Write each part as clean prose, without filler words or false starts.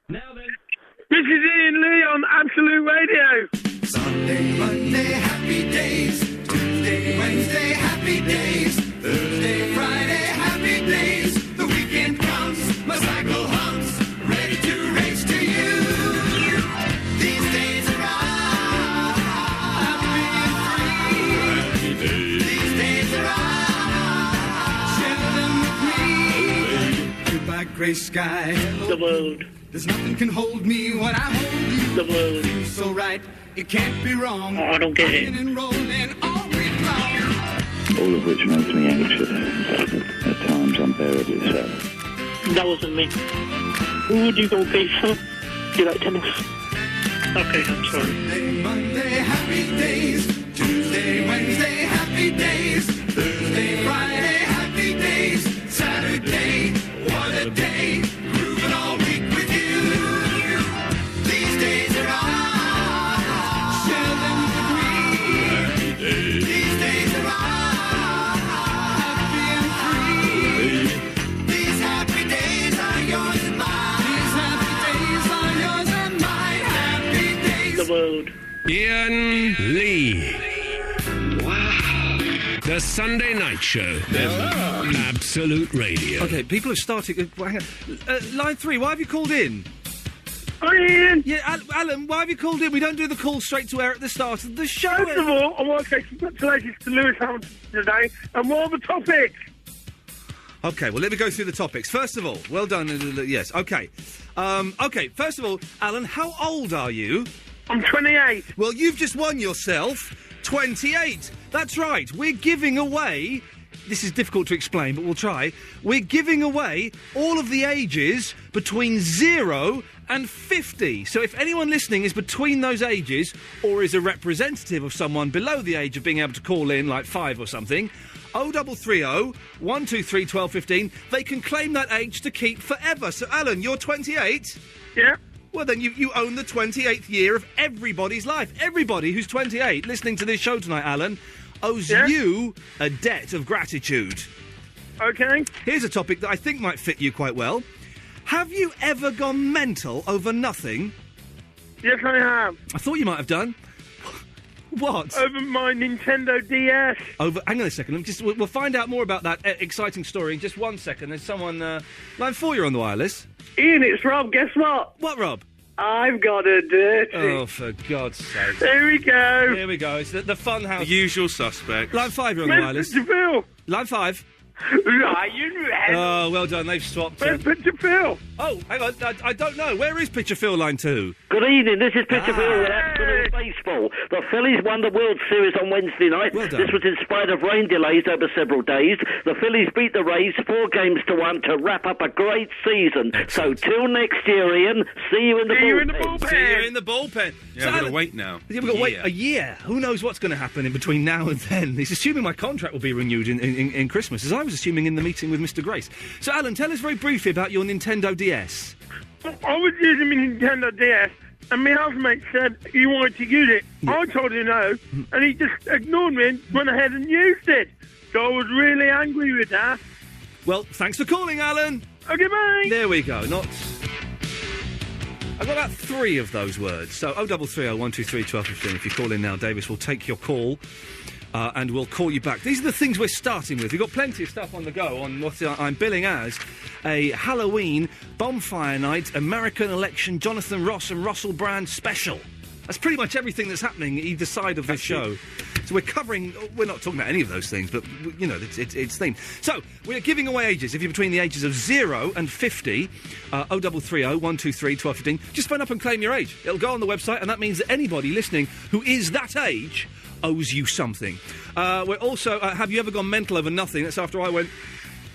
Now then. This is Iain Lee on Absolute Radio. Sunday, Monday, happy days. Tuesday, Wednesday, happy days. Thursday, Friday, happy days. The weekend comes, my cycle hums, ready to race to you. These days are happy and free. Happy days. These days are share them with me. Goodbye, grey sky. The world. There's nothing can hold me when I hold you. The world. Feels so right, it can't be wrong. Oh, I don't get it. And rolling all week long. All of which makes me anxious, at times unbearably so. That wasn't me. Who would you go be for? Do you like tennis? Okay, I'm sorry. Sunday, Monday, happy days. Tuesday, Wednesday, happy days. Thursday, Friday, happy days. Saturday, what a day. Grooving all week with you. These days are ours. Share them with me. Happy days. These days are ours. Happy and free. These happy days are yours and mine. These happy days are yours and mine. Happy days. The world. Iain Lee. Wow. The Sunday Night Show. Absolute Radio. Okay, people have started... hang on. Line 3, why have you called in? Hi, Ian. Yeah, Alan, why have you called in? We don't do the call straight to air at the start of the show. First of all, I want to say congratulations to Lewis Hamilton today. And what are the topics? Okay, well, let me go through the topics. First of all, well done. Yes, okay. Okay, first of all, Alan, how old are you? I'm 28. Well, you've just won yourself 28. That's right. We're giving away... This is difficult to explain, but we'll try. We're giving away all of the ages between 0 and 50. So if anyone listening is between those ages or is a representative of someone below the age of being able to call in, like 5 or something, 0330 123 1215, they can claim that age to keep forever. So, Alan, you're 28? Yeah. Well, then you own the 28th year of everybody's life. Everybody who's 28 listening to this show tonight, Alan, owes you a debt of gratitude. Okay. Here's a topic that I think might fit you quite well. Have you ever gone mental over nothing? Yes, I have. I thought you might have done. What? Over my Nintendo DS. Hang on a second. We'll find out more about that exciting story in just 1 second. There's someone... line 4, you're on the wireless. Ian, it's Rob. Guess what? What, Rob? I've got a dirty. Oh, for God's sake. Here we go. Here we go. It's the fun house. The usual suspect. Line 5, you're on the wireless. Where's Picture Phil? Line 5. Ryan Red. Oh, well done. They've swapped. Where's Picture Phil? Oh, hang on. I don't know. Where is Picture Phil, line 2? Good evening, this is Picture Phil with Absolute Baseball. The Phillies won the World Series on Wednesday night. Well done. This was in spite of rain delays over several days. The Phillies beat the Rays 4-1 to wrap up a great season. Excellent. So till next year, Ian, see you in the bullpen. See you in the bullpen. Yeah, So, we've got to Alan, wait now. Yeah, we've got to wait a year. Who knows what's going to happen in between now and then? He's assuming my contract will be renewed in Christmas, as I was assuming in the meeting with Mr. Grace. So, Alan, tell us very briefly about your Nintendo DS. I was using my Nintendo DS, and my housemate said he wanted to use it. I told him no, and he just ignored me and went ahead and used it. So I was really angry with that. Well, thanks for calling, Alan. Okay, bye. There we go. I've got about 3 of those words. So 0330 123 1215. If you call in now, Davis will take your call. And we'll call you back. These are the things we're starting with. We've got plenty of stuff on the go on what I'm billing as a Halloween bonfire night American election Jonathan Ross and Russell Brand special. That's pretty much everything that's happening either side of this show. So we're not talking about any of those things, but, you know, it's themed. So, we're giving away ages. If you're between the ages of 0 and 50, 0330 123 1215, just phone up and claim your age. It'll go on the website, and that means that anybody listening who is that age owes you something. We're also, have you ever gone mental over nothing? That's after I went...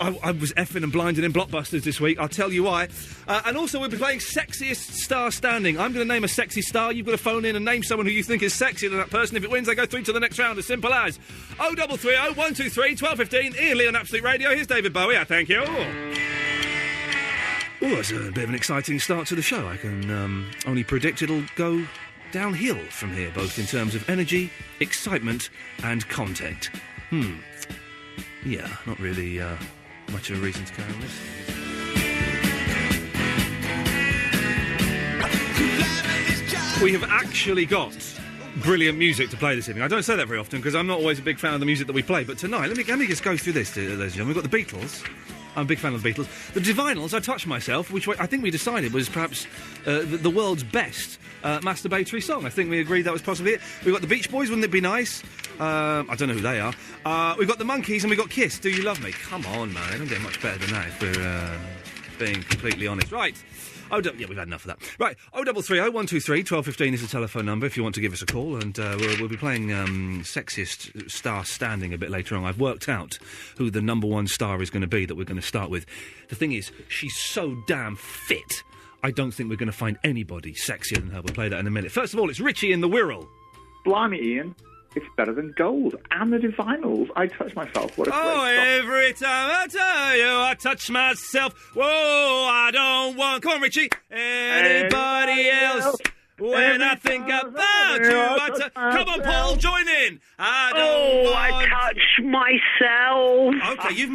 I was effing and blinded in Blockbusters this week. I'll tell you why. And also, we'll be playing Sexiest Star Standing. I'm going to name a sexy star. You've got to phone in and name someone who you think is sexier than that person. If it wins, they go through to the next round. As simple as 0330 123 1215. Ian Lee on Absolute Radio. Here's David Bowie. Thank you. Oh, that's a bit of an exciting start to the show. I can only predict it'll go downhill from here, both in terms of energy, excitement, and content. Yeah, not really... much of a reason to carry on listening. We have actually got brilliant music to play this evening. I don't say that very often because I'm not always a big fan of the music that we play, but tonight, let me just go through this, ladies and gentlemen. We've got the Beatles. I'm a big fan of the Beatles. The Divinals, I Touch Myself, which I think we decided was perhaps the world's best masturbatory song. I think we agreed that was possibly it. We've got the Beach Boys, Wouldn't It Be Nice? I don't know who they are. We've got the Monkees and we've got Kiss, Do You Love Me? Come on, man. They don't get much better than that if we're being completely honest. Right. Yeah, we've had enough of that. Right, 0330 123 1215 is the telephone number if you want to give us a call, and we'll be playing Sexiest Star Standing a bit later on. I've worked out who the number one star is going to be that we're going to start with. The thing is, she's so damn fit, I don't think we're going to find anybody sexier than her. We'll play that in a minute. First of all, it's Richie in the Wirral. Blimey, Ian. It's better than gold. And the Divinals. I Touch Myself. What a great song. Every time I tell you I touch myself. Whoa, I don't want... Come on, Richie. Anybody else. When I think about you, come on, Paul, join in. I touch myself. Okay, you've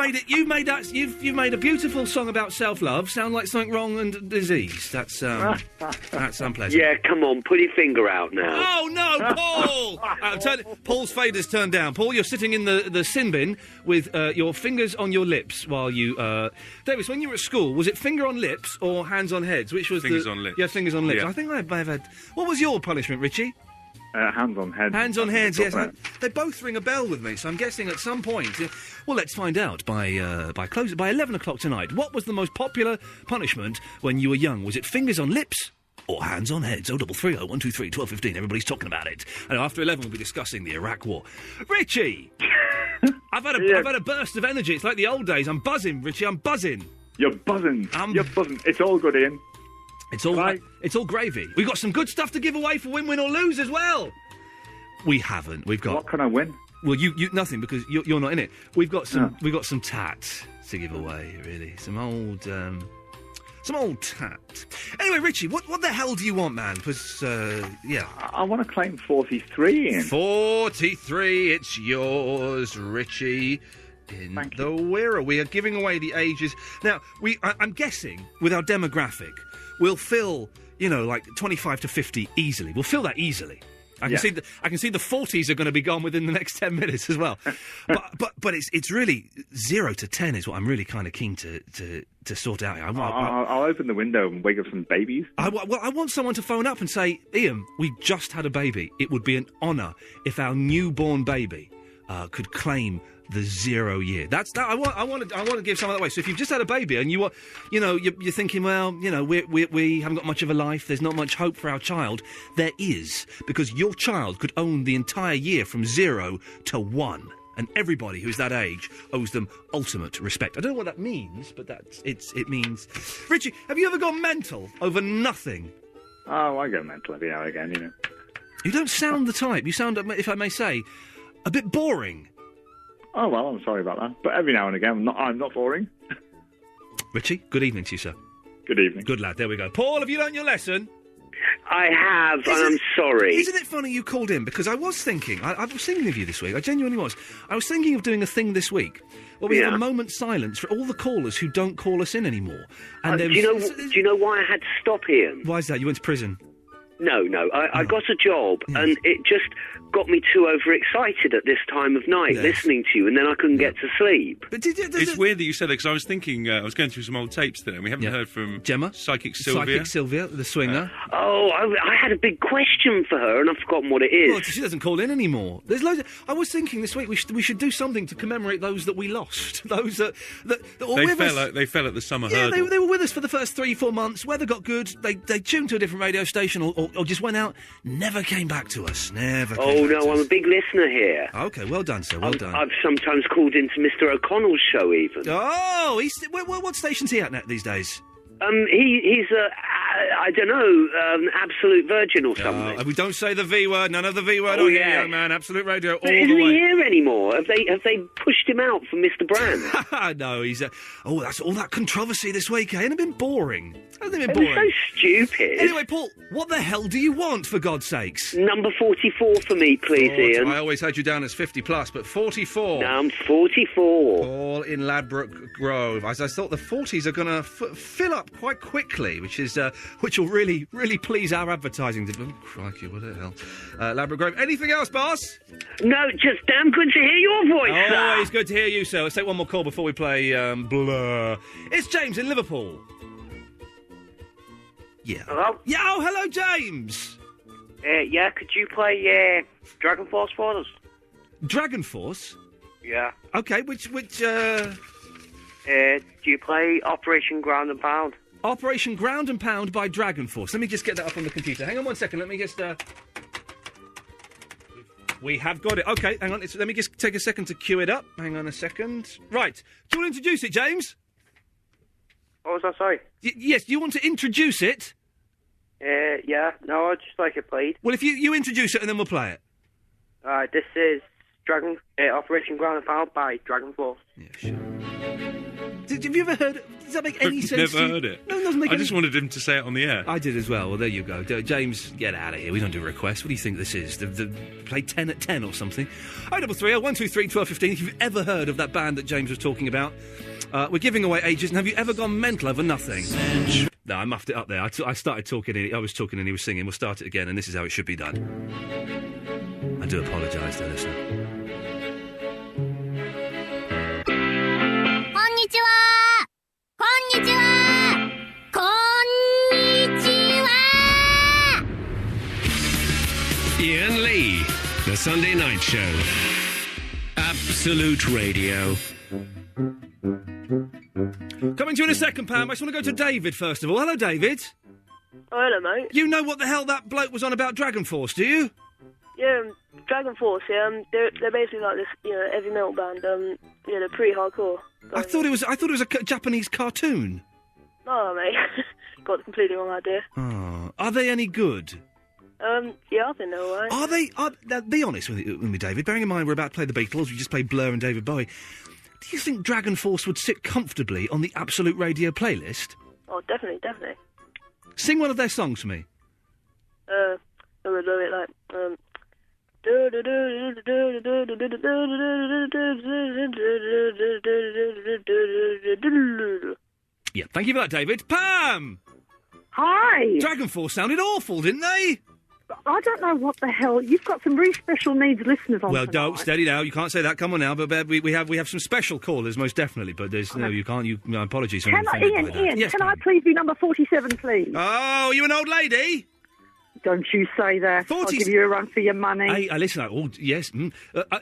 made a beautiful song about self-love. Sound like something wrong and disease. That's unpleasant. Yeah, come on, put your finger out now. Oh no, Paul! Paul's fader's turned down. Paul, you're sitting in the sin bin with your fingers on your lips while you. Davis, when you were at school, was it finger on lips or hands on heads? Which was fingers on lips? Yeah, fingers on lips. Yeah. I think I may have had. What was your punishment, Richie? Hands on heads. Hands on heads, yes. They both ring a bell with me, so I'm guessing at some point... well, let's find out by 11 o'clock tonight. What was the most popular punishment when you were young? Was it fingers on lips or hands on heads? 0330 123 1215. Everybody's talking about it. And after 11, we'll be discussing the Iraq War. Richie! I've had a burst of energy. It's like the old days. I'm buzzing, Richie. I'm buzzing. You're buzzing. You're buzzing. It's all good, Ian. It's all gravy. We've got some good stuff to give away for Win, Win or Lose as well. We haven't. We've got... What can I win? Well, you nothing because you're not in it. We've got some tat to give away, really. Some old tat. Anyway, Richie, what the hell do you want, man? Because, yeah. I want to claim 43, Ian. 43, it's yours, Richie. In the Wirral. We are giving away the ages. Now, I'm guessing, with our demographic, we'll fill, like 25 to 50 easily. We'll fill that easily. I can see the 40s are going to be gone within the next 10 minutes as well. but it's really 0 to 10 is what I'm really kind of keen to sort out. I'll open the window and wake up some babies. I want someone to phone up and say, Ian, we just had a baby. It would be an honour if our newborn baby could claim the 0 year. I want to give some of that away. So if you've just had a baby and you're thinking, well, we haven't got much of a life. There's not much hope for our child. There is, because your child could own the entire year from 0 to 1. And everybody who's that age owes them ultimate respect. I don't know what that means, but it means. Richie, have you ever gone mental over nothing? Oh, I go mental every now and again, You don't sound the type. You sound, if I may say, a bit boring. Oh, well, I'm sorry about that. But every now and again, I'm not boring. Richie, good evening to you, sir. Good evening. Good lad, there we go. Paul, have you learned your lesson? I have, and I'm sorry. Isn't it funny you called in? Because I was thinking, I was thinking of you this week. I genuinely was. I was thinking of doing a thing this week where we have a moment's silence for all the callers who don't call us in anymore. And do you know why I had to stop, Ian? Why is that? You went to prison? No. I got a job, and it just got me too overexcited at this time of night listening to you, and then I couldn't get to sleep. But it's weird that you said that, because I was thinking, I was going through some old tapes today, and we haven't heard from Gemma, Psychic Sylvia, the swinger. I had a big question for her, and I've forgotten what it is. Well, she doesn't call in anymore. There's loads. I was thinking this week we should do something to commemorate those that we lost. Those that were with us. They fell at the summer hurdle. Yeah, they were with us for the first 3-4 months. Weather got good. They tuned to a different radio station or just went out. Never came back to us. I'm a big listener here. Okay, well done, sir. Well done. I've sometimes called into Mr. O'Connell's show, even. Oh, what station's he at these days? He's I don't know, Absolute Virgin or something. We don't say the V word. None of the V word. Young man. Absolute Radio all but the way. Isn't he here anymore? Have they pushed him out for Mr. Brand? No, he's. That's all that controversy this week. Ain't it been boring? Hasn't it been boring? It was so stupid. Anyway, Paul, what the hell do you want, for God's sakes? Number 44 for me, please, Ian. I always had you down as 50 plus, but 44. No, I'm 44. Paul in Ladbroke Grove. As I thought, the 40s are going to fill up quite quickly, which is which will really, really please our advertising. Oh, crikey, what the hell. Ladbroke Grove. Anything else, boss? No, just damn good to hear your voice, sir. Always good to hear you, sir. Let's take one more call before we play Blur. It's James in Liverpool. Yeah. Hello? Yeah, oh, hello, James. Yeah, could you play Dragon Force for us? Dragon Force? Yeah. Okay, which do you play Operation Ground and Pound? Operation Ground and Pound by Dragon Force. Let me just get that up on the computer. Hang on 1 second. Let me just... We have got it. Okay, hang on. Let me just take a second to queue it up. Hang on a second. Right. Do you want to introduce it, James? What was that, sorry? Yes, do you want to introduce it? Yeah. No, I'd just like it played. Well, if you introduce it and then we'll play it. This is Operation Ground and Pound by Dragon Force. Yeah, sure. Have you ever heard it? Does that make any sense? Never heard it. No, it doesn't make I just wanted him to say it on the air. I did as well. Well, there you go. James, get out of here. We don't do requests. What do you think this is? Play 10 at 10 or something? 0330 123 1215. If you've ever heard of that band that James was talking about, we're giving away ages. And have you ever gone mental over nothing? No, I muffed it up there. I started talking. I was talking and he was singing. We'll start it again, and this is how it should be done. I do apologise, though, listener. Iain Lee, The Sunday Night Show. Absolute Radio. Coming to you in a second, Pam. I just want to go to David first of all. Hello, David. Oh, hello, mate. You know what the hell that bloke was on about Dragon Force, do you? Yeah, Dragon Force, yeah. They're basically like this, heavy metal band. Yeah, they're pretty hardcore. I thought it was a Japanese cartoon. No, mate. Got the completely wrong idea. Oh, are they any good? Yeah, I think they're alright. Are they? Now, be honest with me, David. Bearing in mind we're about to play the Beatles, we just played Blur and David Bowie. Do you think Dragon Force would sit comfortably on the Absolute Radio playlist? Oh, definitely. Sing one of their songs for me. I would love it like, Yeah, thank you for that, David. Pam! Hi! Dragon Force sounded awful, didn't they? I don't know what the hell. You've got some really special needs listeners on Well, tonight. don't steady now. You can't say that. Come on now. But we have some special callers, most definitely. But there's no, you can't. My apologies. For Ian, yes, can I please be number 47, please? Oh, you an old lady? Don't you say that. I'll give you a run for your money. Hey, listen. Oh, yes.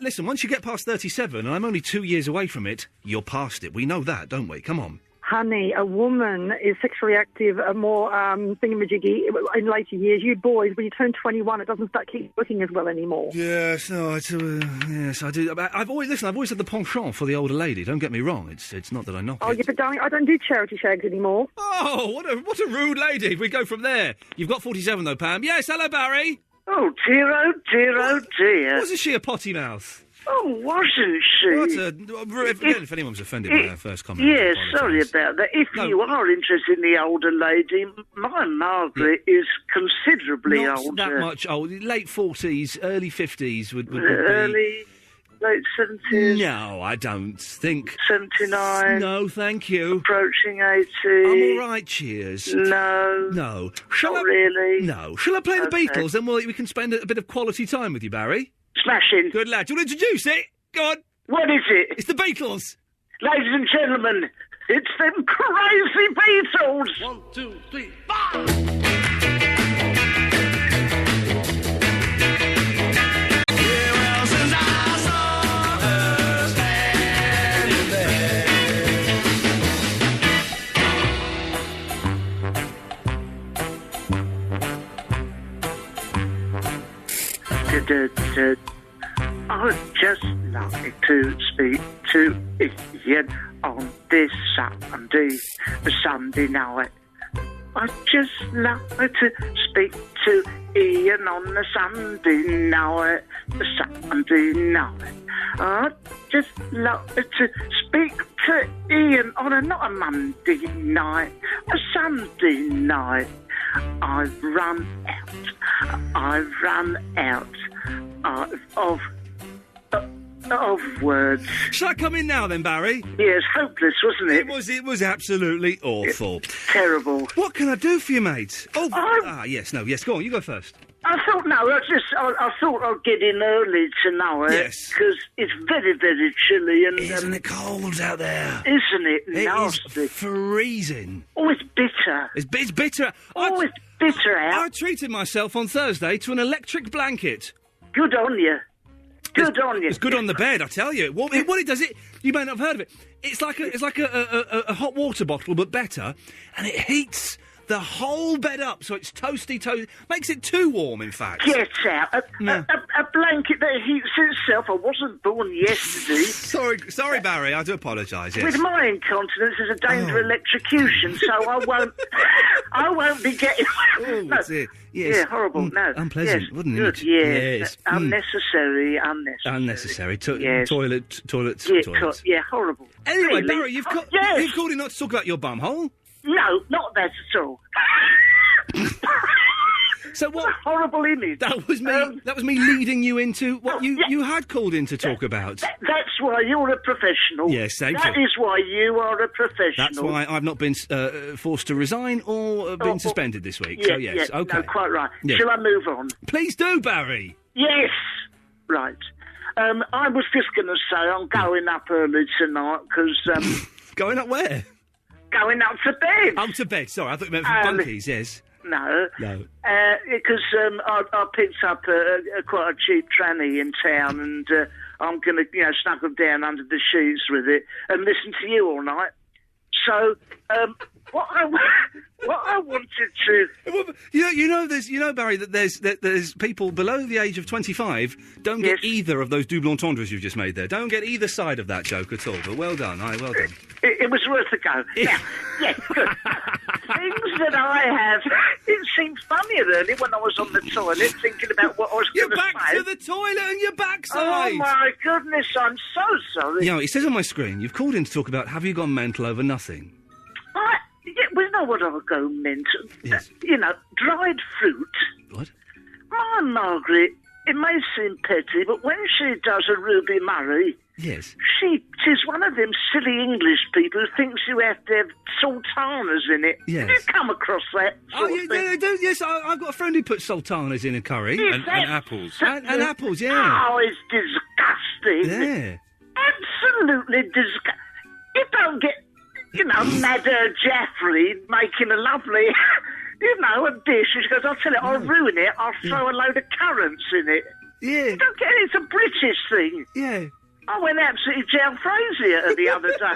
Listen. Once you get past 37, and I'm only 2 years away from it, you're past it. We know that, don't we? Come on. Honey, a woman is sexually active, more thingamajiggy in later years. You boys, when you turn 21, it doesn't start keep working as well anymore. Yes, no, yes, I do. I've always had the penchant for the older lady. Don't get me wrong. It's not that I knock it. Oh, yeah, but darling, I don't do charity shags anymore. Oh, what a rude lady. We go from there. You've got 47 though, Pam. Yes, hello, Barry. Oh dear, oh dear, oh dear. Wasn't she a potty mouth? Oh, wasn't she? Again, if anyone's offended by our first comment. Yes, sorry about that. If you are interested in the older lady, my Margaret is considerably Not older. that much old. Late 40s, early 50s would be... Late 70s? No, I don't think... 79? No, thank you. Approaching 80? I'm all right, cheers. No. No. Really? No. Shall I play the Beatles, then we can spend a bit of quality time with you, Barry? Smashing. Good lad. Do you want to introduce it? Go on. What is it? It's the Beatles. Ladies and gentlemen, it's them crazy Beatles. 1, 2, 3, 4. I'd just like to speak to Iain on this Sunday night. I'd just like to speak to Iain on the Sunday night. I'd just like to speak to Iain on not a Monday night, a Sunday night. I've run out of words. Shall I come in now then, Barry? Yes, hopeless, wasn't it? It was absolutely awful. Terrible. What can I do for you, mate? Oh, yes, go on, you go first. I thought, I thought I'd get in early tonight. Yes. Because it's very, very chilly and... Isn't it cold out there? Isn't it nasty? It is freezing. Oh, it's bitter. It's bitter. It's bitter out. I treated myself on Thursday to an electric blanket. Good on you. Good on you. It's good on the bed, I tell you. What it does, you may not have heard of it. It's like a hot water bottle, but better, and it heats the whole bed up, so it's toasty. Makes it too warm, in fact. Get out. A blanket that heats itself. I wasn't born yesterday. Sorry, Barry. I do apologise. Yes. With my incontinence, there's a danger of electrocution, so I won't be getting... No. Yes. Yeah, horrible. No. Unpleasant, yes. wouldn't Good. it? Yes. Unnecessary. Unnecessary. Yes. Toilets. Horrible. Anyway, really? Barry, you've called in not to talk about your bumhole. No, not that at all. So what? A horrible image. That was me leading you into what you had called in to talk about. That's why you're a professional. Yes, thank you. That is why you are a professional. That's why I've not been forced to resign or been suspended this week. Yeah, so yes, okay. No, quite right. Yeah. Shall I move on? Please do, Barry. Yes. Right. I was just going to say I'm going up early tonight because... Going up where? Going up to bed. Up to bed. Sorry, I thought you meant for bunkies. Yes. No. Because I picked up quite a cheap tranny in town, and I'm going to, snuggle down under the sheets with it and listen to you all night. So, what I wanted to... Barry, that there's people below the age of 25 don't get either of those double entendres you've just made there. Don't get either side of that joke at all. But well done. Well done. It was worth a go. Now, good. Things that I have... It seemed funnier earlier when I was on the toilet thinking about what I was going to say. You're back to the toilet and your backside! Oh, my goodness, I'm so sorry. It says on my screen, you've called in to talk about have you gone mental over nothing? We know what I'll go mental. Yes. Dried fruit. What? My Margaret, it may seem petty, but when she does a Ruby Murray... Yes. She's one of them silly English people who thinks you have to have sultanas in it. Yes. Have you come across that sort of thing? I do. Yes, I've got a friend who puts sultanas in a curry. And apples. And apples, yeah. Oh, it's disgusting. Yeah. Absolutely disgusting. You don't get, Madder Jaffrey making a lovely, a dish. She goes, I'll tell you, I'll ruin it. I'll throw a load of currants in it. Yeah. You don't get it. It's a British thing. Yeah. I went absolutely Jalfrasier the other day.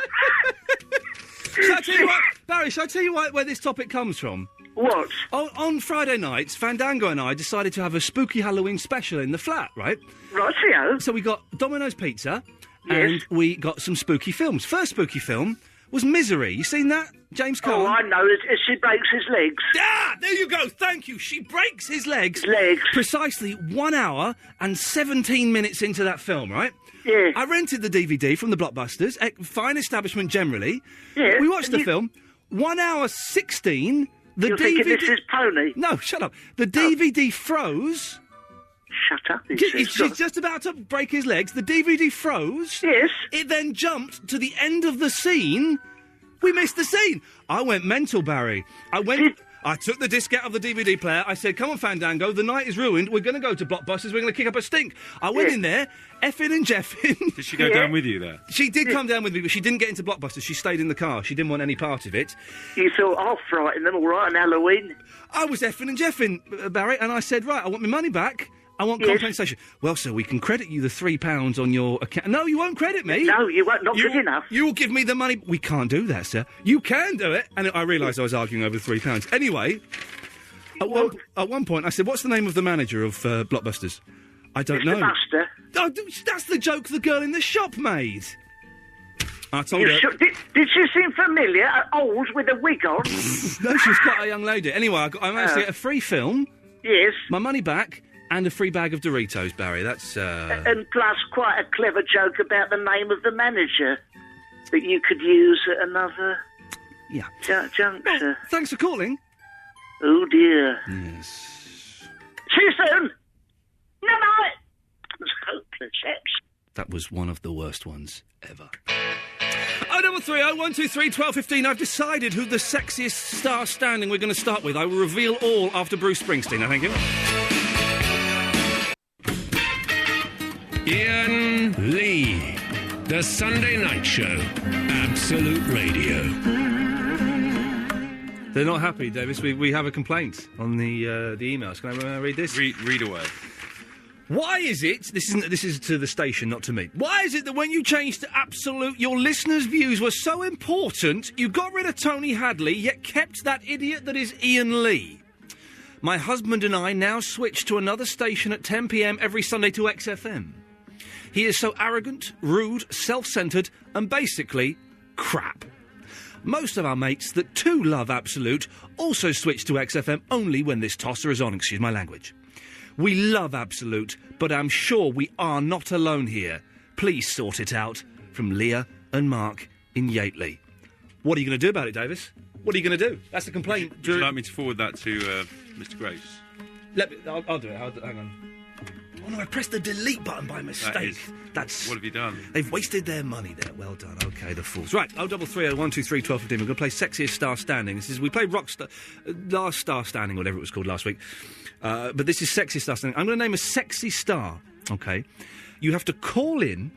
Shall I tell you what, Barry, shall I tell you where this topic comes from? What? On Friday nights, Fandango and I decided to have a spooky Halloween special in the flat, right? Rightio. So we got Domino's Pizza, and we got some spooky films. First spooky film was Misery. You seen that, James Caan? Oh, I know. She breaks his legs. Ah, there you go. Thank you. She breaks his legs. Precisely 1 hour and 17 minutes into that film, right? Yeah. I rented the DVD from the Blockbusters, fine establishment generally. Yeah. We watched the film. 1 hour 16. You're thinking this is Pony? No, shut up. The DVD froze. Shut up. She's just about to break his legs. The DVD froze. Yes. It then jumped to the end of the scene. We missed the scene. I went mental, Barry. I took the disc out of the DVD player. I said, come on, Fandango, the night is ruined. We're going to go to Blockbusters. We're going to kick up a stink. I went in there, effing and jeffing. Did she go down with you there? She did come down with me, but she didn't get into Blockbusters. She stayed in the car. She didn't want any part of it. You thought, I'll frighten them all right on Halloween. I was effing and jeffing, Barry, and I said, right, I want my money back. I want compensation. Well, sir, we can credit you the £3 on your account. No, you won't credit me. No, you won't. Not good enough. You will give me the money. We can't do that, sir. You can do it. And I realised I was arguing over £3. Anyway, at one point, I said, what's the name of the manager of Blockbusters? I don't know. Buster. Oh, that's the joke the girl in the shop made. I told her... Did she seem familiar? Old with a wig on? No, she's quite a young lady. Anyway, I managed to get a free film. Yes. My money back. And a free bag of Doritos, Barry. That's, And plus quite a clever joke about the name of the manager that you could use at another... Yeah. Juncture. Well, thanks for calling. Oh, dear. Yes. See you soon. Night-night. It's hopeless, That was one of the worst ones ever. 0330 123 1215. I've decided who the sexiest star standing we're going to start with. I will reveal all after Bruce Springsteen. Thank you. Iain Lee, The Sunday Night Show, Absolute Radio. They're not happy, Davis. We have a complaint on the emails. Can I read this? Read away. Why is it, this is to the station, not to me, why is it that when you changed to Absolute, your listeners' views were so important, you got rid of Tony Hadley, yet kept that idiot that is Iain Lee? My husband and I now switch to another station at 10 p.m. every Sunday to XFM. He is so arrogant, rude, self-centred, and basically crap. Most of our mates that too love Absolute also switch to XFM only when this tosser is on, excuse my language. We love Absolute, but I'm sure we are not alone here. Please sort it out. From Leah and Mark in Yateley. What are you going to do about it, Davis? What are you going to do? That's the complaint. Would you like me to forward that to Mr. Grace? I'll do it. Hang on. Oh no, I pressed the delete button by mistake. That's what have you done? They've wasted their money there. Well done. Okay, the fools. Right, 0330 123 1215. We're going to play Sexiest Star Standing. We played Last Star Standing, whatever it was called last week. But this is Sexiest Star Standing. I'm going to name a sexy star, okay? You have to call in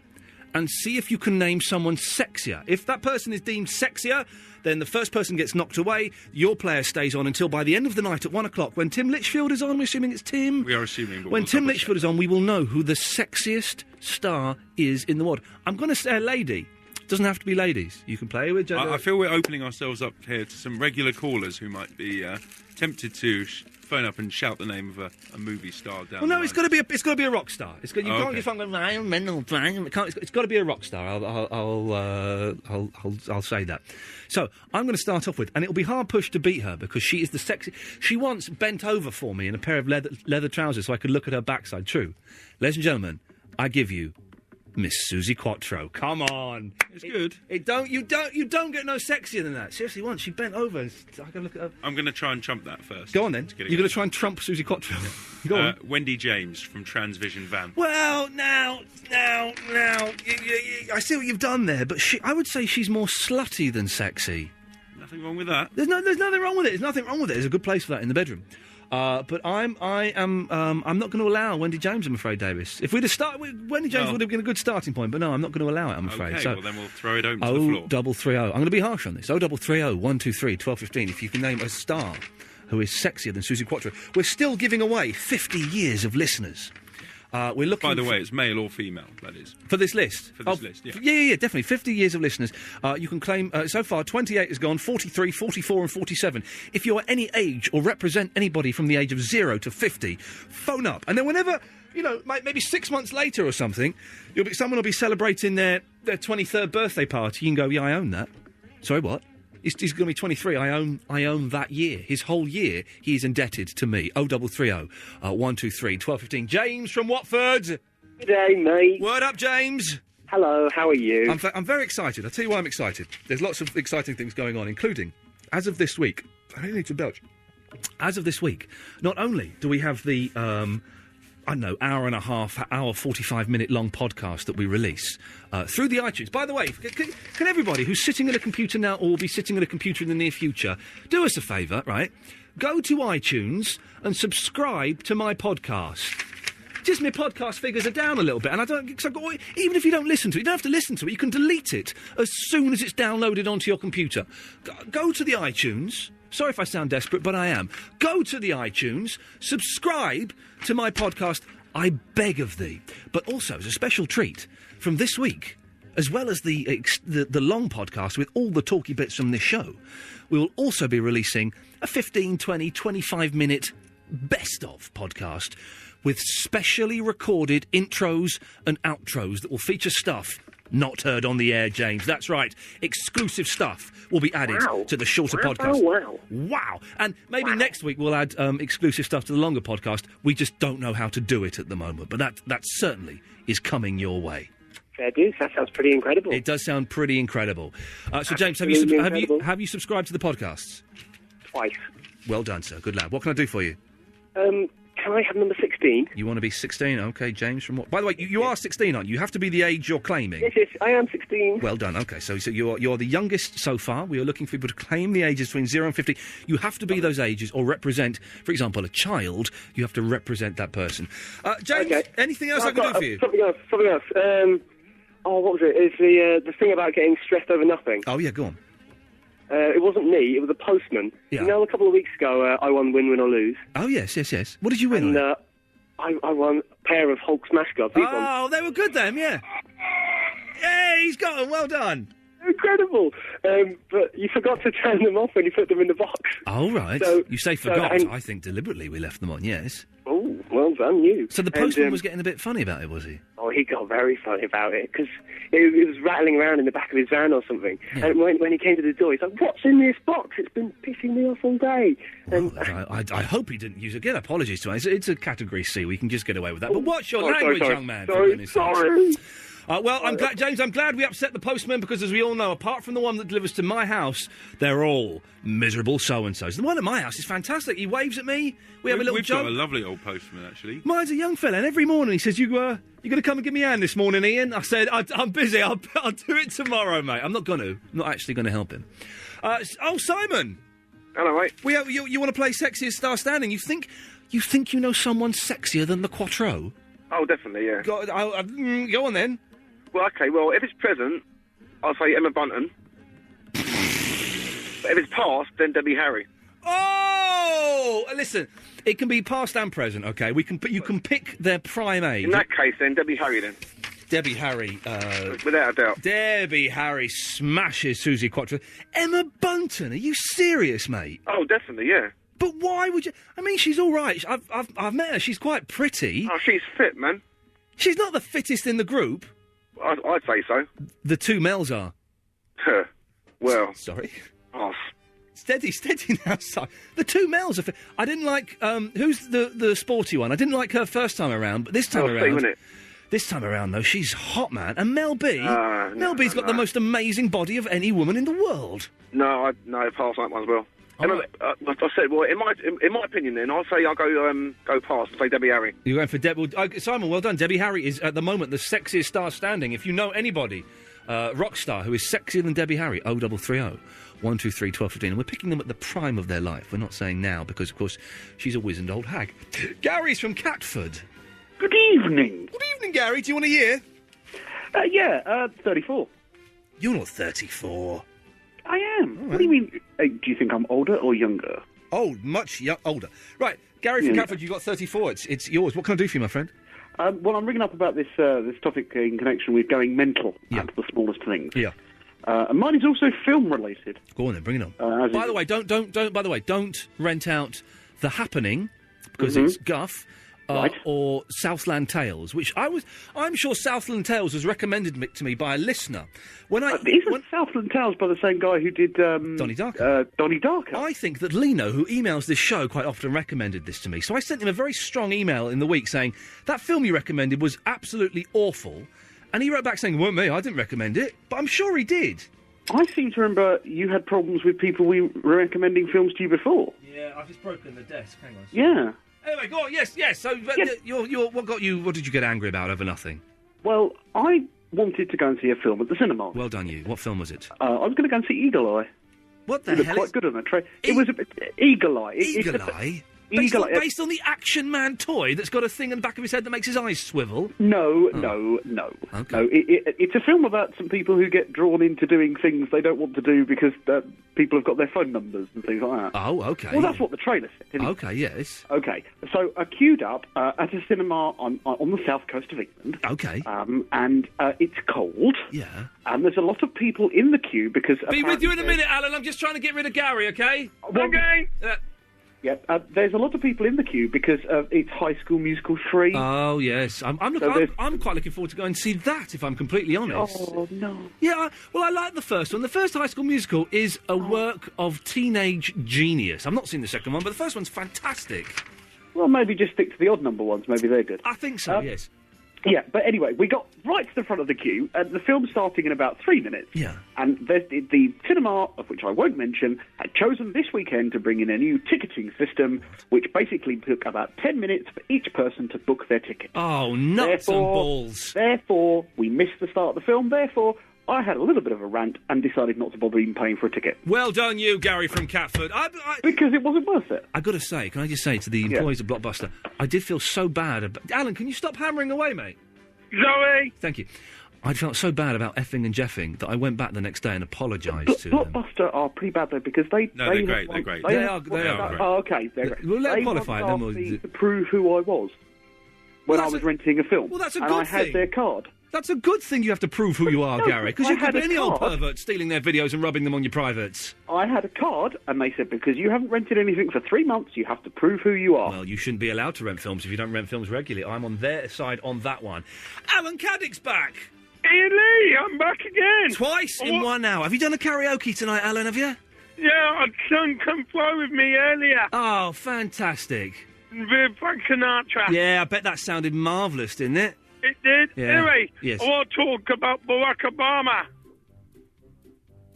and see if you can name someone sexier. If that person is deemed sexier, then the first person gets knocked away. Your player stays on until by the end of the night at 1 o'clock, when Tim Litchfield is on. We're assuming it's Tim. We are assuming. But when Tim Litchfield is on, we will know who the sexiest star is in the world. I'm going to say a lady. It doesn't have to be ladies. You can play with gender. I feel we're opening ourselves up here to some regular callers who might be tempted to phone up and shout the name of a movie star down. Well, no, the it's got to be a rock star. It's got, you can't just going Ryan Reynolds. It's got to be a rock star. I'll say that. So I'm going to start off with, and it'll be hard push to beat her because she is the sexy. She once bent over for me in a pair of leather trousers so I could look at her backside. True, ladies and gentlemen, I give you Miss Susie Quattro. Come on, it's good. You don't get no sexier than that. Seriously, once she bent over, I can look at her. I'm going to try and trump that first. Go on then. You're going to try and trump Susie Quattro. Go on. Wendy James from Transvision Van. Well, now, I see what you've done there, but I would say she's more slutty than sexy. Nothing wrong with that. There's nothing wrong with it. There's nothing wrong with it. There's a good place for that in the bedroom. But I'm not going to allow Wendy James, I'm afraid, Davis. If we'd have started with Wendy James, would have been a good starting point. But no, I'm not going to allow it, I'm afraid. Okay, so, well then we'll throw it over to the floor. 0330. I'm going to be harsh on this. 0330 123 1215. If you can name a star who is sexier than Susie Quattro. We're still giving away 50 years of listeners. We're looking. By the way, it's male or female, that is. For this list? For this list, yeah. Yeah, definitely. 50 years of listeners. You can claim, so far, 28 has gone, 43, 44 and 47. If you're any age or represent anybody from the age of 0 to 50, phone up. And then whenever, maybe 6 months later or something, someone will be celebrating their 23rd birthday party. You can go, yeah, I own that. Sorry, what? He's going to be 23. I own that year. His whole year, he is indebted to me. 0330 123 1215. James from Watford. Good day, mate. Word up, James. Hello, how are you? I'm very excited. I'll tell you why I'm excited. There's lots of exciting things going on, including, as of this week, I don't need to belch. As of this week, not only do we have the, hour and a half, hour 45-minute long podcast that we release through the iTunes. By the way, can everybody who's sitting at a computer now or will be sitting at a computer in the near future do us a favour, right? Go to iTunes and subscribe to my podcast. Just my podcast figures are down a little bit, and even if you don't listen to it, you don't have to listen to it. You can delete it as soon as it's downloaded onto your computer. Go to the iTunes. Sorry if I sound desperate, but I am. Go to the iTunes, subscribe to my podcast, I beg of thee. But also, as a special treat, from this week, as well as the long podcast with all the talky bits from this show, we will also be releasing a 15, 20, 25-minute best-of podcast with specially recorded intros and outros that will feature stuff not heard on the air, James. That's right. Exclusive stuff will be added to the shorter podcast. Wow. And maybe next week we'll add exclusive stuff to the longer podcast. We just don't know how to do it at the moment. But that certainly is coming your way. Fair dues. That sounds pretty incredible. It does sound pretty incredible. So, James, have you subscribed to the podcasts? Twice. Well done, sir. Good lad. What can I do for you? can I have number 16? You want to be 16? Okay, James from what? By the way, you are 16, aren't you? You have to be the age you're claiming. Yes, I am 16. Well done. Okay, so you're the youngest so far. We are looking for people to claim the ages between 0 and 50. You have to be those ages or represent, for example, a child. You have to represent that person. James, anything else I can do for you? Something else. What was it? It's the thing about getting stressed over nothing. Oh, yeah, go on. It wasn't me, it was a postman. Yeah. You know, a couple of weeks ago, I won Win, Win or Lose. Oh, yes. What did you win? And, I won a pair of Hulk Smash gloves. Oh, they were good then, yeah. Yeah, he's got them, well done. Incredible. But you forgot to turn them off when you put them in the box. Oh, right. So- you say so- forgot. and- I think deliberately we left them on, yes. Oh, well done, you. So the postman was getting a bit funny about it, was he? Oh, he got very funny about it, because it was rattling around in the back of his van or something. Yeah. And when he came to the door, he's like, what's in this box? It's been pissing me off all day. And I hope he didn't use it. Again, apologies to him. It's a Category C. We can just get away with that. But what's your language, young man? for goodness sakes? Well, I'm glad, James, I'm glad we upset the postman because, as we all know, apart from the one that delivers to my house, they're all miserable so-and-sos. The one at my house is fantastic. He waves at me. We have a little We've joke. got a lovely old postman, actually. Mine's a young fella, and every morning he says, you going to come and give me a hand this morning, Ian? I said, I'm busy. I'll do it tomorrow, mate. I'm not going to. I'm not actually going to help him. Simon. Hello, mate. You want to play Sexiest Star Standing? You think you know someone sexier than the Quattro? Oh, definitely, yeah. Go on, then. Well, okay, well, if it's present, I'll say Emma Bunton. But if it's past, then Debbie Harry. Oh! Listen, it can be past and present, okay? You can pick their prime age. In that case, then Debbie Harry, then. Debbie Harry, without a doubt. Debbie Harry smashes Susie Quattro. Emma Bunton, are you serious, mate? Oh, definitely, yeah. But why would you... I mean, she's all right. I've met her. She's quite pretty. Oh, she's fit, man. She's not the fittest in the group. I'd say so. The two males are. Well. Sorry? Oh. Steady now, Si. The two males are fit. I didn't like... who's the sporty one? I didn't like her first time around, but this time around... wasn't it? This time around, though, she's hot, man. And Mel B... Mel B's got the most amazing body of any woman in the world. No, pass that one as well. Emma, I said, well, in my opinion, then I'll say I'll go past and say Debbie Harry. You're going for Debbie. Simon, well done. Debbie Harry is at the moment the sexiest star standing. If you know anybody, rock star who is sexier than Debbie Harry, 0330 123 1215, and we're picking them at the prime of their life. We're not saying now because, of course, she's a wizened old hag. Gary's from Catford. Good evening. Good evening, Gary. Do you want a year? 34. You're not 34. I am. Right. What do you mean? Do you think I'm older or younger? Old, much older. Right, Gary from Catford, you got 34. It's yours. What can I do for you, my friend? Well, I'm ringing up about this topic in connection with going mental at the smallest things. Yeah. And mine is also film related. Go on then, bring it on. By the way, don't rent out The Happening because it's guff. Or Southland Tales, which I'm sure Southland Tales was recommended to me by a listener. Isn't Southland Tales by the same guy who did Donnie Darko? Donnie Darko. I think that Lino, who emails this show quite often, recommended this to me. So I sent him a very strong email in the week saying that film you recommended was absolutely awful, and he wrote back saying, "Well, me, I didn't recommend it, but I'm sure he did." I seem to remember you had problems with people we were recommending films to you before. Yeah, I've just broken the desk. Hang on. Yeah. Anyway, go on. Yes. So, what did you get angry about over nothing? Well, I wanted to go and see a film at the cinema. Well done, you. What film was it? I was going to go and see Eagle Eye. What the hell? It hell? was quite good on the tray. It was a bit Eagle Eye. Eagle Eye. Based on the Action Man toy that's got a thing in the back of his head that makes his eyes swivel? No. Okay. No, it's a film about some people who get drawn into doing things they don't want to do because people have got their phone numbers and things like that. Oh, okay. Well, that's what the trailer said. Okay, yes. Okay, so queued up at a cinema on the south coast of England. Okay. And it's cold. Yeah. And there's a lot of people in the queue because... Be with you in a minute, Alan. I'm just trying to get rid of Gary, okay? Okay. Yeah, there's a lot of people in the queue because it's High School Musical 3. Oh, yes. I'm quite looking forward to going and see that, if I'm completely honest. Oh, no. Yeah, I like the first one. The first High School Musical is a work of teenage genius. I've not seen the second one, but the first one's fantastic. Well, maybe just stick to the odd number ones. Maybe they're good. I think so, yes. Yeah, but anyway, we got right to the front of the queue, and the film's starting in about 3 minutes. Yeah. And the cinema, of which I won't mention, had chosen this weekend to bring in a new ticketing system, which basically took about 10 minutes for each person to book their ticket. Oh, nuts and balls. Therefore, we missed the start of the film. Therefore, I had a little bit of a rant and decided not to bother even paying for a ticket. Well done, you, Gary from Catford. Because it wasn't worth it. I got to say, can I just say to the employees of Blockbuster, I did feel so bad about... Alan, can you stop hammering away, mate? Zoe! Thank you. I felt so bad about effing and jeffing that I went back the next day and apologised to them. Blockbuster are pretty bad, though, because they... No, they're great, they're great. They are great. Oh, OK, they're great. Well, let they qualify it, then we'll... me to prove who I was when I was renting a film. Well, that's a good and I thing. had their card. That's a good thing you have to prove who you are, No, Gary, because I you could had be a any old card. pervert stealing their videos and rubbing them on your privates. I had a card, and they said, because you haven't rented anything for 3 months, you have to prove who you are. Well, you shouldn't be allowed to rent films if you don't rent films regularly. I'm on their side on that one. Alan Caddick's back! Iain Lee, I'm back again! Twice in 1 hour. Have you done a karaoke tonight, Alan, have you? Yeah, I sung Come Fly With Me earlier. Oh, fantastic. With Frank Sinatra. Yeah, I bet that sounded marvellous, didn't it? It did. Yeah. Anyway, Yes. I want to talk about Barack Obama.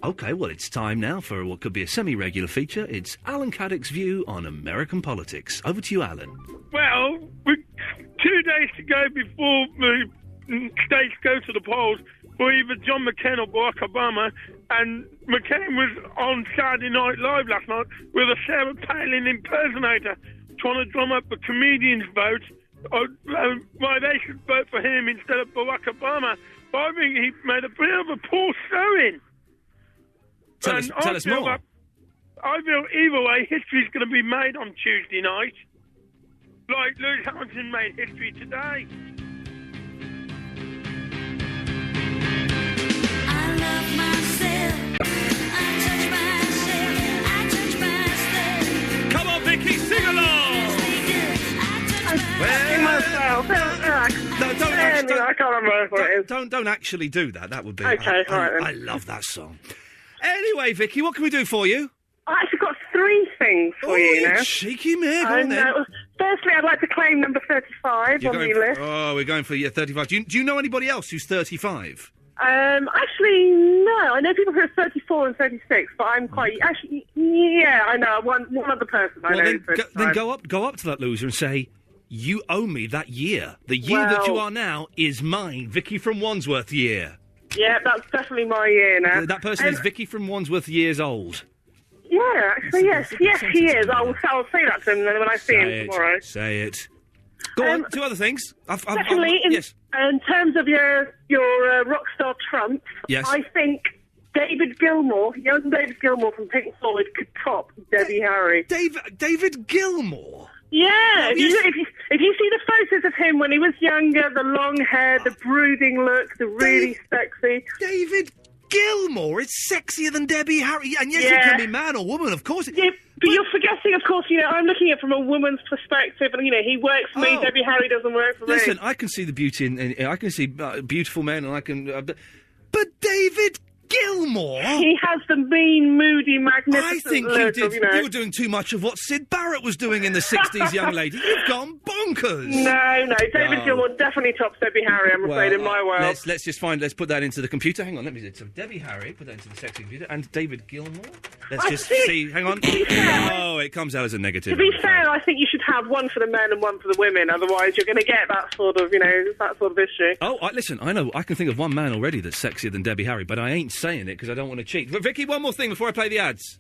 OK, well, it's time now for what could be a semi-regular feature. It's Alan Caddick's view on American politics. Over to you, Alan. Well, 2 days to go before the states go to the polls for either John McCain or Barack Obama, and McCain was on Saturday Night Live last night with a Sarah Palin impersonator trying to drum up the comedians' vote. Why they should vote for him instead of Barack Obama. But I think he made a bit of a poor showing. Tell us more. I feel either way, history's going to be made on Tuesday night. Like Lewis Hamilton made history today. I love myself. I touch myself. Come on, Vicky, sing along! Don't actually do that. That would be... Okay, all right then. I love that song. Anyway, Vicky, what can we do for you? I actually got 3 things for you now. Cheeky me, go I on then. know. Firstly, I'd like to claim number 35 You're on going the list. Oh, we're going for 35. Do you know anybody else who's 35? Actually, no. I know people who are 34 and 36, but I'm quite... Actually, yeah, I know. One other person I know Then, is 35. go up to that loser and say, you owe me that year. The year that you are now is mine. Vicky from Wandsworth year. Yeah, that's definitely my year now. That person is Vicky from Wandsworth years old. Yeah, actually, yes, he is. I'll say that to him then when I see him tomorrow. Say it. Go on, 2 other things. Secondly, in terms of your rock star Trump, Yes. I think David Gilmour, young David Gilmour from Pink Floyd, could top Debbie Harry. David Gilmour? Yeah, Oh, if you see the photos of him when he was younger, the long hair, the brooding look, the really sexy... David Gilmour is sexier than Debbie Harry, and yes, Yeah. it can be man or woman, of course. Yeah, but you're forgetting, of course, I'm looking at it from a woman's perspective, and, he works for me, Debbie Harry doesn't work for me. Listen, I can see the beauty in I can see beautiful men, and I can... but David Gilmour? He has the mean, moody, magnificent I think look you of, you were doing too much of what Sid Barrett was doing in the 60s, young lady. You've gone bonkers. No, David No. Gilmour definitely tops Debbie Harry, I'm afraid, in my world. Let's put that into the computer. Hang on, let me see. So Debbie Harry, put that into the sexy computer, and David Gilmour. Let's I just think- see. Hang on. Oh, it comes out as a negative. To be fair, I think you should have one for the men and one for the women, otherwise you're going to get that sort of, that sort of issue. Oh, listen, I know. I can think of one man already that's sexier than Debbie Harry, but I ain't saying it because I don't want to cheat. But Vicky, one more thing before I play the ads.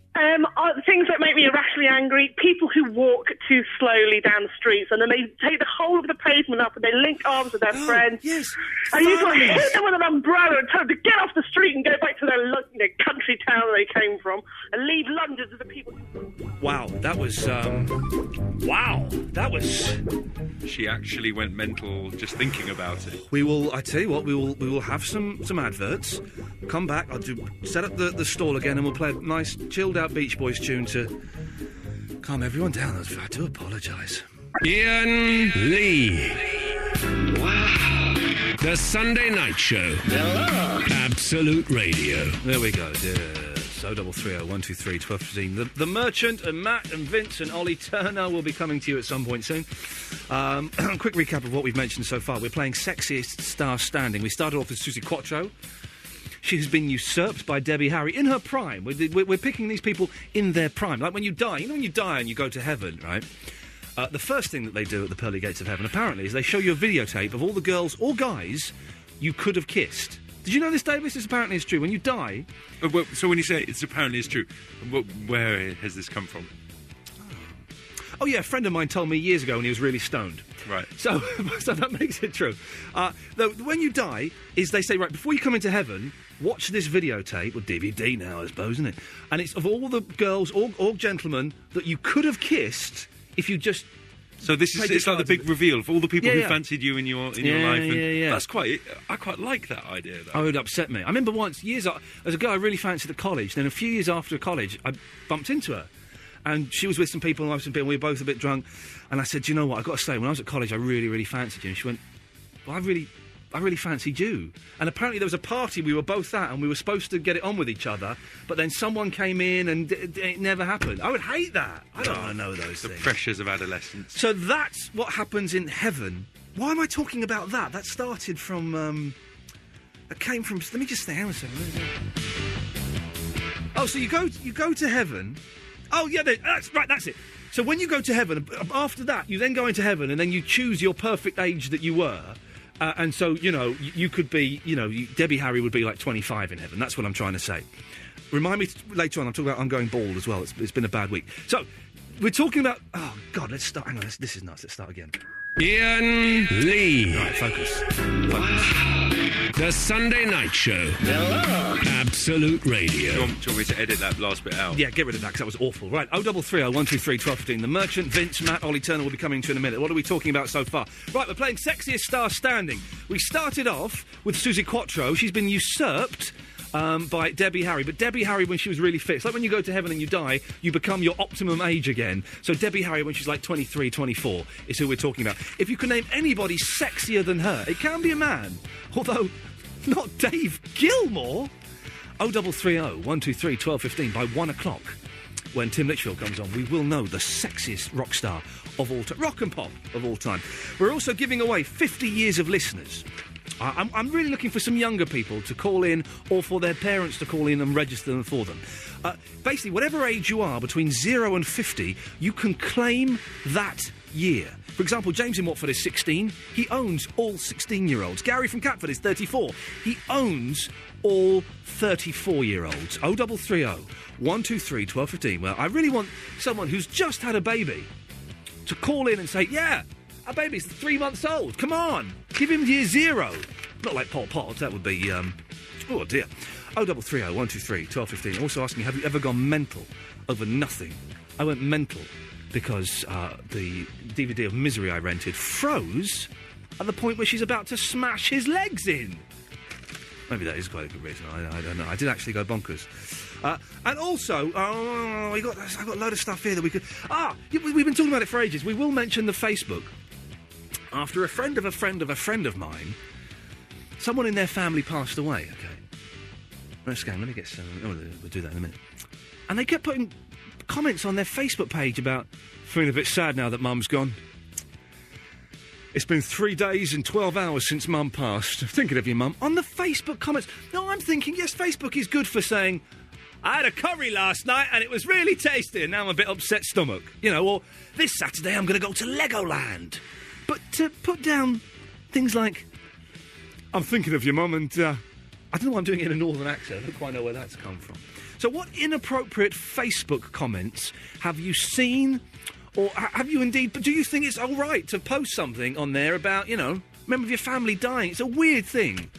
Things that make me irrationally angry, people who walk too slowly down the streets and then they take the whole of the pavement up and they link arms with their friends. Yes. And you just hit them with an umbrella and tell them to get off the street and go back to their country town where they came from and leave London to the people. Wow, that was... wow, that was... She actually went mental just thinking about it. I tell you what, we will have some adverts. Come back, set up the stall again, and we'll play a nice chilled out Beach Boys tune to calm everyone down. I do apologise. Iain Lee. Wow. The Sunday Night Show. Hello. Absolute Radio. There we go. Yes. 0330 123 1215. The Merchant and Matt and Vince and Ollie Turner will be coming to you at some point soon. Quick recap of what we've mentioned so far. We're playing Sexiest Star Standing. We started off with Susie Quattro. She has been usurped by Debbie Harry in her prime. We're picking these people in their prime. Like when you die, when you die and you go to heaven, right? The first thing that they do at the pearly gates of heaven, apparently, is they show you a videotape of all the girls or guys you could have kissed. Did you know this, Davis? This apparently is true. When you die... so when you say it's apparently is true, where has this come from? Oh, yeah, a friend of mine told me years ago when he was really stoned. Right. So that makes it true. When you die, is they say, right, before you come into heaven, watch this videotape, or DVD now, I suppose, isn't it? And it's of all the girls or gentlemen that you could have kissed if you just... So it's like the big reveal of all the people who Yeah. fancied you in your life. And Yeah. That's I quite like that idea, though. Oh, it would upset me. I remember once, as a girl I really fancied at college, then a few years after college, I bumped into her. And she was with some people, and I was with some people, and we were both a bit drunk. And I said, do you know what, I've got to say, when I was at college, I really, really fancied you. And she went, well, I really fancied you. And apparently there was a party we were both at, and we were supposed to get it on with each other, but then someone came in, and it never happened. I would hate that. I don't want to know those things. The pressures of adolescence. So that's what happens in heaven. Why am I talking about that? That started from, that came from, let me just stay down a second. Oh, so you go to heaven... Oh, yeah, that's right, that's it. So when you go to heaven, after that, you then go into heaven and then you choose your perfect age that you were. And so, you could be, Debbie Harry would be like 25 in heaven. That's what I'm trying to say. Remind me later on, I'm talking about I'm going bald as well. It's been a bad week. So, we're talking about... Oh, God, let's start. Hang on, this is nuts. Let's start again. Iain Lee. Right, focus. The Sunday Night Show. Absolute Radio. Do you want me to edit that last bit out? Yeah, get rid of that, because that was awful. Right, 0330 123 1215. The Merchant, Vince, Matt, Ollie Turner will be coming to in a minute. What are we talking about so far? Right, we're playing Sexiest Star Standing. We started off with Susie Quattro. She's been usurped by Debbie Harry. But Debbie Harry, when she was really fit, it's like when you go to heaven and you die, you become your optimum age again. So Debbie Harry, when she's like 23, 24, is who we're talking about. If you can name anybody sexier than her, it can be a man. Although, not Dave Gilmore. 0330 123 1215 by 1 o'clock. When Tim Litchfield comes on, we will know the sexiest rock star of all time. Rock and pop of all time. We're also giving away 50 years of listeners. I'm really looking for some younger people to call in, or for their parents to call in and register them for them. Basically, whatever age you are, between 0 and 50, you can claim that year. For example, James in Watford is 16. He owns all 16-year-olds. Gary from Catford is 34. He owns all 34-year-olds. 0330 123 1215. Well, I really want someone who's just had a baby to call in and say, yeah, our baby's 3 months old. Come on, give him year 0. Not like Pol Pot. That would be, oh dear. 0330 123 1215. Also asking, have you ever gone mental over nothing? I went mental because the DVD of Misery I rented froze at the point where she's about to smash his legs in. Maybe that is quite a good reason. I don't know. I did actually go bonkers. And also, I got a load of stuff here that we could... we've been talking about it for ages. We will mention the Facebook. After a friend of a friend of a friend of mine, someone in their family passed away, okay? Let's go, let me get some... Oh, we'll do that in a minute. And they kept putting comments on their Facebook page about feeling a bit sad now that Mum's gone. It's been 3 days and 12 hours since Mum passed. Thinking of you, Mum. On the Facebook comments. No, I'm thinking, yes, Facebook is good for saying, I had a curry last night and it was really tasty and now I'm a bit upset stomach. Or this Saturday I'm going to go to Legoland. But to put down things like, I'm thinking of you, Mum, and I don't know why I'm doing it in a northern accent. I don't quite know where that's come from. So what inappropriate Facebook comments have you seen, or have you indeed... But do you think it's all right to post something on there about, member of your family dying? It's a weird thing.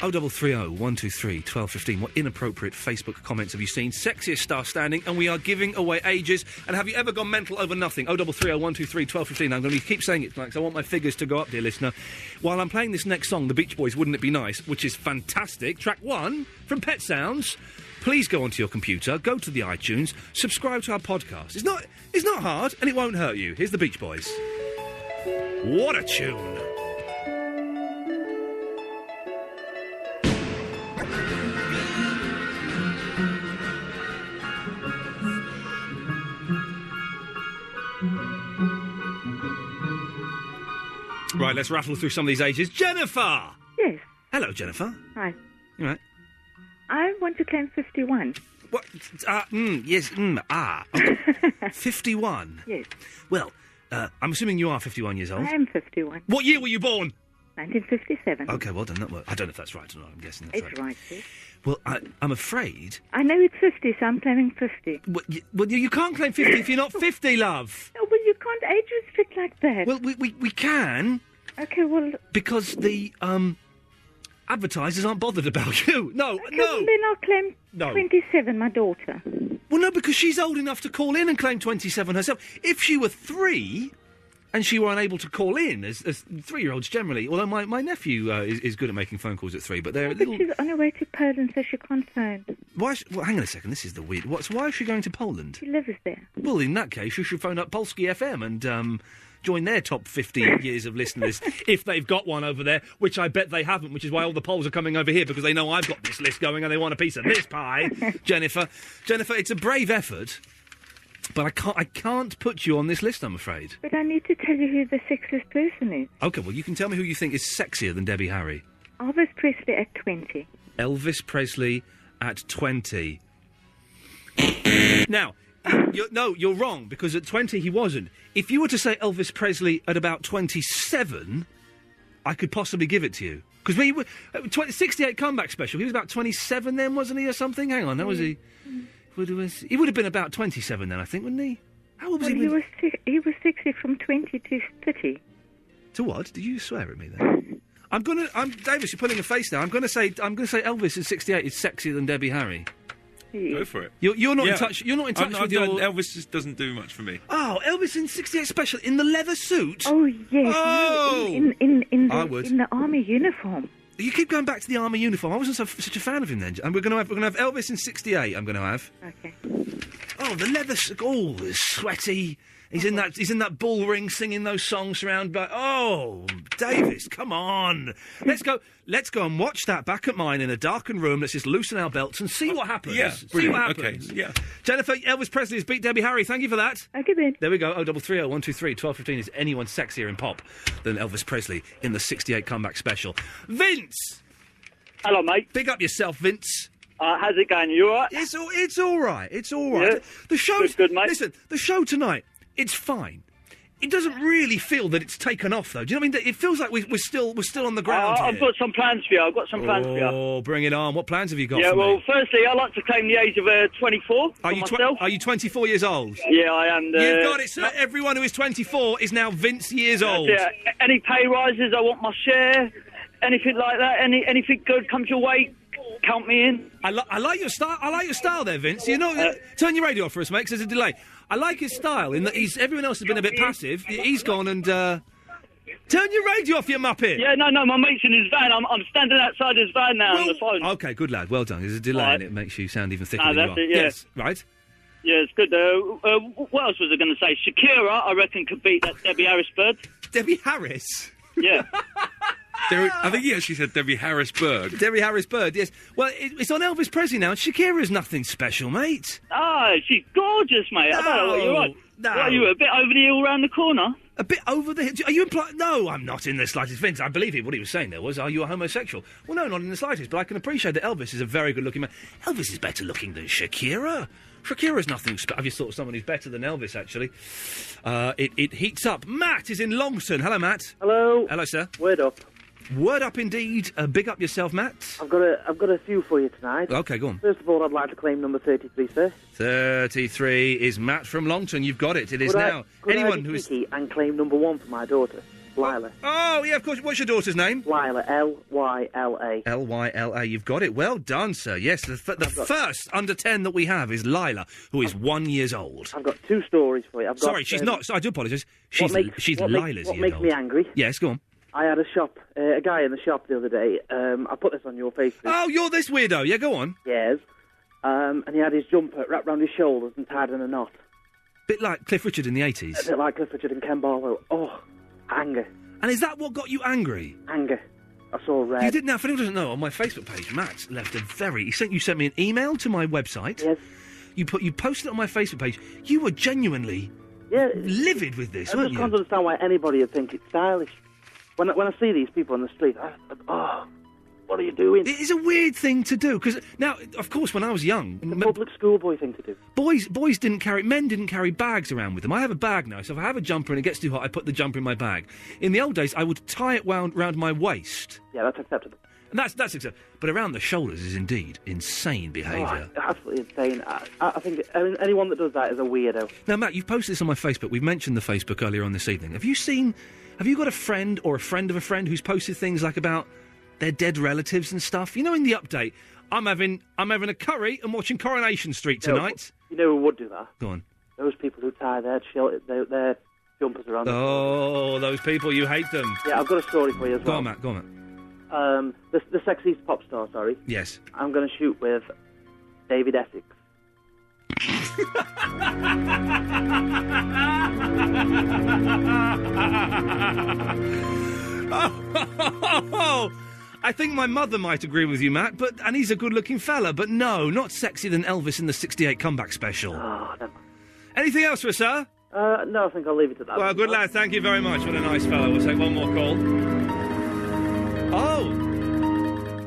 0330 123 1215. What inappropriate Facebook comments have you seen? Sexiest Star Standing, and we are giving away ages. And have you ever gone mental over nothing? 0330 123 1215. I'm going to keep saying it tonight because I want my figures to go up, dear listener. While I'm playing this next song, The Beach Boys, Wouldn't It Be Nice, which is fantastic. Track 1 from Pet Sounds. Please go onto your computer, go to the iTunes, subscribe to our podcast. It's not hard, and it won't hurt you. Here's The Beach Boys. What a tune. Right, let's rattle through some of these ages. Jennifer! Yes. Hello, Jennifer. Hi. You all right? I want to claim 51. What? Yes, okay. 51? Yes. Well, I'm assuming you are 51 years old. I am 51. What year were you born? 1957. Okay, well done. I don't know if that's right or not. I'm guessing that's It's right, yes. Well, I'm afraid... I know it's 50, so I'm claiming 50. Well, you can't claim 50 if you're not 50, love. No, well, you can't age restrict like that. Well, we can. Okay, well... Because the, advertisers aren't bothered about you. No, Okay, well, then I'll claim 27, my daughter. Well, no, because she's old enough to call in and claim 27 herself. If she were 3... and she were unable to call in, as 3-year-olds generally. Although my nephew is good at making phone calls at 3, but they're But she's on her way to Poland, so she can't phone. Why? Well, hang on a second. This is the weird. Why is she going to Poland? She lives there. Well, in that case, you should phone up Polski FM and join their top 50 years of listeners if they've got one over there, which I bet they haven't. Which is why all the Poles are coming over here because they know I've got this list going and they want a piece of this pie. Jennifer, it's a brave effort. But I can't put you on this list, I'm afraid. But I need to tell you who the sexiest person is. OK, well, you can tell me who you think is sexier than Debbie Harry. Elvis Presley at 20. Elvis Presley at 20. Now, you're wrong, because at 20 he wasn't. If you were to say Elvis Presley at about 27, I could possibly give it to you. Because when you were... 68 comeback special, he was about 27 then, wasn't he, or something? Hang on, that was he... He would have been about 27 then, I think, wouldn't he? How old was he? He was 60 from 20 to 30. To what? Did you swear at me then? Davis, you're pulling a face now. I'm gonna say Elvis at 68 is sexier than Debbie Harry. Go for it. You're not in touch. You're not in touch with your. Elvis just doesn't do much for me. Oh, Elvis in 68 special in the leather suit. Oh yes. Oh, in the army uniform. You keep going back to the army uniform. I wasn't such a fan of him then. And we're gonna have Elvis in 68. I'm gonna have. Okay. Oh, the leather. Oh, it's sweaty. He's in that bull ring singing those songs surrounded by. Oh, Davis, come on. Let's go and watch that back at mine in a darkened room. Let's just loosen our belts and see what happens. Yeah, see what happens. Okay, yeah. Jennifer, Elvis Presley has beat Debbie Harry. Thank you for that. Okay then. There we go. 0330 123 1215. Is anyone sexier in pop than Elvis Presley in the 68 comeback special? Vince. Hello, mate. Big up yourself, Vince. How's it going? You all right? It's all right. It's all right. Yeah. The show's good, mate. Listen, the show tonight. It's fine. It doesn't really feel that it's taken off, though. Do you know what I mean? It feels like we're still on the ground here. I've got some plans for you. Oh, bring it on. What plans have you got Yeah, for me? well, firstly, I like to claim the age of 24 Are you 24 years old? Yeah, I am. You've got it, sir. Everyone who is 24 is now Vince years old. Yeah. Any pay rises, I want my share. Anything like that, anything good comes your way, count me in. I like your style. I like your style there, Vince. You know, turn your radio off for us, mate, 'cause there's a delay. I like his style in that everyone else has been a bit passive. He's gone and turn your radio off, you muppet. Yeah, no, my mate's in his van. I'm standing outside his van now on the phone. Okay, good lad. Well done. There's a delay and it makes you sound even thicker than you that's are. it, yeah. Yes, right. Yeah, it's good. What else was I going to say? Shakira, I reckon, could beat that Debbie Harris bird. Debbie Harris? Yeah. I think he actually said Debbie Harrisburg. Debbie Harrisburg, yes. Well, it's on Elvis Presley now, and Shakira's nothing special, mate. Ah, she's gorgeous, mate. I don't know what you're right. No. What, are you a bit over the hill round the corner? A bit over the hill? Are you implying... No, I'm not in the slightest. Vince, I believe what he was saying there was, are you a homosexual? Well, no, not in the slightest, but I can appreciate that Elvis is a very good-looking man. Elvis is better looking than Shakira. Shakira's nothing special. I've just thought of someone who's better than Elvis, actually. It heats up. Matt is in Longston. Hello, Matt. Hello. Hello, sir. Word up. Word up indeed. Big up yourself, Matt. I've got a few for you tonight. OK, go on. First of all, I'd like to claim number 33, sir. 33 is Matt from Longton. You've got it. It is now. Anyone who is... and claim number 1 for my daughter, Lila. Oh, yeah, of course. What's your daughter's name? Lila, L-Y-L-A. L-Y-L-A. You've got it. Well done, sir. Yes, the first under 10 that we have is Lila, who is 1 year old. I've got 2 stories for you. Sorry, she's not. I do apologise. She's Lila's year old. What makes me angry? Yes, go on. I had a guy in the shop the other day. I put this on your Facebook. Oh, you're this weirdo. Yeah, go on. Yes. And he had his jumper wrapped round his shoulders and tied in a knot. Bit like Cliff Richard in the 80s. A bit like Cliff Richard and Ken Barlow. Oh, anger. And is that what got you angry? Anger. I saw red. You did. Now, for anyone who doesn't know, on my Facebook page, Matt left a very... You sent me an email to my website. Yes. You posted it on my Facebook page. You were genuinely Yeah. livid with this, I weren't just you? can't understand why anybody would think it's stylish. When I see these people on the street, what are you doing? It is a weird thing to do, because now, of course, when I was young... It's a public schoolboy thing to do. Men didn't carry bags around with them. I have a bag now, so if I have a jumper and it gets too hot, I put the jumper in my bag. In the old days, I would tie it round my waist. Yeah, that's acceptable. And that's acceptable. But around the shoulders is indeed insane behaviour. Oh, absolutely insane. I think anyone that does that is a weirdo. Now, Matt, you've posted this on my Facebook. We've mentioned the Facebook earlier on this evening. Have you got a friend or a friend of a friend who's posted things like about their dead relatives and stuff? You know, in the update, I'm having a curry and watching Coronation Street tonight. You know who would do that? Go on. Those people who tie their jumpers around. Oh, those people, you hate them. Yeah, I've got a story for you as well. Go on, Matt. The sexiest pop star, sorry. Yes. I'm going to shoot with David Essex. I think my mother might agree with you, Matt, and he's a good-looking fella, but no, not sexier than Elvis in the 68 comeback special. Oh, never. Anything else for us, sir? No, I think I'll leave it at that. Well, good lad, thank you very much. What a nice fellow. We'll take one more call. Oh!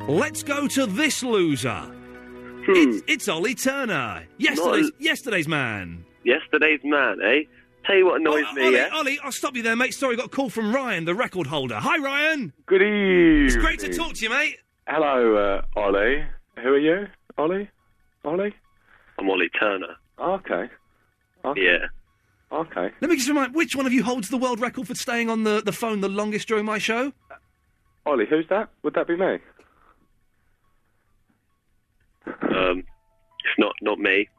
Let's go to this loser. It's Ollie Turner. Yesterday's man. Yesterday's man, eh? Tell you what annoys me, Ollie, I'll stop you there, mate. Sorry, got a call from Ryan, the record holder. Hi, Ryan. Good evening. It's great to talk to you, mate. Hello, Ollie. Who are you? Ollie? I'm Ollie Turner. Okay. Yeah. Okay. Let me just remind, which one of you holds the world record for staying on the phone the longest during my show? Ollie, who's that? Would that be me? It's not me.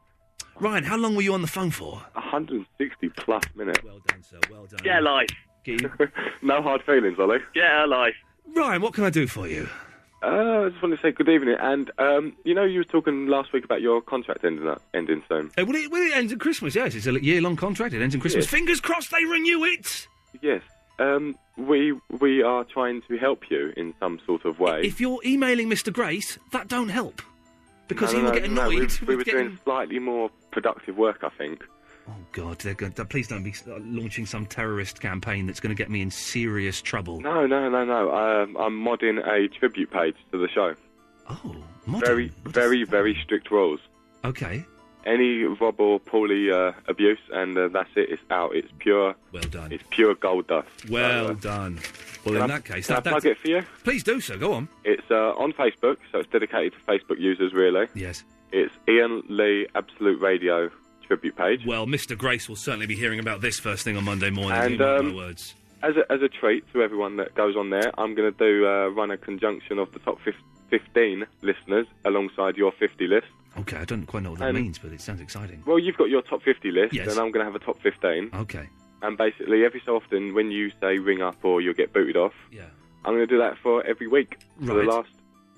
Ryan, how long were you on the phone for? 160 plus minutes. Well done, sir. Well done. Get a life. No hard feelings, Ollie. Get a life. Ryan, what can I do for you? I just want to say good evening. And, you know, you were talking last week about your contract ending soon. Well, it ends at Christmas, yes. It's a year-long contract. It ends at Christmas. Yes. Fingers crossed they renew it! Yes. We are trying to help you in some sort of way. If you're emailing Mr. Grace, that don't help. Because he will get annoyed. We were doing slightly more productive work, I think. Oh, God, please don't be launching some terrorist campaign that's going to get me in serious trouble. No. I'm modding a tribute page to the show. Oh, modding? Very strict rules. Okay. Any Rob or Paulie abuse, and that's it. It's out. It's pure. Well done. It's pure gold dust. Well done. Well, in that case... Can I plug it for you? Please do so. Go on. It's on Facebook, so it's dedicated to Facebook users, really. Yes. It's Iain Lee Absolute Radio tribute page. Well, Mr. Grace will certainly be hearing about this first thing on Monday morning. And, you mark my words. As a treat to everyone that goes on there, I'm going to run a conjunction of the top 15 listeners alongside your 50 list. Okay, I don't quite know what that means, but it sounds exciting. Well, you've got your top 50 list, Yes. and I'm going to have a top 15. Okay. And basically, every so often, when you say ring up or you'll get booted off, I'm going to do that for every week for the last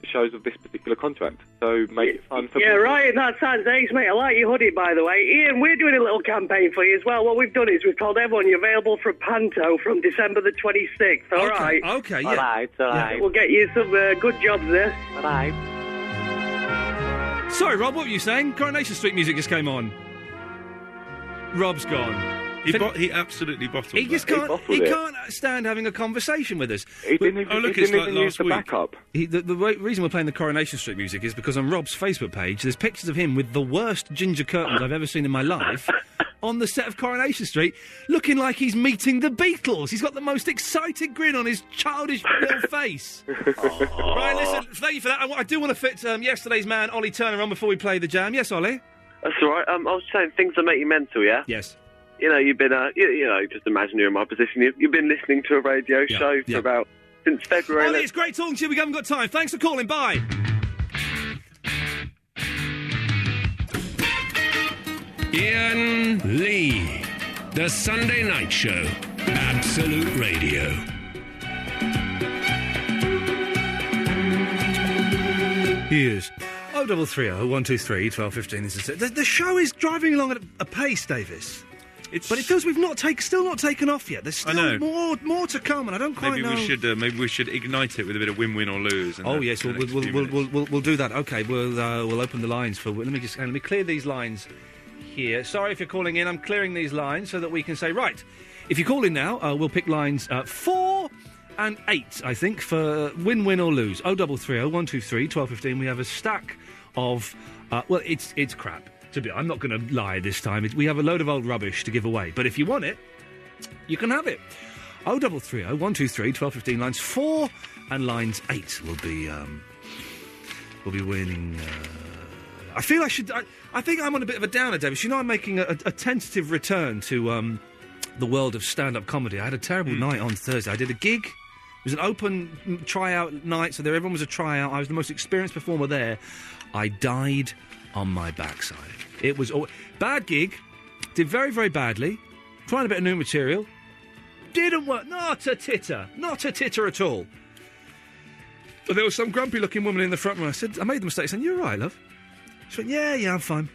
shows of this particular contract. So make it fun for people. Right, that sounds ace, mate. I like your hoodie, by the way. Ian, we're doing a little campaign for you as well. What we've done is we've told everyone you're available for Panto from December the 26th, all right? Okay, yeah. All right. We'll get you some good jobs there. All right. Sorry, Rob, what were you saying? Coronation Street music just came on. Rob's gone. He absolutely bottled He just that. can't. He can't stand having a conversation with us. He didn't even, look, he it's didn't like even use last the week. backup. The reason we're playing the Coronation Street music is because on Rob's Facebook page, there's pictures of him with the worst ginger curtains I've ever seen in my life on the set of Coronation Street, looking like he's meeting the Beatles. He's got the most excited grin on his childish little face. Right, listen, thank you for that. I do want to fit yesterday's man, Ollie Turner, on before we play the jam. Yes, Ollie? That's all right. I was saying things that make you mental, yeah? Yes. You know, you've been, you know, just imagine you're in my position. You've been listening to a radio show for since February. Ollie, it's great talking to you. We haven't got time. Thanks for calling. Bye. Iain Lee, The Sunday Night Show, Absolute Radio. He is. 0330 123 1215. This is it. The show is driving along at a pace, Davis. But it feels we've still not taken off yet. There's still more to come, and I don't quite know. Maybe we should ignite it with a bit of win-win or lose. Oh yes, we'll do that. Okay, we'll open the lines for. Let me clear these lines here. Sorry if you're calling in. I'm clearing these lines so that we can say, right, if you call in now, we'll pick lines 4 and 8, I think, for win, win or lose. 0330 123 1215. We have a stack of, well, it's crap. I'm not going to lie this time. We have a load of old rubbish to give away. But if you want it, you can have it. 0330 123 1215. Lines 4 and lines 8 will be winning. I feel I should. I think I'm on a bit of a downer, Davis. You know, I'm making a tentative return to the world of stand-up comedy. I had a terrible night on Thursday. I did a gig. It was an open tryout night, so everyone was a tryout. I was the most experienced performer there. I died on my backside. It was bad gig. Did very, very badly. Trying a bit of new material. Didn't work. Not a titter. Not a titter at all. But there was some grumpy-looking woman in the front row. I made the mistake saying, "You all right, love?" She went, yeah, I'm fine.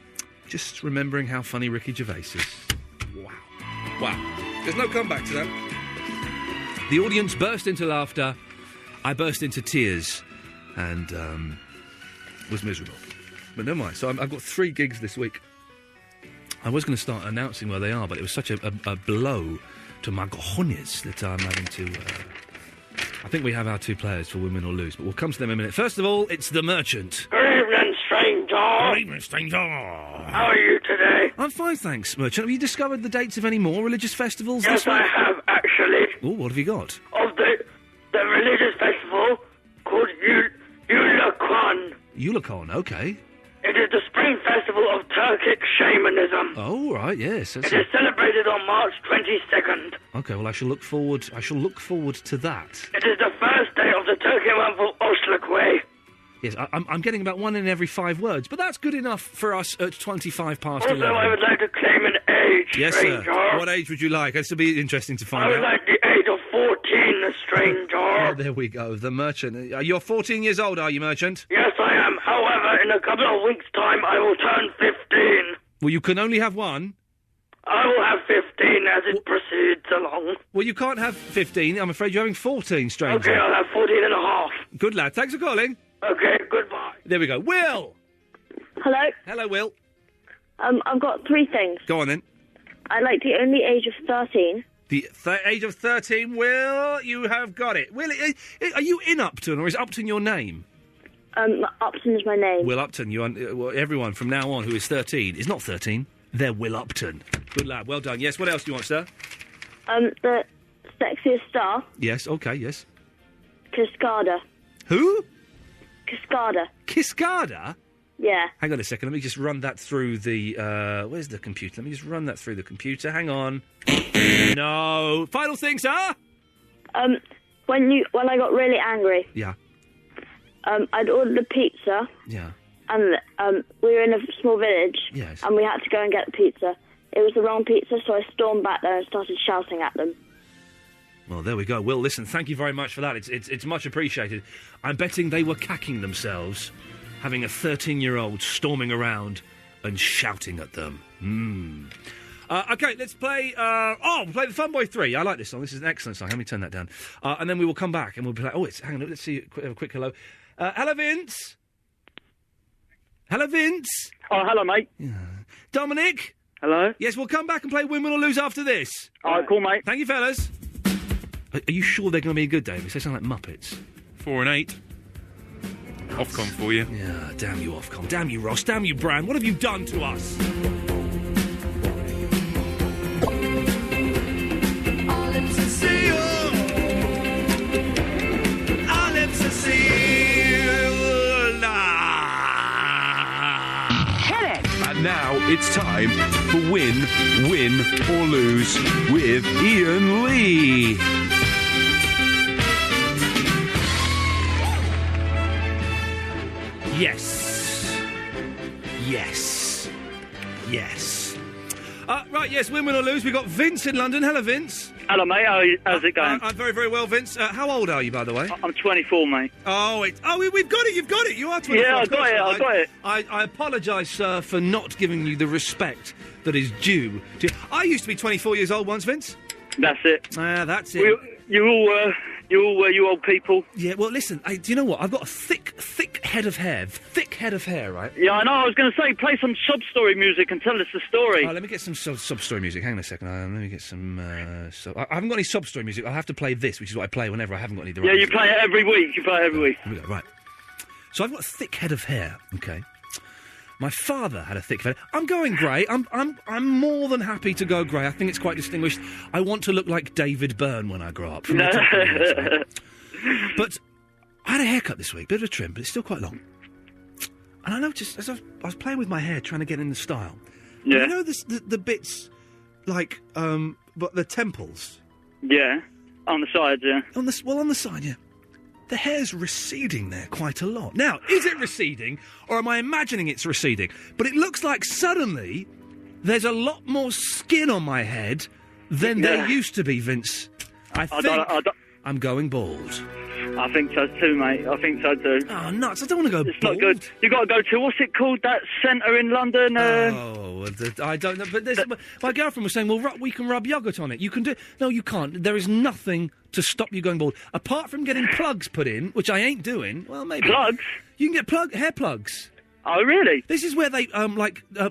Just remembering how funny Ricky Gervais is. Wow. There's no comeback to that. The audience burst into laughter. I burst into tears. And was miserable. But never mind. So I've got 3 gigs this week. I was going to start announcing where they are, but it was such a blow to my cojones that I'm having to... I think we have our 2 players for Win, Win or Lose, but we'll come to them in a minute. First of all, it's the Merchant. Good evening, stranger. Good evening, stranger. How are you today? I'm fine, thanks, Merchant. Have you discovered the dates of any more religious festivals Yes, this week? I have, actually. Oh, what have you got? Of the religious festival called Ulukon. Ulukon, okay. It is the spring festival of Turkic shamanism. Oh, right, yes. It is celebrated on March 22nd. Okay, well, I shall look forward to that. It is the first day of the Turkic month of Oslakwe. Yes, I'm getting about 1 in every 5 words, but that's good enough for us at 25 past 11. Also, I would like to claim an age, Yes, stranger. sir. What age would you like? This will be interesting to find I would out. like the age of 14, stranger. Oh, there we go, the Merchant. You're 14 years old, are you, Merchant? Yes, I am. However, in a couple of weeks' time, I will turn 15. Well, you can only have one. I will have 15 as it proceeds along. Well, you can't have 15. I'm afraid you're having 14, stranger. Okay, I'll have 14 and a half. Good lad. Thanks for calling. Okay, goodbye. There we go. Will! Hello? Hello, Will. I've got 3 things. Go on, then. I like the only age of 13. The age of 13, Will, you have got it. Will, are you in Upton, or is Upton your name? Upton is my name. Will Upton. Everyone from now on who is 13 is not 13. They're Will Upton. Good lad. Well done. Yes, what else do you want, sir? The sexiest star, Yes, okay, yes. Cascada. Who? Cascada. Cascada? Yeah. Hang on a second. Let me just run that through the... where's the computer? Let me just run that through the computer. Hang on. No. Final thing, sir? When I got really angry, Yeah. I'd ordered a pizza. Yeah. And we were in a small village. Yes. And we had to go and get the pizza. It was the wrong pizza, so I stormed back there and started shouting at them. Well, there we go. Will, listen, thank you very much for that. It's much appreciated. I'm betting they were cacking themselves, having a 13-year-old storming around and shouting at them. Okay, let's play... we'll play the Fun Boy 3. I like this song. This is an excellent song. Let me turn that down. And then we will come back and we'll play... hang on, let's see. Have a quick hello. Hello, Vince. Hello, Vince. Oh, hello, mate. Yeah. Dominic. Hello. Yes, we'll come back and play Win, Win or Lose after this. All right, cool, mate. Thank you, fellas. Are you sure they're going to be good, Davis? They sound like Muppets. 4 and 8. Ofcom for you. Yeah, damn you, Ofcom. Damn you, Ross. Damn you, Bran. What have you done to us? Our lips are sealed. Our lips are sealed. Hit it! And now it's time for Win, Win or Lose with Iain Lee. Yes. Yes. Yes. Right, yes, Win, Win or Lose. We've got Vince in London. Hello, Vince. Hello, mate. How's it going? I'm very, very well, Vince. How old are you, by the way? I'm 24, mate. We've got it. You've got it. You are 24. Yeah, I got it. I apologise, sir, for not giving you the respect that is due. I used to be 24 years old once, Vince. That's it. That's it. You all were, you old people. Yeah, well, listen, do you know what? I've got a thick head of hair, head of hair, right? Yeah, I know. I was going to say, play some sub-story music and tell us the story. Oh, let me get some sub-story music. Hang on a second. Let me get some... I haven't got any sub-story music. I'll have to play this, which is what I play whenever I haven't got any... Yeah, you play it every week. You play it every week. Here we go, right. So I've got a thick head of hair, okay? My father had a thick head. I'm going grey. I'm more than happy to go grey. I think it's quite distinguished. I want to look like David Byrne when I grow up. From the top of the head, right? But I had a haircut this week. Bit of a trim, but it's still quite long. And I noticed, as I was playing with my hair, trying to get in the style. Yeah. You know the bits, like, but the temples? Yeah, on the sides, yeah. On the side, yeah. The hair's receding there quite a lot. Now, is it receding, or am I imagining it's receding? But it looks like suddenly there's a lot more skin on my head than there used to be, Vince. I think I'm going bald. I think so too, mate. I think so too. Oh, nuts. I don't want to go It's bald. not good. You got to go to, what's it called, that centre in London? I don't know. But my girlfriend was saying, well, we can rub yogurt on it. You can do... No, you can't. There is nothing to stop you going bald. Apart from getting plugs put in, which I ain't doing. Well, maybe. Plugs? You can get hair plugs. Oh, really? This is where they,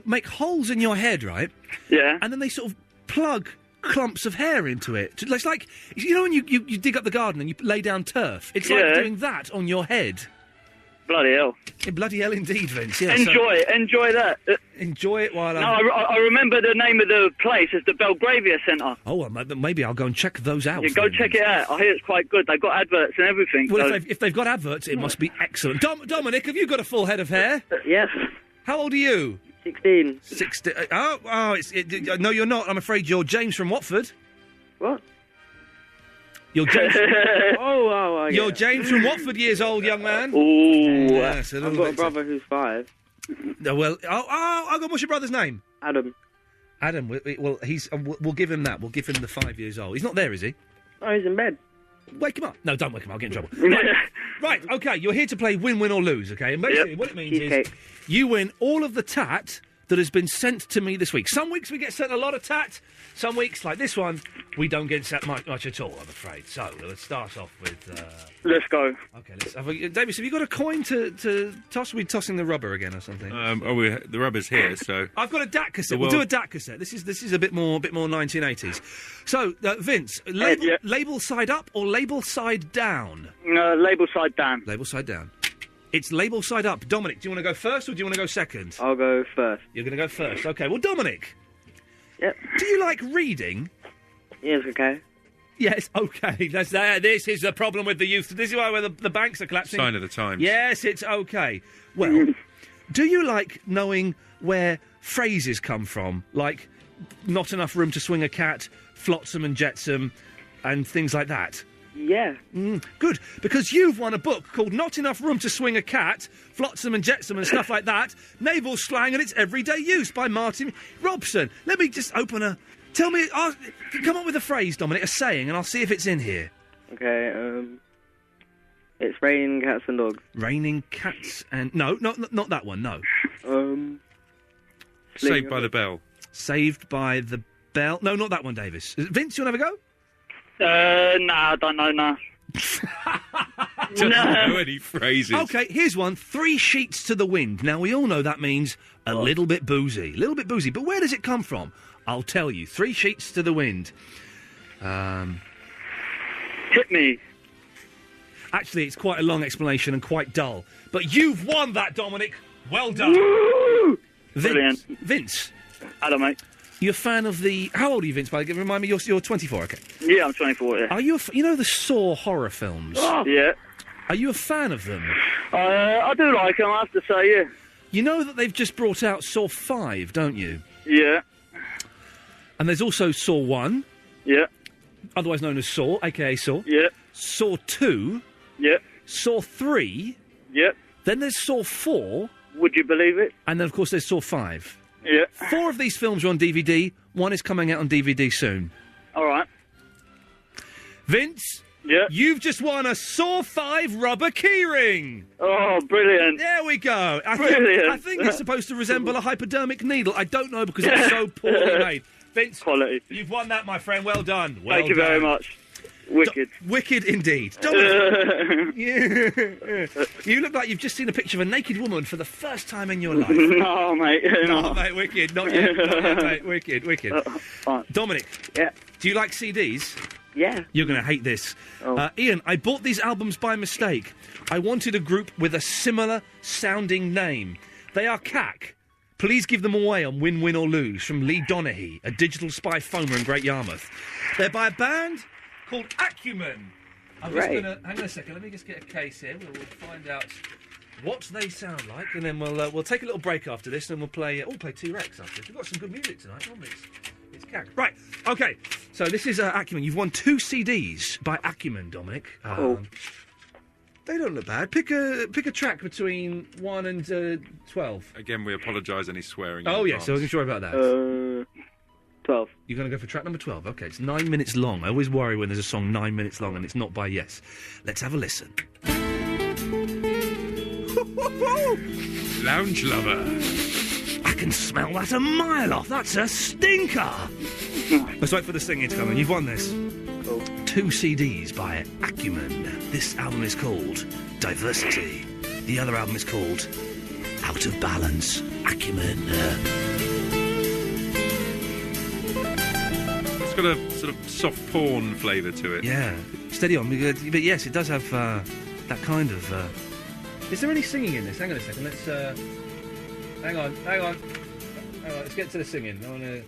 make holes in your head, right? Yeah. And then they sort of plug clumps of hair into it. It's like, you know when you dig up the garden and you lay down turf? It's like doing that on your head. Bloody hell. Yeah, bloody hell indeed, Vince. Yeah, Enjoy that. Enjoy it while No, I remember the name of the place is the Belgravia Centre. Oh, well, maybe I'll go and check those out. Yeah, go check it out. I hear it's quite good. They've got adverts and everything. Well, so... if they've got adverts, it must be excellent. Dominic, have you got a full head of hair? Yes. How old are you? 16. 16. No, you're not. I'm afraid you're James from Watford. What? You're James. You're James from Watford years old, young man. Ooh. Yes, I've got a brother who's 5. What's your brother's name? Adam. Adam. Well, we'll give him that. We'll give him the 5 years old. He's not there, is he? Oh, he's in bed. Wake him up. No, don't wake him up. I'll get in trouble. Right, okay, you're here to play win, win or lose, okay? And basically what it means is you win all of the tat that has been sent to me this week. Some weeks we get sent a lot of tat. Some weeks, like this one, we don't get sent much at all, I'm afraid. So, let's start off with... Let's go. Okay, Davis, have you got a coin to toss? Are we tossing the rubber again or something? The rubber's here, so... I've got a DAT cassette. We'll do a DAT cassette. This is a bit more 1980s. So, Vince, label side up or label side down? Label side down. Label side down. It's label side up. Dominic, do you want to go first or do you want to go second? I'll go first. You're going to go first. Okay, well, Dominic. Yep. Do you like reading? Yes, okay. Yes, okay. This is the problem with the youth. This is why the banks are collapsing. Sign of the times. Yes, it's okay. Well, do you like knowing where phrases come from? Like, not enough room to swing a cat, flotsam and jetsam, and things like that? Yeah. Good, because you've won a book called Not Enough Room to Swing a Cat, Flotsam and Jetsam and stuff like that, Naval Slang and Its Everyday Use by Martin Robson. Let me just open a... Tell me... come up with a phrase, Dominic, a saying, and I'll see if it's in here. Okay, it's raining cats and dogs. Raining cats and... No, not that one, no. Saved by the Bell. Saved by the Bell. No, not that one, Davis. Vince, you want to have a go? I don't know, no. Doesn't know any phrases. Okay, here's one. 3 sheets to the wind. Now, we all know that means a little bit boozy. A little bit boozy. But where does it come from? I'll tell you. 3 sheets to the wind. Hit me. Actually, it's quite a long explanation and quite dull. But you've won that, Dominic. Well done. Woo! Vince. Hello, mate. You're a fan of the... How old are you, Vince? Remind me, you're 24, okay. Yeah, I'm 24, yeah. Are you you know the Saw horror films? Oh. Yeah. Are you a fan of them? I do like them, I have to say, yeah. You know that they've just brought out Saw 5, don't you? Yeah. And there's also Saw 1. Yeah. Otherwise known as Saw, a.k.a. Saw. Yeah. Saw 2. Yeah. Saw 3. Yeah. Then there's Saw 4. Would you believe it? And then, of course, there's Saw 5. Yeah. 4 of these films are on DVD. 1 is coming out on DVD soon. All right. Vince? Yeah? You've just won a Saw 5 rubber keyring! Oh, brilliant. There we go. I think it's supposed to resemble a hypodermic needle. I don't know because it's so poorly made. Vince, quality. You've won that, my friend. Well done. Thank you very much. Wicked. Wicked indeed. Dominic, you look like you've just seen a picture of a naked woman for the first time in your life. No, mate. No, mate, wicked. Not yet, mate. Wicked. Dominic. Yeah. Do you like CDs? Yeah. You're going to hate this. Oh. Ian, I bought these albums by mistake. I wanted a group with a similar sounding name. They are CAC. Please give them away on Win, Win or Lose from Lee Donaghy, a digital spy foamer in Great Yarmouth. They're by a band called Acumen. I'm just going to... Hang on a second. Let me just get a case here. We'll find out what they sound like, and then we'll take a little break after this, and we'll play T-Rex after this. We've got some good music tonight, haven't we? It's CAC. Right, OK. So this is Acumen. You've won 2 CDs by Acumen, Dominic. They don't look bad. Pick a track between 1 and 12. Again, we apologise any swearing. Oh, yeah, so I'm sure about that. 12. You're going to go for track number 12. OK, it's 9 minutes long. I always worry when there's a song 9 minutes long and it's not by Yes. Let's have a listen. Lounge lover. I can smell that a mile off. That's a stinker. Let's wait for the singing to come in. You've won this. Cool. 2 CDs by Acumen. This album is called Diversity. The other album is called Out of Balance. Acumen. It's got a sort of soft porn flavour to it. Yeah. Steady on. But yes, it does have that kind of... Is there any singing in this? Hang on a second. Let's... Hang on. Let's get to the singing. I wanna...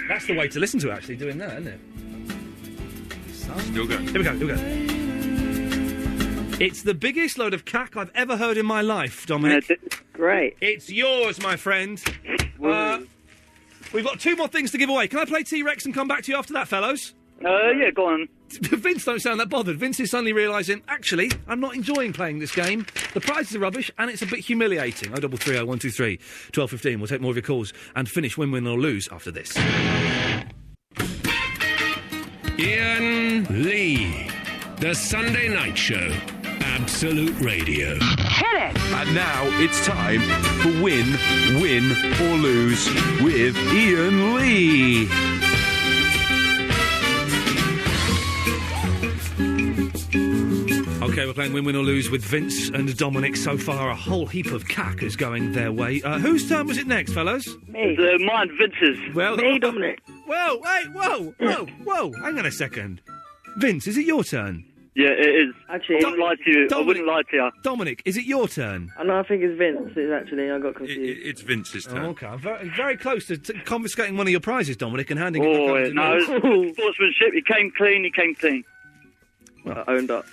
That's the way to listen to it, actually, doing that, isn't it? Still going. Here we go. It's the biggest load of cack I've ever heard in my life, Dominic. Great. It's yours, my friend. We've got 2 more things to give away. Can I play T-Rex and come back to you after that, fellows? Yeah, go on. Vince don't sound that bothered. Vince is suddenly realising, actually, I'm not enjoying playing this game. The prizes are rubbish, and it's a bit humiliating. 0330 123 1215. We'll take more of your calls and finish Win, Win or Lose after this. Ian Lee, The Sunday Night Show, Absolute Radio. Hit it! And now it's time for Win, Win or Lose with Ian Lee. OK, we're playing Win, Win or Lose with Vince and Dominic. So far, a whole heap of cack is going their way. Whose turn was it next, fellas? Me. Mine, Vince's. Well, me, Dominic. Whoa, hang on a second. Vince, is it your turn? Yeah, it is. Actually, I wouldn't lie to you. I wouldn't lie to you. Dominic, is it your turn? I know, I think it's Vince. Actually, I got confused. It's Vince's turn. OK, I'm very close to confiscating one of your prizes, Dominic, and handing it back Oh, over yeah, to no, me. it's sportsmanship. He came clean. Well, owned up.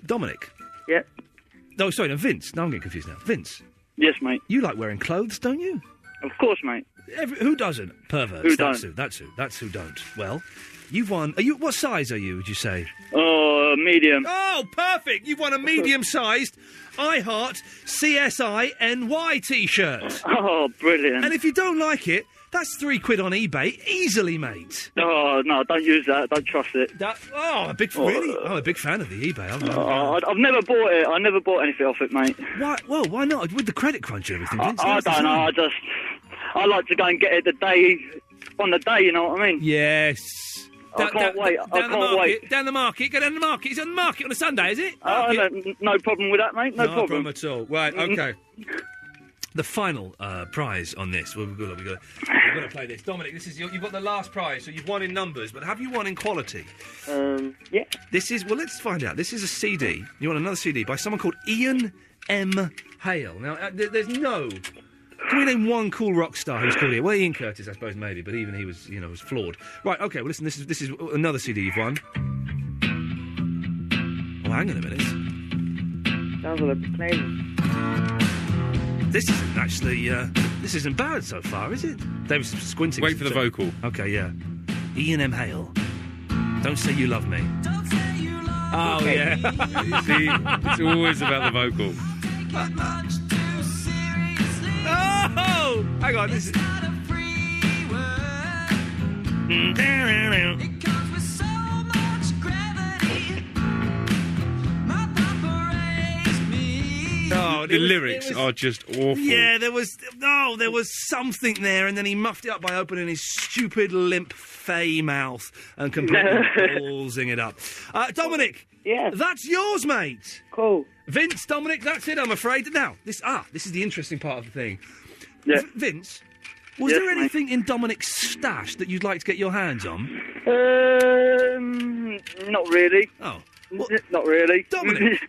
Dominic? Yeah. No, sorry, no, Vince. No, I'm getting confused now. Vince? Yes, mate. You like wearing clothes, don't you? Of course, mate. Who doesn't? Perverts. Who That's don't? That's who don't. Well, you've won... What size are you, would you say? Oh, medium. Oh, perfect! You've won a medium-sized I Heart CSI-NY T-shirt. Oh, brilliant. And if you don't like it, that's £3 on eBay. Easily, mate. Oh, no, don't use that. Don't trust it. I'm a big fan of the eBay. I've never bought it. I never bought anything off it, mate. Why? Well, why not? With the credit crunch and everything, Vince, I don't know. I like to go and get it on the day, you know what I mean? Yes. I can't wait. Down the market. Go down the market. It's on the market on a Sunday, is it? No problem with that, mate. No problem at all. Right, OK. The final prize on this. We've got to play this. Dominic, you've got the last prize, so you've won in numbers, but have you won in quality? Yeah. Let's find out. This is a CD. You want another CD by someone called Iain M. Hale. Now, there's no... Can we name one cool rock star who's called it? Well, Ian Curtis, I suppose, maybe, but even he was, was flawed. Right, OK, well, listen, this is another CD you've won. Oh, hang on a minute. Sounds like a plane. This isn't actually, this isn't bad so far, is it? David's squinting. Wait for the vocal. OK, yeah. Iain M. Hale. Don't Say You Love Me. Oh, yeah. You see, it's always about the vocal. Oh! Hang on, this is... Oh, The lyrics are just awful. Yeah, there was something there, and then he muffed it up by opening his stupid limp fey mouth and completely ballsing it up. Dominic, that's yours, mate. Cool. Vince, Dominic, that's it. I'm afraid. Now, this is the interesting part of the thing. Yeah. Vince, was there anything in Dominic's stash that you'd like to get your hands on? Not really. Oh. Not really. Dominic,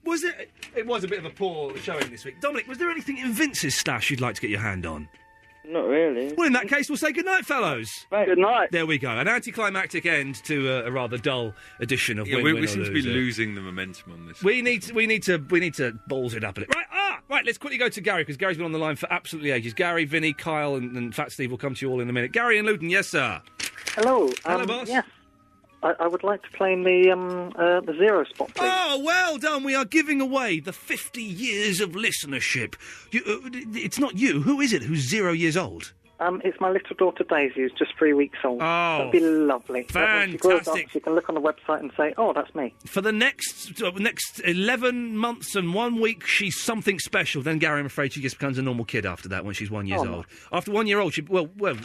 was it? It was a bit of a poor showing this week. Dominic, was there anything in Vince's stash you'd like to get your hand on? Not really. Well, in that case, we'll say good night, fellows. Right. Good night. There we go. An anticlimactic end to a rather dull edition of Win, we Win or seem to be Lose. losing the momentum on this. We need to balls it up a little. Right. Let's quickly go to Gary because Gary's been on the line for absolutely ages. Gary, Vinny, Kyle, and Fat Steve will come to you all in a minute. Gary and Luton, yes, sir. Hello. Hello, boss. Yes. I would like to claim the zero spot, please. Oh, well done. We are giving away the 50 years of listenership. It's not you. Who is it who's 0 years old? It's my little daughter Daisy, who's just 3 weeks old. Oh, that'd be lovely. When she grows up, fantastic. she can look on the website and say, "Oh, that's me." For the next 11 months and 1 week, she's something special. Then, Gary, I'm afraid she just becomes a normal kid after that when she's 1 year old. After 1 year old,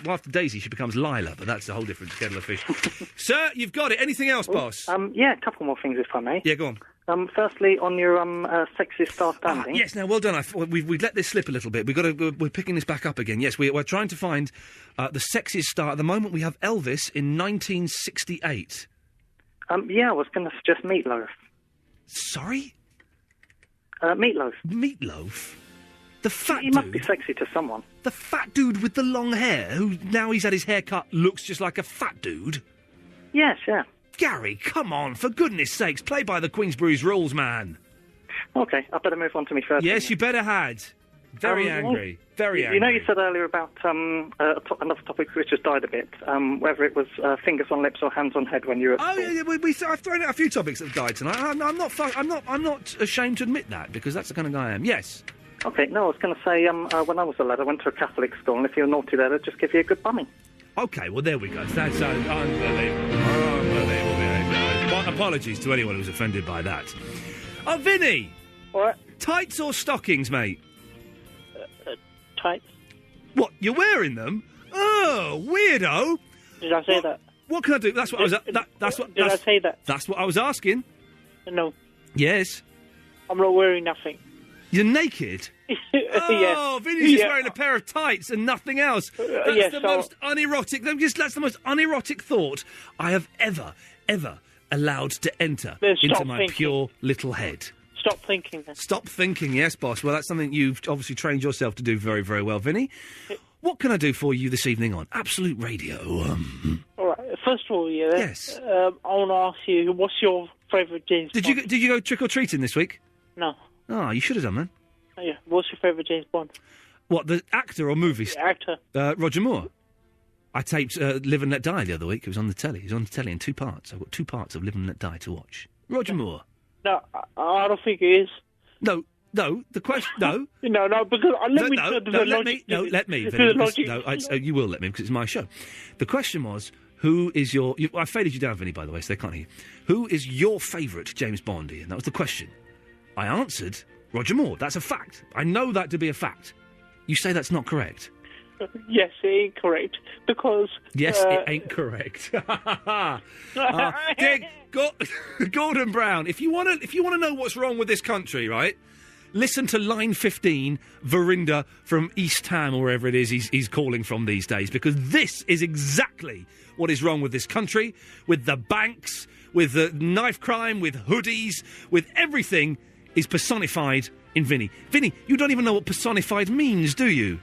after Daisy, she becomes Lila, but that's a whole different kettle of fish. Sir, you've got it. Anything else, boss? Yeah, a couple more things, if I may. Yeah, go on. Firstly, on your sexist star standing. Yes, now, well done. We've let this slip a little bit. We're picking this back up again. Yes, we're trying to find the sexiest star. At the moment, we have Elvis in 1968. Yeah, I was going to suggest Meatloaf. Sorry? Meatloaf. Meatloaf? The fat He must be sexy to someone. The fat dude with the long hair, who, now he's had his hair cut, looks just like a fat dude? Yes, yeah. Gary, come on, for goodness sakes, play by the Queensberry's rules, man. Okay, I better move on to me first. Yes, you better had. Very angry. Very angry. You know, you said earlier about another topic which has died a bit, whether it was fingers on lips or hands on head when you were at school. Yeah, I've thrown out a few topics that have died tonight. I'm not ashamed to admit that, because that's the kind of guy I am. Yes. Okay, no, I was going to say, when I was a lad, I went to a Catholic school, and if you're naughty there, they'd just give you a good bumming. Okay, well, there we go. That's unbelievable. Unbelievable behaviour. Apologies to anyone who's offended by that. Oh, Vinny! What? Tights or stockings, mate? Tights. What, you're wearing them? Oh, weirdo! Did I say that? What can I do? That's what I was... Did I say that? That's what I was asking. No. Yes. I'm not wearing nothing. You're naked? Oh, Vinny's just wearing a pair of tights and nothing else. That's the most unerotic... That's the most unerotic thought I have ever allowed to enter into my pure little head. Stop thinking then. Stop thinking, yes, boss. Well, that's something you've obviously trained yourself to do very, very well, Vinny. What can I do for you this evening on Absolute Radio? All right. First of all, Yes. I want to ask you, what's your favourite James Bond? Did you go trick-or-treating this week? No. Oh, you should have done, man. Oh, yeah. What's your favourite James Bond? What, the actor or movie? The actor. Roger Moore. I taped Live and Let Die the other week. It was on the telly. It was on the telly in 2 parts. I've got 2 parts of Live and Let Die to watch. Roger Moore. No, I don't think it is. No, the question... No. No, because... Let me... You will let me, because it's my show. The question was, who is your... I faded you down, Vinny, by the way, so they can't hear you. Who is your favourite James Bond, Ian? That was the question. I answered Roger Moore. That's a fact. I know that to be a fact. You say that's not correct? Yes, it ain't correct, because... Yes, it ain't correct. Gordon Brown, if you want to know what's wrong with this country, right, listen to line 15, Verinda from East Ham, or wherever it is he's calling from these days, because this is exactly what is wrong with this country, with the banks, with the knife crime, with hoodies, with everything is personified in Vinny. Vinny, you don't even know what personified means, do you?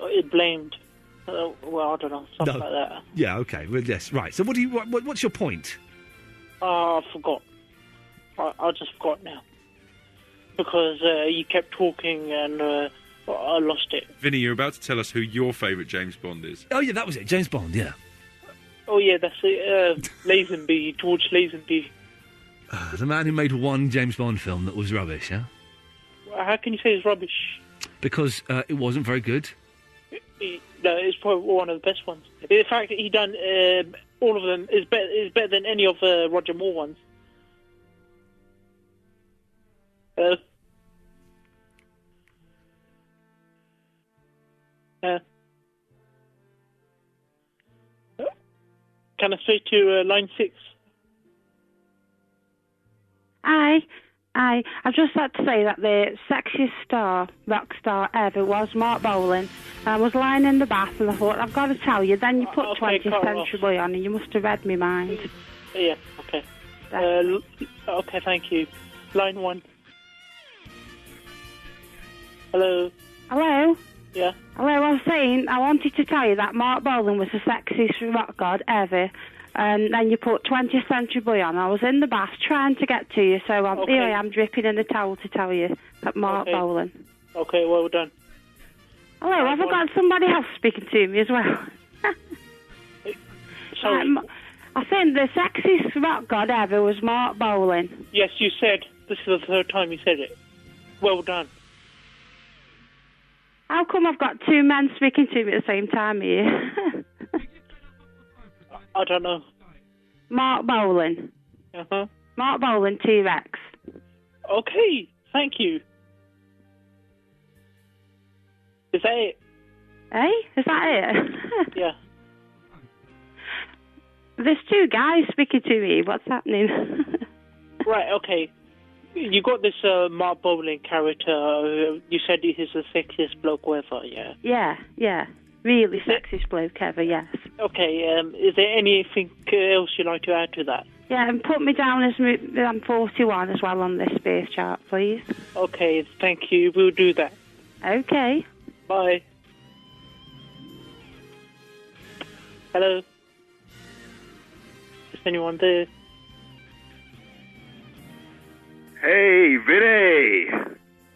It blamed. Well, I don't know, something like that. Yeah, okay. Well, yes, right. So what's your point? I forgot. I just forgot now. Because you kept talking and I lost it. Vinny, you're about to tell us who your favourite James Bond is. Oh, yeah, that was it. James Bond, yeah. Oh, yeah, that's it. Lazenby, George Lazenby. The man who made one James Bond film that was rubbish, yeah? How can you say it's rubbish? Because it wasn't very good. No, it's probably one of the best ones. The fact that he done all of them is better than any of the Roger Moore ones. Can I speak to line 6? Aye. I've just had to say that the sexiest rock star ever was Mark Bolan. I was lying in the bath and I thought, I've got to tell you. Then you put 20th Century Boy on and you must have read my mind. Yeah, okay. Okay, thank you. Line 1. Hello? Hello? Yeah? Hello, I was saying, I wanted to tell you that Mark Bolan was the sexiest rock god ever. And then you put 20th Century Boy on. I was in the bath trying to get to you, so here I am dripping in a towel to tell you that Mark Bolan. Okay, well done. Hello, have I got somebody else speaking to me as well? Sorry. I think the sexiest rock god ever was Mark Bolan. Yes, you said. This is the third time you said it. Well done. How come I've got two men speaking to me at the same time here? I don't know. Mark Bolan. Uh-huh. Mark Bolan, T-Rex. Okay, thank you. Is that it? Eh? Is that it? Yeah. There's two guys speaking to me. What's happening? Right, okay. You got this Mark Bolan character. You said he's the sexiest bloke ever, yeah? Yeah. Really sexiest bloke ever, yes. Okay, is there anything else you'd like to add to that? Yeah, and put me down as I'm 41 as well on this space chart, please. Okay, thank you. We'll do that. Okay. Bye. Hello? Is anyone there? Hey, Vinny.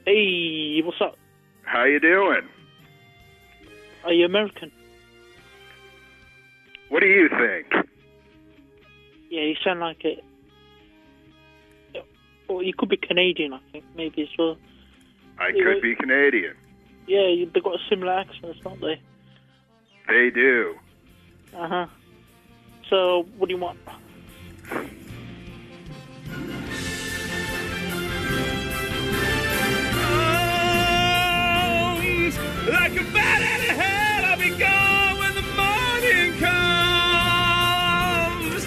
Hey, what's up? How you doing? Are you American? What do you think? Yeah, you sound like it. Or you could be Canadian, I think, maybe as well. I could be Canadian. Yeah, they've got similar accents, don't they? They do. Uh-huh. So, what do you want? Like a bat out of hell, I'll be gone when the morning comes.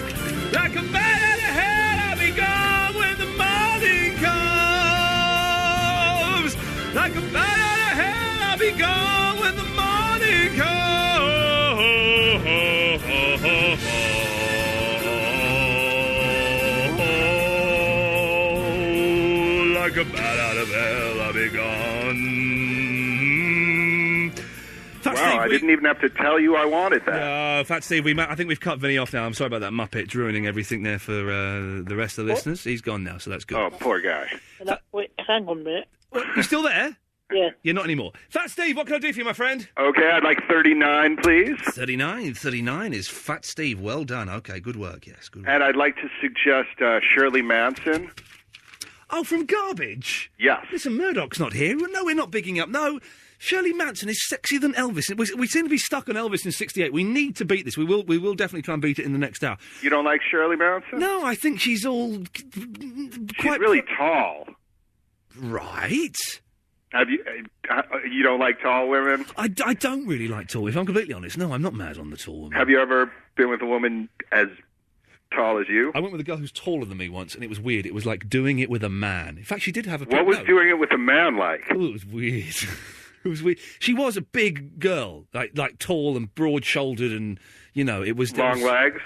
Like a bat out of hell, I'll be gone when the morning comes. Like a bat out of hell, I'll be gone when the morning comes. Like a bat out of hell, I'll be gone. Wow, I didn't even have to tell you I wanted that. Fat Steve, I think we've cut Vinny off now. I'm sorry about that Muppet ruining everything there for the rest of the listeners. He's gone now, so that's good. Oh, poor guy. Wait, hang on a minute. You still there? Yeah. You're not anymore. Fat Steve, what can I do for you, my friend? Okay, I'd like 39, please. 39 is Fat Steve. Well done. Okay, good work, yes. Good work. And I'd like to suggest Shirley Manson. Oh, from Garbage? Yes. Listen, Murdoch's not here. No, we're not bigging up. No, Shirley Manson is sexier than Elvis. We seem to be stuck on Elvis in '68. We need to beat this. We will definitely try and beat it in the next hour. You don't like Shirley Manson? No, I think she's all She's really tall. Right. Have you? You don't like tall women? I don't really like tall women. If I'm completely honest, no, I'm not mad on the tall women. Have you ever been with a woman as tall as you? I went with a girl who's taller than me once, and it was weird. It was like doing it with a man. In fact, she did have a... What was doing it with a man like? Oh, it was weird. It was weird. She was a big girl, like tall and broad-shouldered, and, you know, it was... Long legs?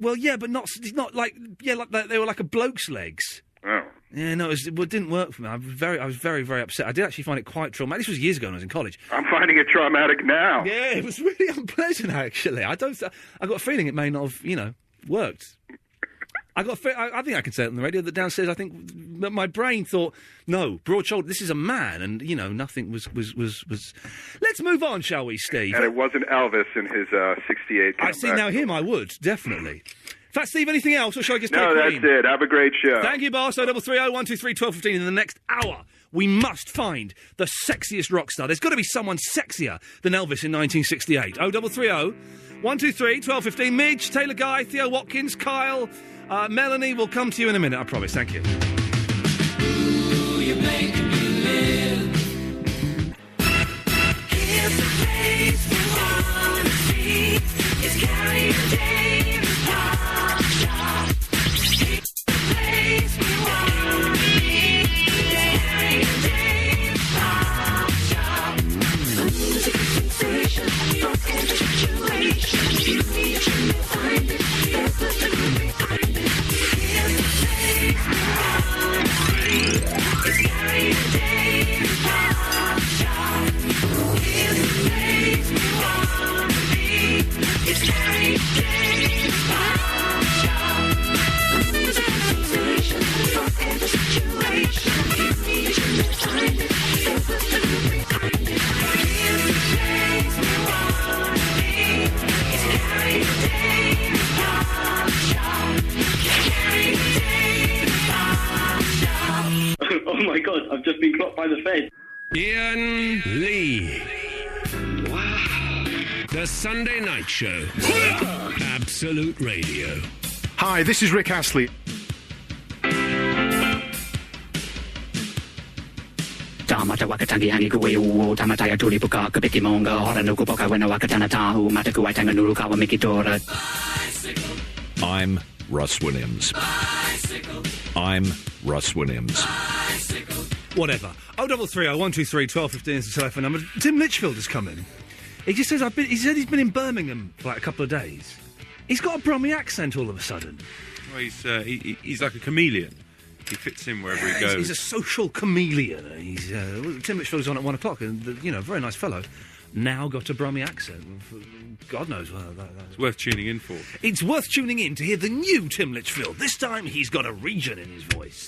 Well, yeah, but not like... Yeah, like they were like a bloke's legs. Oh. Yeah, no, it didn't work for me. I was very, very upset. I did actually find it quite traumatic. This was years ago when I was in college. I'm finding it traumatic now. Yeah, it was really unpleasant, actually. I got a feeling it may not have, worked. I think I can say it on the radio that downstairs, I think that my brain thought, no, broad shoulder, this is a man, and, nothing was... Let's move on, shall we, Steve? And it wasn't Elvis in his 68 comeback. I see, now him I would, definitely. Fat Steve, anything else, or shall I just take No, that's it. Have a great show. Thank you, boss. 0330 in the next hour, we must find the sexiest rock star. There's got to be someone sexier than Elvis in 1968. 0330 123 1215. Midge, Taylor Guy, Theo Watkins, Kyle... Melanie will come to you in a minute, I promise. Thank you. Ooh, you're making me live. Here's the place we wanna see is Carrie and Dave's Pop Shop. It's the place we wanna be is Carrie and Dave's Pop Shop. A music sensation from every situation. You need to find it. There's nothing to be find it. Here's the place we wanna be. It's Carrie and Dave's Pop Shop. Here's the place we wanna be. It's Carrie and Dave's Pop Shop. A music sensation from every situation. You need to find it. There's nothing to be find it. Here's the place we wanna be. It's Carrie and Dave's Pop Shop. Carrie and Dave's Pop Shop. Oh my god, I've just been caught by the Fed. Ian Lee. Wow. The Sunday Night Show. Absolute Radio. Hi, this is Rick Astley. Tamata wakatangi hangi kuwe uo tamataya tulipuka kapiki monga hora nuku poka wena wakatana tahu mataku waitanga nuru kawa mikitora. I'm Russ Williams. I'm Russ Williams. Whatever. 0330 123 1215 is the telephone number. Tim Litchfield has come in. He just says he said he's been in Birmingham for like a couple of days. He's got a Brummie accent all of a sudden. Well, he's like a chameleon. He fits in wherever he goes. He's a social chameleon. He's Tim Litchfield is on at 1 o'clock, and very nice fellow. Now got a Brummie accent. God knows. Well, it's worth tuning in for. It's worth tuning in to hear the new Tim Litchfield. This time he's got a region in his voice.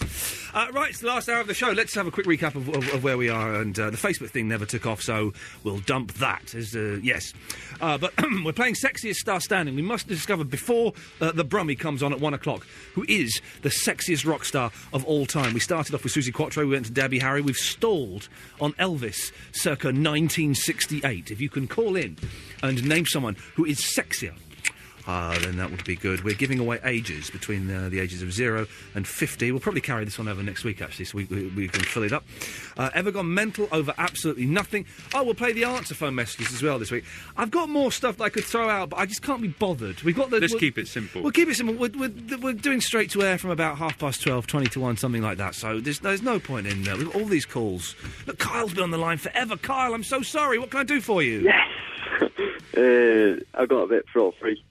Right, it's the last hour of the show. Let's have a quick recap of where we are. And the Facebook thing never took off, so we'll dump that. Yes. But we're playing Sexiest Star Standing. We must discover before the Brummie comes on at 1 o'clock who is the sexiest rock star of all time. We started off with Susie Quattro. We went to Debbie Harry. We've stalled on Elvis circa 1968. If you can call in and name someone who is sexier, then that would be good. We're giving away ages between the ages of 0 and 50. We'll probably carry this on over next week, actually, so we can fill it up. Ever gone mental over absolutely nothing? Oh, we'll play the answer phone messages as well this week. I've got more stuff that I could throw out, but I just can't be bothered. Let's keep it simple. We'll keep it simple. We're doing straight to air from about 12:30, 20 to 1, something like that. So there's no point in we've got all these calls. Look, Kyle's been on the line forever. Kyle, I'm so sorry. What can I do for you? Yes. I got a bit for all free.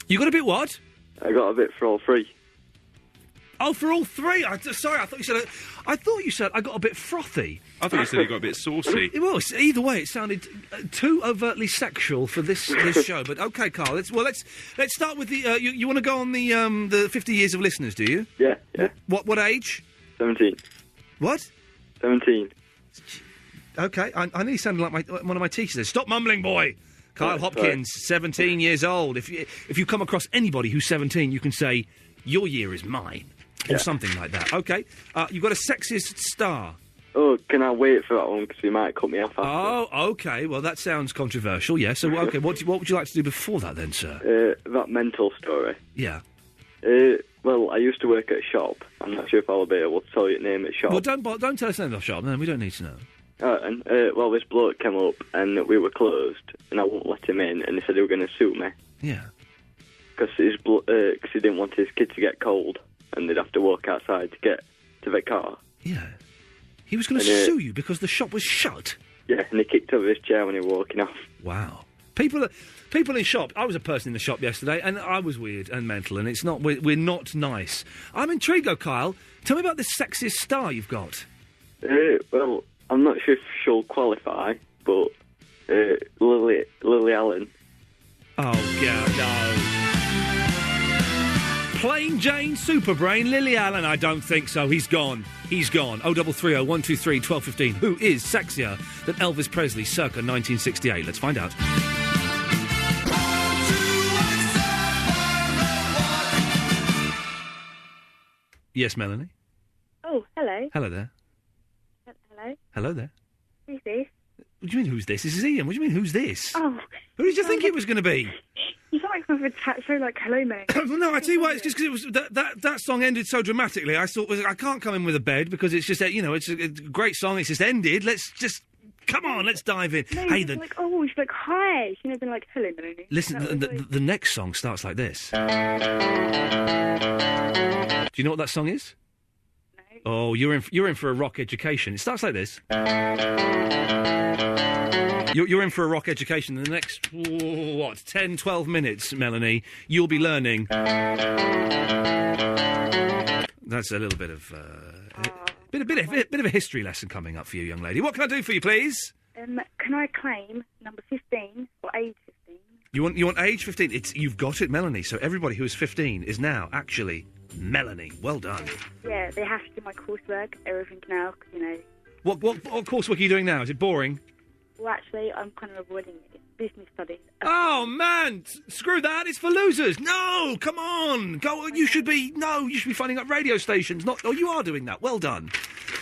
You got a bit what? I got a bit for all free. Oh, for all three? Sorry, I thought you said I got a bit frothy. I thought you said you got a bit saucy. Well, either way, it sounded too overtly sexual for this show. But okay, Carl. Let's start with the. You want to go on the 50 years of listeners? Do you? Yeah. What age? 17. What? 17. Okay, I nearly sounded like one of my teachers. Stop mumbling, boy. Kyle Hopkins, 17 years old. If you come across anybody who's 17, you can say, your year is mine. Or something like that. Okay. You've got a sexiest star. Oh, can I wait for that one? Because you might cut me off after. Oh, okay. Well, that sounds controversial, yeah. So, okay, what would you like to do before that then, sir? That mental story. Yeah. Well, I used to work at a shop. I'm not sure if I'll be able to tell you the name of the shop. Well, don't tell us the name of the shop. No, we don't need to know. Well, this bloke came up and we were closed, and I wouldn't let him in, and he said he was going to sue me. Yeah. Because he didn't want his kid to get cold, and they'd have to walk outside to get to their car. Yeah. He was going to sue you because the shop was shut? Yeah, and he kicked over his chair when he was walking off. Wow. People in shop. I was a person in the shop yesterday, and I was weird and mental, and it's not. We're not nice. I'm intrigued, though, Kyle. Tell me about this sexiest star you've got. Well, I'm not sure if she'll qualify, but Lily Allen. Oh, God, no. Plain Jane Superbrain, Lily Allen? I don't think so. He's gone. 0330 123 1215. Who is sexier than Elvis Presley circa 1968? Let's find out. Yes, Melanie? Oh, hello. Hello there. Hello. Hello there. Who's this? What do you mean, who's this? This is Ian. What do you mean, who's this? Oh. Who did you think it was going to be? You sound like some show like Hello Mate. Well, no, I tell you what, it's just because it was that song ended so dramatically. I thought, I can't come in with a bed because it's just, it's a great song. It's just ended. Let's just Come on, let's dive in. No, Hey, she's like, oh, she's like, hi. She's never been like, hello, Melanie. listen, the next song starts like this. Do you know what that song is? No. Oh, you're in for a rock education. It starts like this. You're in for a rock education. In the next, 10, 12 minutes, Melanie, you'll be learning. That's a little bit of bit of a history lesson coming up for you, young lady. What can I do for you, please? Can I claim number 15 or age 15? You want age 15? You've got it, Melanie. So everybody who is 15 is now actually Melanie. Well done. Yeah, they have to do my coursework, everything now, 'cause, you know. What coursework are you doing now? Is it boring? Well, actually, I'm kind of avoiding it. It's business studies. Oh man, screw that! It's for losers. No, come on, go. You should be finding up radio stations. Not. Oh, you are doing that. Well done.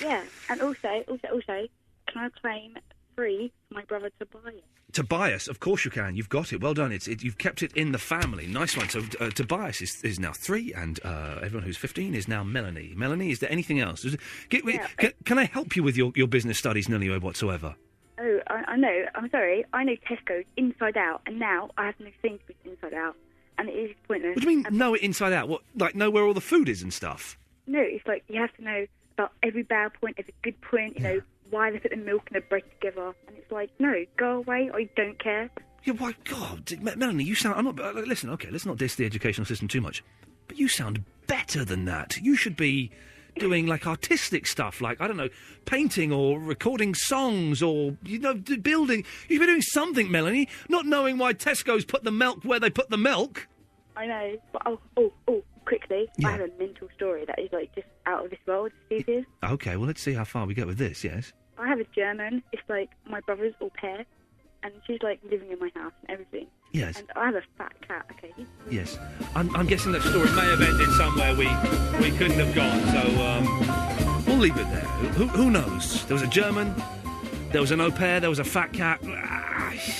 Yeah, and also, can I claim free for my brother to buy it? Tobias, of course you can. You've got it. Well done. You've kept it in the family. Nice one. So Tobias is now 3, and everyone who's 15 is now Melanie. Melanie, is there anything else? Can I help you with your business studies in any way whatsoever? Oh, I know. I'm sorry. I know Tesco's inside out, and now I have to know Sainsbury's inside out, and it is pointless. What do you mean, know it inside out? What, like know where all the food is and stuff? No, it's like you have to know about every bad point, every good point, you know, why they put the milk and the bread together, and it's like, no, go away, I don't care. Yeah, why, God, Melanie, you sound... I'm not... listen, OK, let's not diss the educational system too much, but you sound better than that. You should be doing, like, artistic stuff, like, I don't know, painting or recording songs or, you know, building. You should be doing something, Melanie, not knowing why Tesco's put the milk where they put the milk. I know, but quickly, I have a mental story that is, like, just out of this world, stupid. OK, well, let's see how far we get with this, yes? I have a German, it's like my brother's au pair, and she's, like, living in my house and everything. Yes. And I have a fat cat, okay? Yes. I'm guessing that story may have ended somewhere we couldn't have gone, so, we'll leave it there. Who knows? There was a German, there was an au pair, there was a fat cat.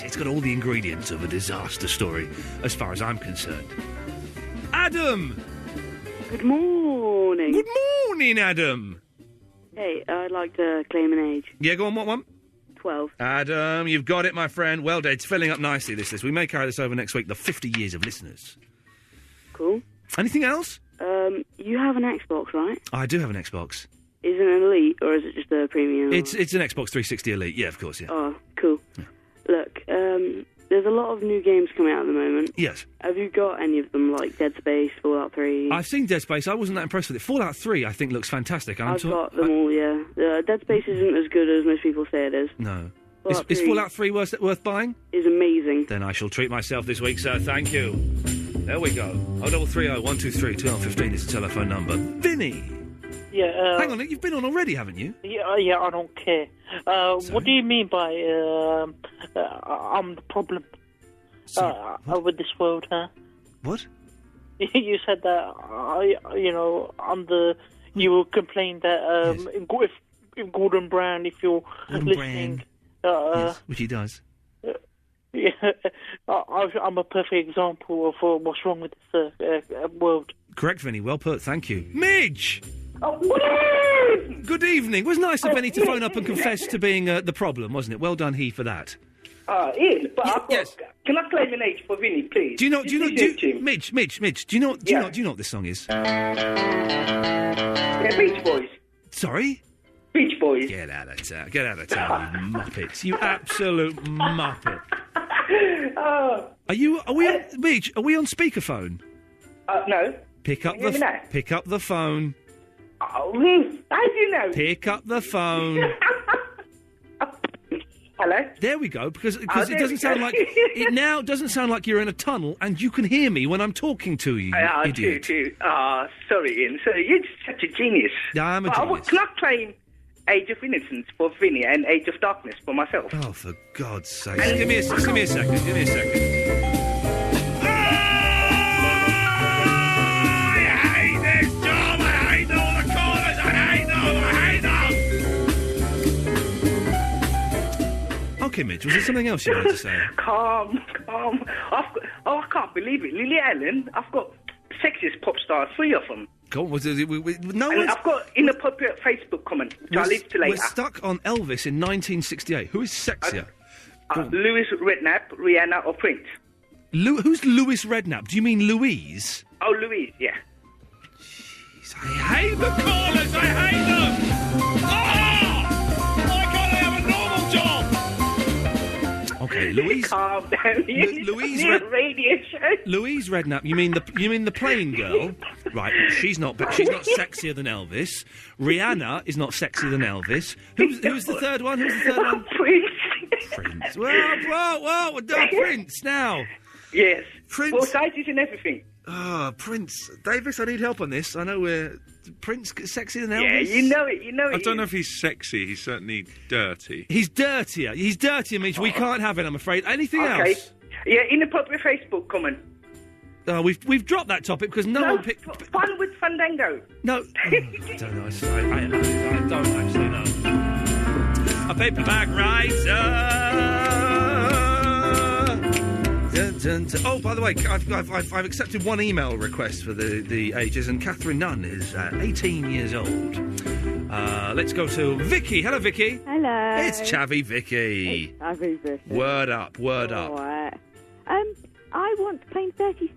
It's got all the ingredients of a disaster story, as far as I'm concerned. Adam! Good morning. Good morning, Adam! Hey, I'd like to claim an age. Yeah, go on, what one? 12. Adam, you've got it, my friend. Well done. It's filling up nicely, this list. We may carry this over next week, the 50 years of listeners. Cool. Anything else? You have an Xbox, right? I do have an Xbox. Is it an Elite, or is it just a Premium? It's an Xbox 360 Elite, yeah, of course, yeah. Oh, cool. Yeah. Look, there's a lot of new games coming out at the moment. Yes. Have you got any of them, like Dead Space, Fallout 3? I've seen Dead Space. I wasn't that impressed with it. Fallout 3, I think, looks fantastic. I've got them all, yeah. Dead Space isn't as good as most people say it is. No. Is Fallout 3 worth buying? Is amazing. Then I shall treat myself this week, sir. Thank you. There we go. 0330 123 1215 is the telephone number. Vinny! Yeah, hang on, you've been on already, haven't you? Yeah, I don't care. What do you mean by, I'm the problem? With this world, huh? What? You said that, you will complain that, if Gordon Brown, if you're listening... yes, which he does. Yeah, I'm a perfect example of what's wrong with this world. Correct, Vinny. Well put. Thank you. Midge! Oh, good evening. It was nice of Vinny to phone up and confess to being the problem, wasn't it? Well done, he, for that. Ian, but yes. Can I claim an age for Vinny, please? Do you know? Midge. Do you know what this song is? Yeah, Beach Boys. Sorry? Beach Boys. Get out of town, you muppets! You absolute muppet! Are we on, Midge? Are we on speakerphone? No. Pick up the phone. Oh, how do you know? Pick up the phone. Hello. There we go. Because it doesn't sound like it now. Doesn't sound like you're in a tunnel and you can hear me when I'm talking to you. Idiot. Sorry, Ian. So you're just such a genius. Yeah, I'm a genius. Can I claim Age of Innocence for Vinny and Age of Darkness for myself? Oh, for God's sake! Give me a second. Give me a second. Okay, Mitch, was there something else you wanted to say? Calm. I can't believe it. Lily Allen, I've got sexiest pop stars, 3 of them. Go on. No And one's... I've got inappropriate Facebook comment, which I'll leave to later. We're stuck on Elvis in 1968. Who is sexier? Louis Redknapp, Rihanna, or Prince? Who's Louis Redknapp? Do you mean Louise? Oh, Louise, yeah. I hate the callers. I hate them. My God, I have a normal job. Okay, Louise. Calm down. Louise radio show. Louise Redknapp. You mean the plain girl? Right. She's not sexier than Elvis. Rihanna is not sexier than Elvis. Who's the third one? Who's the third one? Prince. Whoa, Prince now. Yes. Prince. Both sizes and everything. Prince. Davis, I need help on this. I know Prince sexier than Elvis. Yeah, you know it. I don't know if he's sexy. He's certainly dirty. He's dirtier. He's dirtier, Mitch. We can't have it, I'm afraid. Anything Okay. else? Yeah, inappropriate Facebook comment. We've dropped that topic because no one picked... Fun with Fandango. No. I don't know. I don't actually know. A paperback writer. Oh, by the way, I've accepted one email request for the ages, and Catherine Nunn is 18 years old. Let's go to Vicky. Hello, Vicky. Hello. It's Chavvy Vicky. It's Chavvy Vicky. Word up. All right. I want plane 36.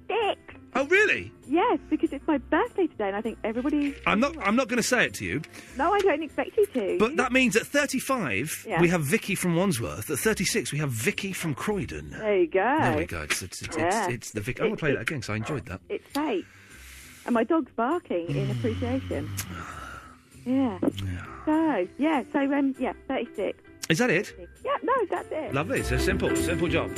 Oh, really? Yes, because it's my birthday today, and I think everybody. I'm not going to say it to you. No, I don't expect you to. But that means at 35, Yeah. we have Vicky from Wandsworth. At 36, we have Vicky from Croydon. There you go. There we go. It's the Vicky. I'm going to play that again, because I enjoyed that. It's fate. And my dog's barking in appreciation. Yeah. So, 36. Is that it? Yeah, no, that's it. Lovely. It's a simple job.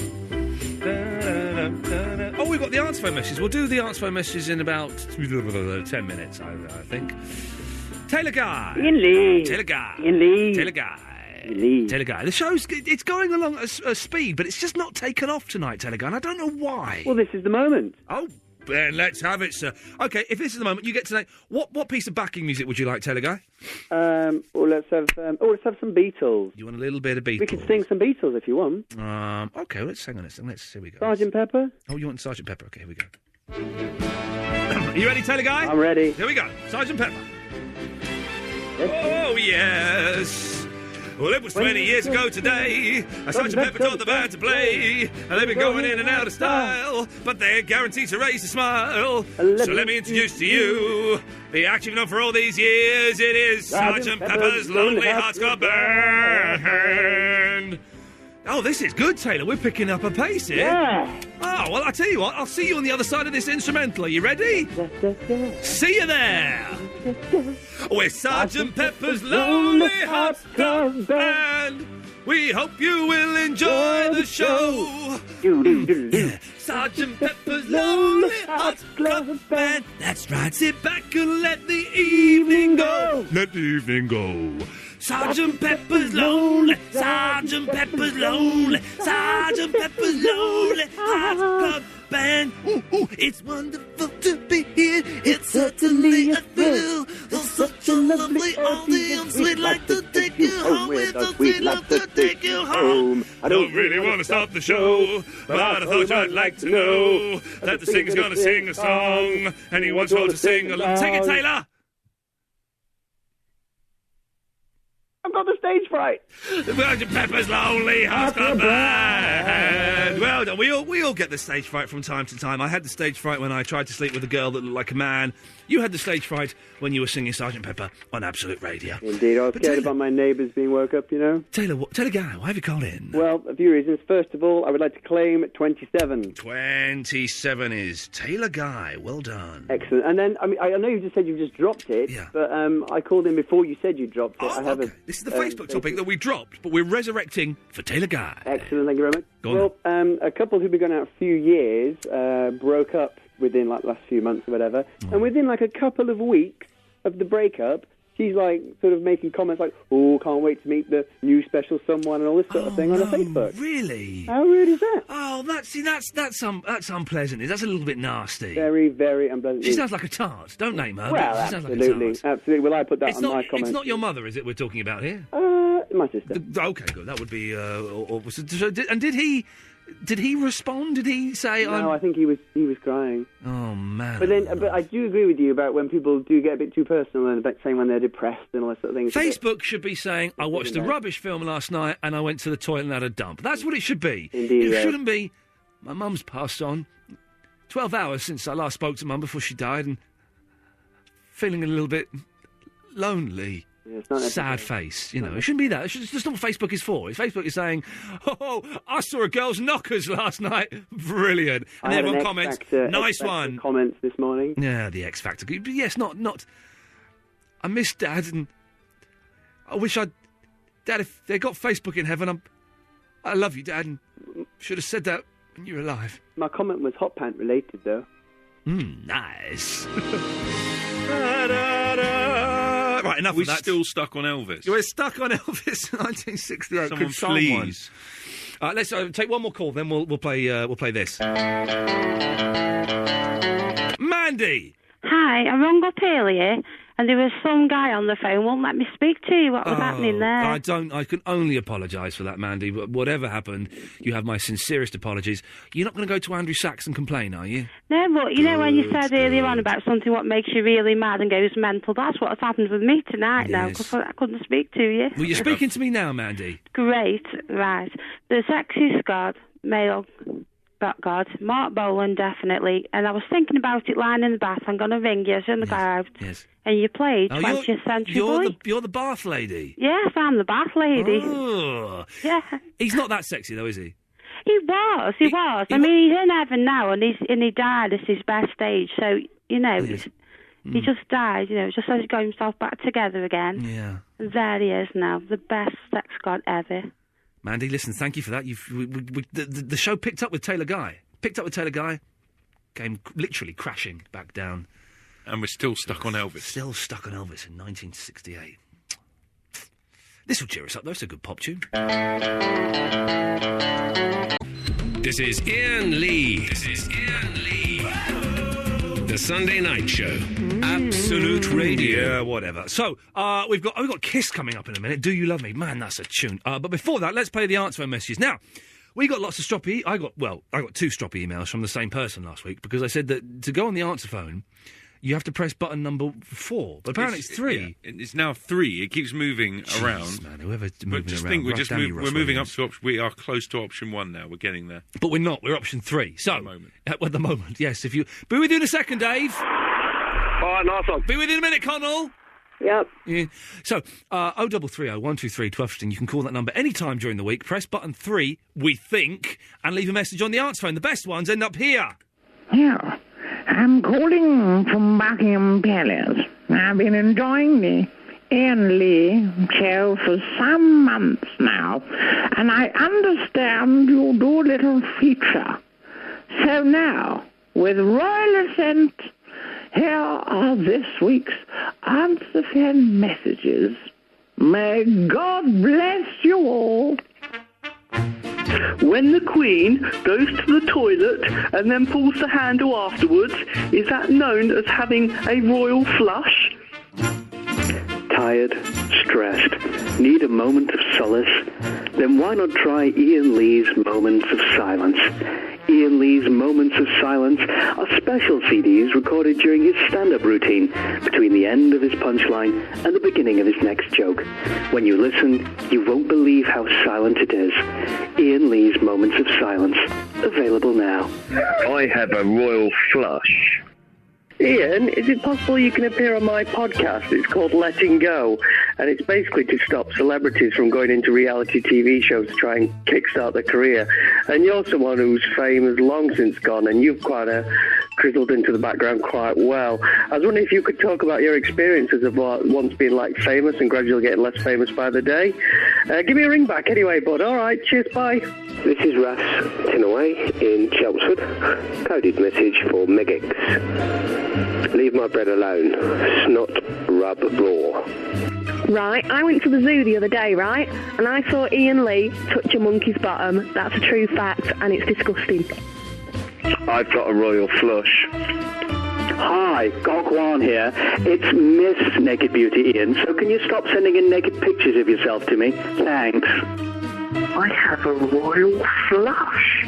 Oh, we've got the answer phone messages. We'll do the answer phone messages in about 10 minutes, I think. Taylor Guy. Ian Lee. Taylor Guy. Ian Lee. Taylor Guy. Ian Lee. Taylor Guy. The show's it's going along at speed, but it's just not taken off tonight, Taylor Guy, and I don't know why. Well, this is the moment. Oh, then let's have it, sir. Okay, if this is the moment, you get to know what piece of backing music would you like, Taylor Guy? Let's have some Beatles. You want a little bit of Beatles? We could sing some Beatles if you want. Okay, let's hang on. Let's see we go. Sgt. Pepper. Oh, you want Sgt. Pepper? Okay, here we go. Are you ready, Taylor Guy? I'm ready. Here we go. Sgt. Pepper. Oh yes. Well, it was 20 years ago today. Sgt. Pepper taught the band to play. And they've been going in and out of style, but they're guaranteed to raise a smile. So let me introduce to you the act you've known for all these years. It is Sgt. Pepper's Lonely Hearts Club Band. Oh, this is good, Taylor. We're picking up a pace here. Yeah. Oh, well, I'll tell you what. I'll see you on the other side of this instrumental. Are you ready? See you there. We're Sgt. Pepper's Lonely Hearts Club Band. We hope you will enjoy the show. Yeah. Sgt. Pepper's Lonely Hearts Club Band. That's right. Sit back and let the evening go. Let the evening go. Sgt. Pepper's Lonely, Sgt. Pepper's Lonely, Sgt. Pepper's Lonely Hearts Club Band. Ooh, ooh, it's wonderful to be here. It's certainly a thrill. There's such a lovely audience. We'd like to take you home with us. We'd love to take you home. I don't really want to stop the show, but I thought you'd like to know that the singer's going to sing a song, and he wants you all to sing along. Take it, Taylor. I've got the stage fright. Sgt. Pepper's Lonely Hearts Club Band. Well done. We all get the stage fright from time to time. I had the stage fright when I tried to sleep with a girl that looked like a man. You had the stage fright when you were singing Sgt. Pepper on Absolute Radio. Indeed, I was scared about my neighbours being woke up, you know. Taylor Guy, why have you called in? Well, a few reasons. First of all, I would like to claim 27. 27 is Taylor Guy. Well done. Excellent. And then, I mean, I know you just said you just dropped it, but I called in before you said you dropped it. Oh, okay. This is the Facebook topic that we dropped, but we're resurrecting for Taylor Guy. Excellent, thank you very much. Go on. A couple who've been going out a few years broke up within like last few months or whatever, and within like a couple of weeks of the breakup, she's like sort of making comments like, "Oh, can't wait to meet the new special someone" and all this sort of thing on her Facebook. Really? How rude is that? Oh, that's unpleasant. That's a little bit nasty. Very, very unpleasant. She sounds like a tart. Don't name her. Well, she sounds absolutely, like a tart. absolutely. Well, I put that on my comment. It's not your mother, is it? We're talking about here. My sister. Okay, good. That would be. And did he? Did he respond? Did he say? No, I think he was crying. Oh man! But I do agree with you about when people do get a bit too personal and about saying when they're depressed and all that sort of thing. Facebook should be saying, I watched a rubbish film last night and I went to the toilet and had a dump. That's what it should be. Indeed, it shouldn't be, my mum's passed on. 12 hours since I last spoke to Mum before she died and feeling a little bit lonely. Yeah, it's not sad face, you know. It shouldn't be that. That's not what Facebook is for. Facebook is saying, oh, I saw a girl's knockers last night. Brilliant. And I had everyone an comments, X-Factor, nice X-Factor one. Comments this morning. Yeah, the X Factor. But yes, not. I miss Dad, and I wish Dad, if they got Facebook in heaven, I love you, Dad, and should have said that when you were alive. My comment was hot pant related, though. Nice. Right, enough We're of that. still stuck on Elvis. We're stuck on Elvis, 1968. Someone Could someone please. Let's take one more call, then we'll play this. Mandy. Hi, I rung up earlier and there was some guy on the phone wouldn't let me speak to you. What was happening there? I can only apologise for that, Mandy. But whatever happened, you have my sincerest apologies. You're not going to go to Andrew Sachs and complain, are you? No, but you know when you said earlier on about something what makes you really mad and goes mental, that's what's happened with me tonight now, because I couldn't speak to you. Well, you're speaking to me now, Mandy. Great, right. The sexiest god, male god, Mark Bolan, definitely. And I was thinking about it lying in the bath. I'm going to ring you as soon as I arrived. Yes. And you played Oh, 20th Century Boy. You're the bath lady. Yes, I'm the bath lady. Oh. Yeah. He's not that sexy, though, is he? He was. I mean, he's in heaven now, and he died at his best age. So, you know, he just died, you know, just as he got himself back together again. Yeah. And there he is now, the best sex god ever. Mandy, listen, thank you for that. The show picked up with Taylor Guy. Came literally crashing back down. And we're still stuck on Elvis. Still stuck on Elvis in 1968. This will cheer us up, though. It's a good pop tune. This is Iain Lee. The Sunday Night Show. Absolute Radio. Yeah, whatever. So, we've got Kiss coming up in a minute. Do You Love Me? Man, that's a tune. But before that, let's play the answer phone messages. Now, we got lots of stroppy... I got two stroppy emails from the same person last week because I said that to go on the answer phone, you have to press button number 4. But apparently it's 3. Yeah, it's now 3. It keeps moving around. Man, whoever's but moving just around, think, we're moving up to we are close to option 1 now. We're getting there. But we're not. We're option 3. So, at the moment, yes. If you be with you in a second, Dave. All right, nice one. Be with you in a minute, Connell. Yep. Yeah. So, 0330 123 1215. You can call that number any time during the week. Press button 3, we think, and leave a message on the answer phone. The best ones end up here. Yeah. I'm calling from Buckingham Palace. I've been enjoying the Iain Lee show for some months now, and I understand you do a little feature. So now, with royal assent, here are this week's answer phone messages. May God bless you all. When the Queen goes to the toilet and then pulls the handle afterwards, is that known as having a royal flush? Tired, stressed, need a moment of solace? Then why not try Iain Lee's Moments of Silence? Iain Lee's Moments of Silence are special CDs recorded during his stand-up routine, between the end of his punchline and the beginning of his next joke. When you listen, you won't believe how silent it is. Iain Lee's Moments of Silence, available now. I have a royal flush. Iain, is it possible you can appear on my podcast? It's called Letting Go, and it's basically to stop celebrities from going into reality TV shows to try and kickstart their career. And you're someone whose fame has long since gone, and you've quite grizzled into the background quite well. I was wondering if you could talk about your experiences of what once being like famous and gradually getting less famous by the day. Give me a ring back anyway, bud. All right, cheers, bye. This is Russ Tinaway in Chelmsford. Coded message for Megex. Leave my bread alone. Snot, rub, raw. Right, I went to the zoo the other day, right? And I saw Iain Lee touch a monkey's bottom. That's a true fact, and it's disgusting. I've got a royal flush. Hi, Gogwan here. It's Miss Naked Beauty, Iain. So can you stop sending in naked pictures of yourself to me? Thanks. I have a royal flush.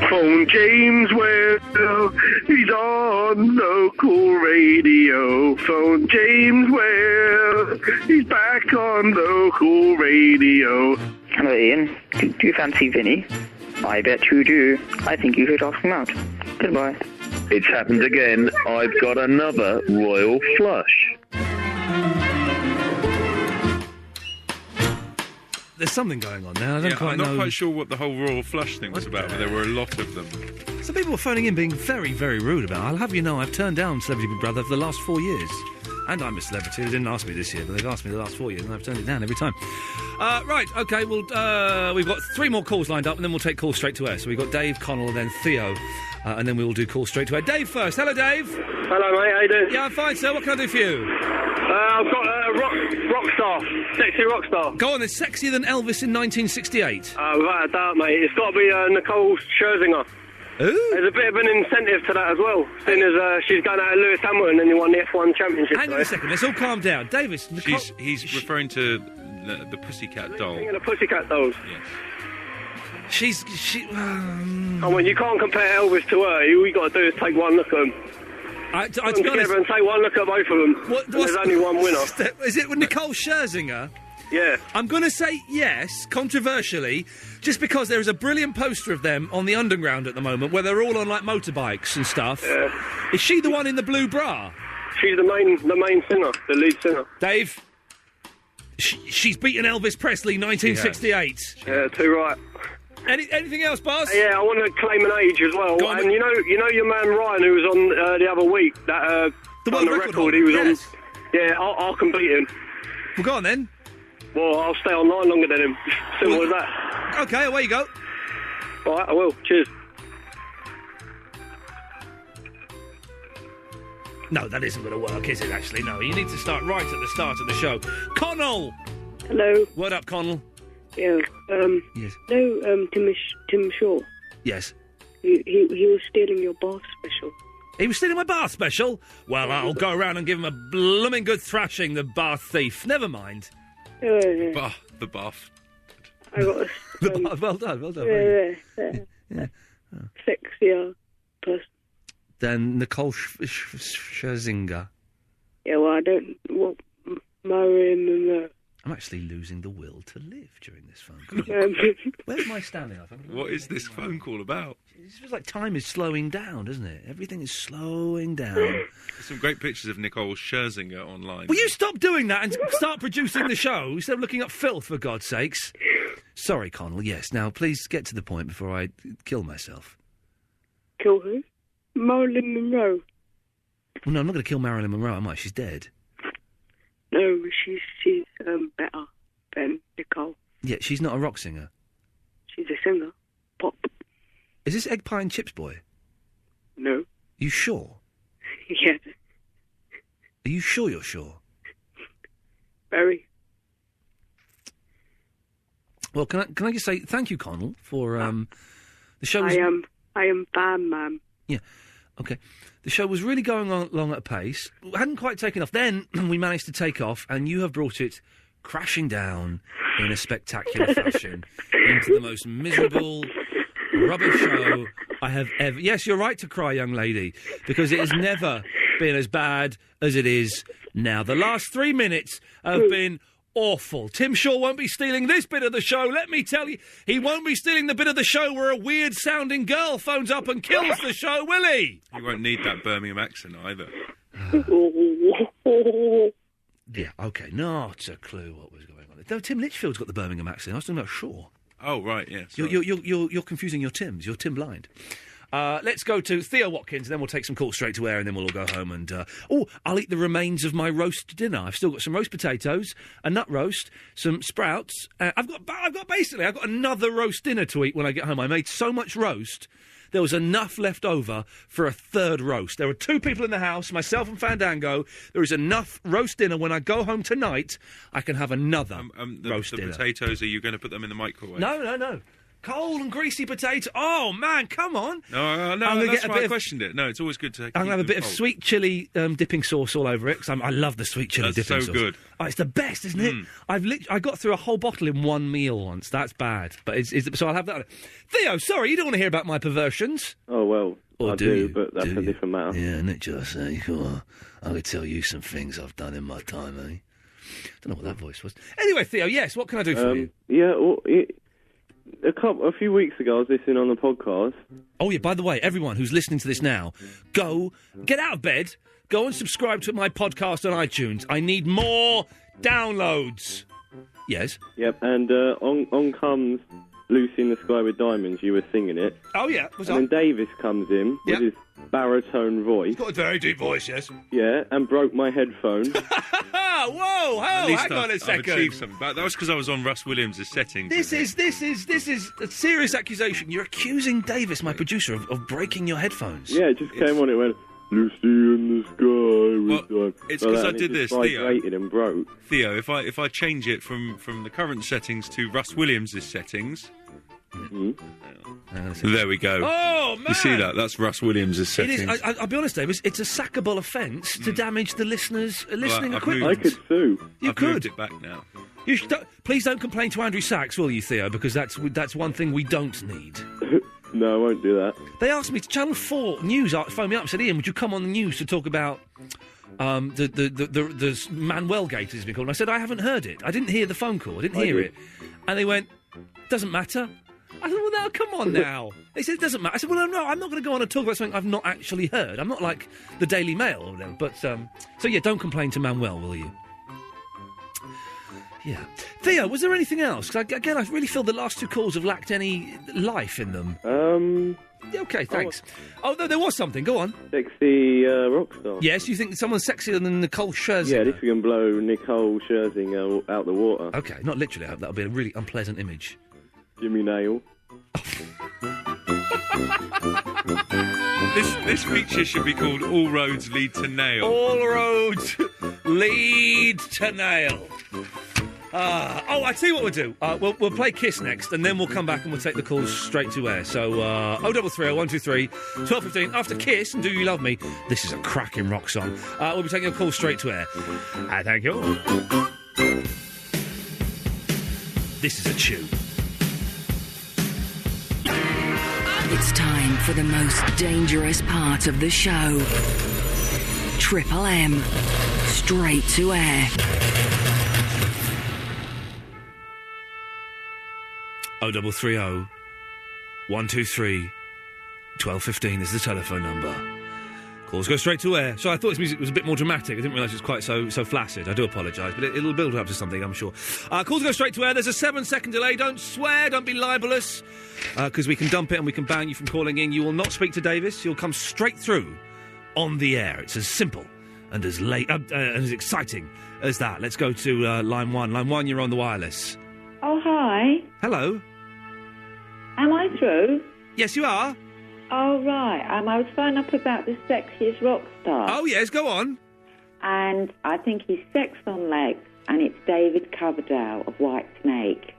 Phone James Whale, he's on local radio. Phone James Whale, he's back on local radio. Hello, Ian. Do you fancy Vinny? I bet you do. I think you should ask him out. Goodbye. It's happened again. I've got another royal flush. There's something going on now. I don't quite I'm know. not quite sure what the whole royal flush thing was about, but there were a lot of them. Some people were phoning in being very, very rude about it. I'll have you know I've turned down Celebrity Big Brother for the last 4 years. And I'm a celebrity. They didn't ask me this year, but they've asked me the last 4 years, and I've turned it down every time. Right, OK, well, we've got 3 more calls lined up, and then we'll take calls straight to air. So we've got Dave, Connell, and then Theo, and then we will do calls straight to air. Dave first. Hello, Dave. Hello, mate. How you doing? Yeah, I'm fine, sir. What can I do for you? I've got a rock star. Sexy rock star. Go on, then. Sexier than Elvis in 1968. Without a doubt, mate. It's got to be Nicole Scherzinger. Ooh. There's a bit of an incentive to that as well, seeing as she's going out of Lewis Hamilton and he won the F1 championship. Hang on a second, let's all calm down. Davis, Nicole... He's referring to the Pussycat doll. The Pussycat dolls. Yes. Come on, you can't compare Elvis to her. All you got to do is take one look at them. To be honest, together and take one look at both of them. There's only one winner. Is it with Nicole Scherzinger? Yeah. I'm going to say yes, controversially, just because there is a brilliant poster of them on the Underground at the moment where they're all on, like, motorbikes and stuff. Yeah. Is she the one in the blue bra? She's the main singer, the lead singer. Dave, she's beaten Elvis Presley 1968. Yeah, too right. Anything else, boss? Yeah, I want to claim an age as well. And you know your man Ryan, who was on the other week, that the on the record he was on. Yeah, I'll compete him. Well, go on then. Well, I'll stay online longer than him. Simple as that. Okay, away you go. All right, I will. Cheers. No, that isn't going to work, is it, actually? No, you need to start right at the start of the show. Connell! Hello. Word up, Connell. Yeah, Yes. no, Tim Shaw. Yes. He was stealing your bath special. He was stealing my bath special? Well, I'll go around and give him a blooming good thrashing, the bath thief. Never mind. The bath. I got a... well done, well done. Yeah. Sexier person. Then Nicole Scherzinger. Yeah, well, I don't want Marilyn Monroe. I'm actually losing the will to live during this phone call. Where's my standing off? What is this phone call about? It feels like time is slowing down, doesn't it? Everything is slowing down. There's some great pictures of Nicole Scherzinger online. Will you stop doing that and start producing the show instead of looking up filth, for God's sakes? Sorry, Connell, yes. Now, please get to the point before I kill myself. Kill who? Marilyn Monroe. Well, no, I'm not going to kill Marilyn Monroe, am I? She's dead. No, she's better than Nicole. Yeah, she's not a rock singer. She's a singer. Pop. Is this Egg Pie and Chips Boy? No. You sure? Yeah. Are you sure you're sure? Very. Well, can I just say thank you, Connell, for the show. Was... I am fan, man. Yeah. Okay. The show was really going on along at a pace. Hadn't quite taken off. Then we managed to take off, and you have brought it crashing down in a spectacular fashion into the most miserable, rubbish show I have ever... Yes, you're right to cry, young lady, because it has never been as bad as it is now. The last 3 minutes have been awful. Tim Shaw won't be stealing this bit of the show, let me tell you. He won't be stealing the bit of the show where a weird-sounding girl phones up and kills the show, will he? You won't need that Birmingham accent either. Yeah, OK, not a clue what was going on. No, Tim Litchfield's got the Birmingham accent. I was talking about Shaw. Oh, right, yes. You're confusing your Tims. You're Tim Blind. Let's go to Theo Watkins, and then we'll take some calls straight to air, and then we'll all go home and... I'll eat the remains of my roast dinner. I've still got some roast potatoes, a nut roast, some sprouts. I've got another roast dinner to eat when I get home. I made so much roast, there was enough left over for a third roast. There were 2 people in the house, myself and Fandango. There is enough roast dinner. When I go home tonight, I can have another roast dinner. The potatoes, are you going to put them in the microwave? No. Cold and greasy potato. Oh, man, come on. No, I'm gonna that's get a why bit I of- questioned it. No, it's always good to. I'm going to have a bit of sweet chilli dipping sauce all over it, because I love the sweet chilli That's dipping so sauce. good. Oh, it's the best, isn't it? I got through a whole bottle in one meal once. That's bad. But so I'll have that. Theo, sorry, you don't want to hear about my perversions. Oh, well, Or I do do, you? but that's Do a you? different matter. Yeah, isn't it just? Come on. I could tell you some things I've done in my time, eh? Don't know what that voice was. Anyway, Theo, yes, what can I do for you? Yeah, well, a few weeks ago, I was listening on the podcast. Oh, yeah, by the way, everyone who's listening to this now, get out of bed, go and subscribe to my podcast on iTunes. I need more downloads. Yes? Yep, and on comes Lucy in the Sky with Diamonds. You were singing it. Oh, yeah, what's and up? then Davis comes in with his baritone voice. Got a very deep voice, yes. Yeah, and broke my headphone. Whoa, At least hang on a I've second. achieved something. But that was because I was on Russ Williams' settings. This is a serious accusation. You're accusing Davis, my producer, of breaking your headphones. Yeah, it just came on. It went, Lucy in the Sky with Diamonds. It's Like because that, I and did it this, just Theo. vibrated and broke. Theo, if I change it from the current settings to Russ Williams' settings. There we go. Oh, man! You see that? That's Russ Williams' It settings. is. I'll be honest, Davis. It's a sackable offence to damage the listeners' listening I've equipment. moved- I could sue. You I've could. moved it back now. You please don't complain to Andrew Sachs, will you, Theo? Because that's one thing we don't need. No, I won't do that. They asked me to Channel 4 News phoned me up and said, Ian, would you come on the news to talk about the Manuel Gate, as it's been called? And I said, I haven't heard it. I didn't hear the phone call. I didn't hear did. it. And they went, doesn't matter. I said, well, now, come on now. They said, it doesn't matter. I said, well, no, I'm not going to go on and talk about something I've not actually heard. I'm not like the Daily Mail or whatever. But, so yeah, don't complain to Manuel, will you? Yeah. Theo, was there anything else? 'Cause again, I really feel the last two calls have lacked any life in them. Yeah, okay, thanks. Oh, no, there was something. Go on. Sexy rock star. Yes, you think someone's sexier than Nicole Scherzinger? Yeah, this can blow Nicole Scherzinger out the water. Okay, not literally. I hope that'll be a really unpleasant image. Jimmy Nail. This feature should be called All Roads Lead to Nail. All roads lead to nail. I tell you what we'll do. We'll play Kiss next, and then we'll come back and we'll take the calls straight to air. So, 0330 123 1215. After Kiss and Do You Love Me, this is a cracking rock song. We'll be taking your calls straight to air. Thank you. This is a tune. It's time for the most dangerous part of the show. Triple M. Straight to air. 0330 123 1215 is the telephone number. Calls go straight to air. So I thought this music was a bit more dramatic. I didn't realise it was quite so flaccid. I do apologise, but it'll build up to something, I'm sure. Calls go straight to air. There's a 7-second delay. Don't swear. Don't be libellous. Because we can dump it and we can ban you from calling in. You will not speak to Davis. You'll come straight through on the air. It's as simple and as late and as exciting as that. Let's go to line 1. Line 1, you're on the wireless. Oh, hi. Hello. Am I through? Yes, you are. Oh, right. I was phoning up about the sexiest rock star. Oh, yes, go on. And I think he's sex on legs, and it's David Coverdale of White Snake.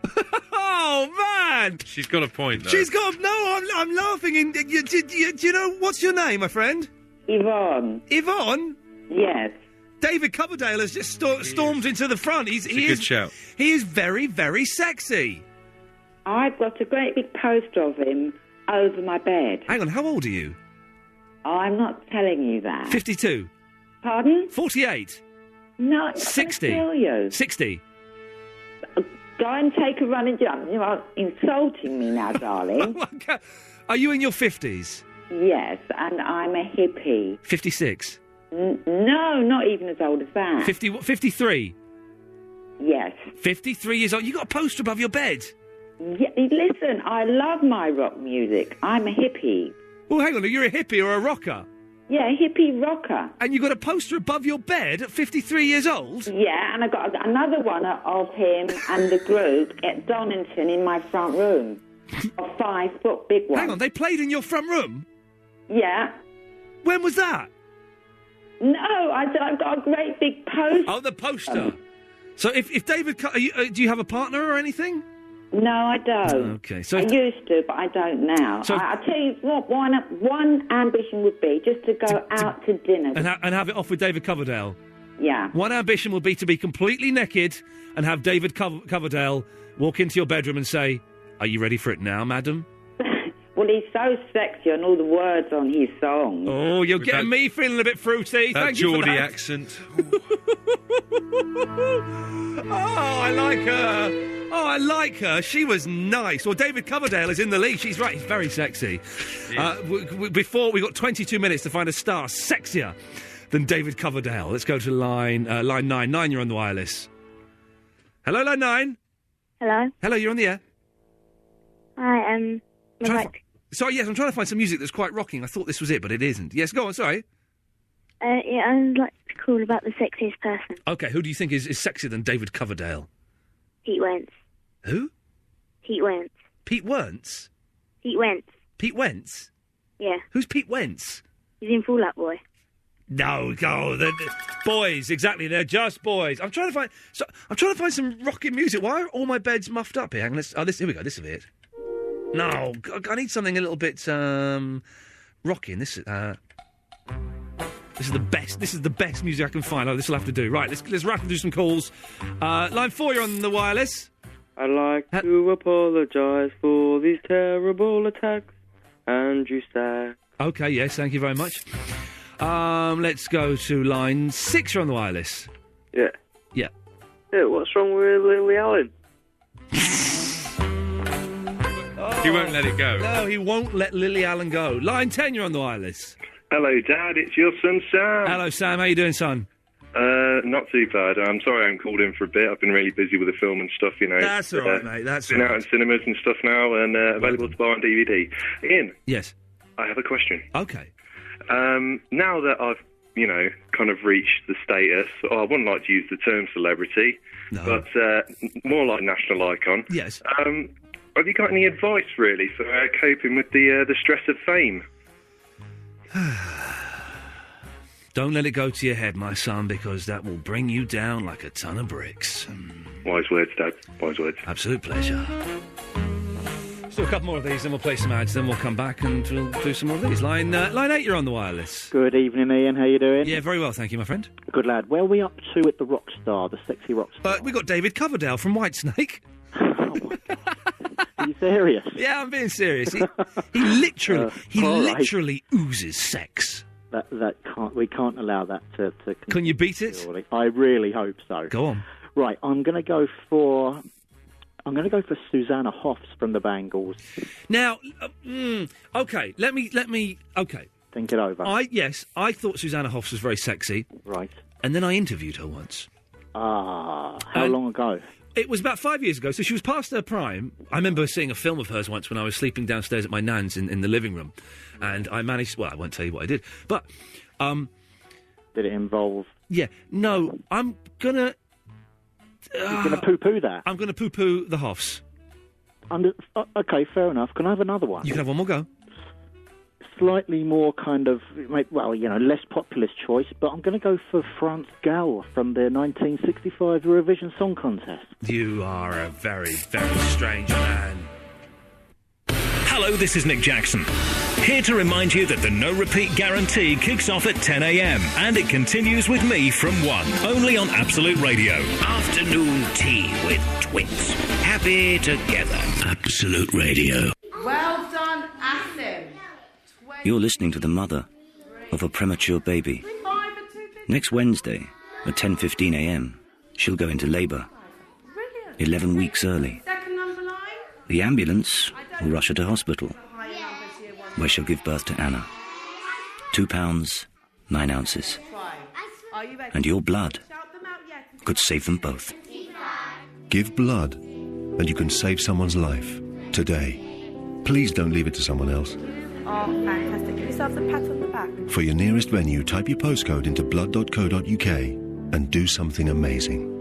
Oh, man! She's got a point, though. She's got... No, I'm laughing. Do you know... What's your name, my friend? Yvonne. Yvonne? Yes. David Coverdale has just stormed into the front. He a good is shout. He is very, very sexy. I've got a great big poster of him over my bed. Hang on, how old are you? I'm not telling you that. 52. Pardon? 48. No, I'm 60. Tell you. 60. Go and take a run and jump. You're insulting me now, darling. Are you in your 50s? Yes, and I'm a hippie. 56. No, not even as old as that. 53. Yes. 53 years old. You got a poster above your bed. Yeah, listen, I love my rock music. I'm a hippie. Well, hang on. You're a hippie or a rocker? Yeah, hippie rocker. And you got a poster above your bed at 53 years old? Yeah, and I got another one of him and the group at Donington in my front room. A 5-foot big one. Hang on, they played in your front room? Yeah. When was that? No, I said I've got a great big poster. Oh, the poster. So if David... do you have a partner or anything? No, I don't. Okay, so I used to, but I don't now. So- I'll tell you what, one ambition would be just to go out to dinner. and have it off with David Coverdale. Yeah. One ambition will be to be completely naked and have David Coverdale walk into your bedroom and say, "Are you ready for it now, madam?" Well, he's so sexy on all the words on his songs. Oh, you're getting me feeling a bit fruity. That Thank you for Geordie that. accent. Oh, I like her. Oh, I like her. She was nice. Well, David Coverdale is in the lead. She's right. He's very sexy. Before, we got 22 minutes to find a star sexier than David Coverdale. Let's go to line 9. 9, you're on the wireless. Hello, line 9. Hello. Hello, you're on the air. Hi, Sorry, yes, I'm trying to find some music that's quite rocking. I thought this was it, but it isn't. Yes, go on, sorry. yeah, I'd like to call about the sexiest person. Okay, who do you think is sexier than David Coverdale? Pete Wentz. Who? Pete Wentz. Pete Wentz? Pete Wentz. Pete Wentz? Yeah. Who's Pete Wentz? He's in Fall Out Boy. No, they're boys, exactly. They're just boys. I'm trying to find some rocking music. Why are all my beds muffed up here? Hang on, here we go. This is it. No, I need something a little bit rocking. This is the best. This is the best music I can find. Oh, this will have to do. Right, let's rattle through some calls. Line 4, you're on the wireless. I'd like to apologise for these terrible attacks, Andrew Stack. Okay, yes, thank you very much. Let's go to line 6, you're on the wireless. Yeah. Yeah. Yeah, what's wrong with Lily Allen? He won't let it go. No, he won't let Lily Allen go. Line 10, you're on the wireless. Hello, Dad. It's your son, Sam. Hello, Sam. How you doing, son? Not too bad. I'm sorry I haven't called in for a bit. I've been really busy with the film and stuff, you know. That's all right, mate. That's been all out right. in cinemas and stuff now, and available to buy on DVD. Ian. Yes. I have a question. Okay. Now that I've, kind of reached the status, I wouldn't like to use the term celebrity, but more like national icon. Yes. Have you got any advice, really, for coping with the stress of fame? Don't let it go to your head, my son, because that will bring you down like a ton of bricks. Wise words, Dad. Wise words. Absolute pleasure. So a couple more of these, then we'll play some ads, then we'll come back and we'll do some more of these. Line 8, you're on the wireless. Good evening, Ian. How you doing? Yeah, very well, thank you, my friend. Good lad. Where are we up to at the rock star, the sexy rock star? We got David Coverdale from Whitesnake. Are you serious? Yeah, I'm being serious. He literally oozes sex. We can't allow that to Can you beat it? Surely. I really hope so. Go on. Right, I'm going to go for Susanna Hoffs from the Bangles. Now, okay, let me. Okay, think it over. I thought Susanna Hoffs was very sexy. Right. And then I interviewed her once. How long ago? It was about 5 years ago, so she was past her prime. I remember seeing a film of hers once when I was sleeping downstairs at my nan's in the living room, and I managed. Well, I won't tell you what I did, but did it involve? Yeah, no, I'm gonna. You're going to poo-poo that? I'm going to poo-poo the Hoffs. Okay, fair enough. Can I have another one? You can have one more go. Slightly more kind of, less populist choice, but I'm going to go for France Gall from the 1965 Eurovision Song Contest. You are a very, very strange man. Hello, this is Nick Jackson. Here to remind you that the no repeat guarantee kicks off at 10 a.m. and it continues with me from 1, only on Absolute Radio. Afternoon tea with twins. Happy together. Absolute Radio. Well done, Asim. You're listening to the mother of a premature baby. Next Wednesday at 10:15 a.m, she'll go into labour. 11 weeks early. The ambulance will rush her to hospital, where she'll give birth to Anna. 2 pounds, 9 ounces. And your blood could save them both. Give blood, and you can save someone's life today. Please don't leave it to someone else. Oh, fantastic. Give yourselves a pat on the back. For your nearest venue, type your postcode into blood.co.uk and do something amazing.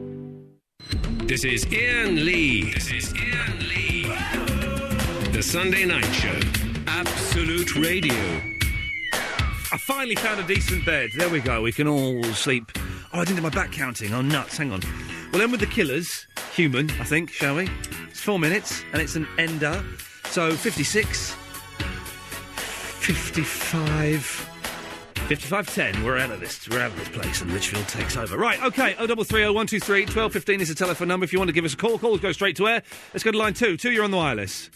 This is Iain Lee. The Sunday Night Show. Absolute Radio. I finally found a decent bed. There we go. We can all sleep. Oh, I didn't do my back counting. Oh, nuts. Hang on. We'll end with the Killers. Human, I think, shall we? It's 4 minutes, and it's an ender. So 56, 55... 55-10, we're out of this place, and Lichfield takes over. Right, OK, 0330 123 1215 is the telephone number. If you want to give us a call, calls go straight to air. Let's go to line 2. 2, you're on the wireless.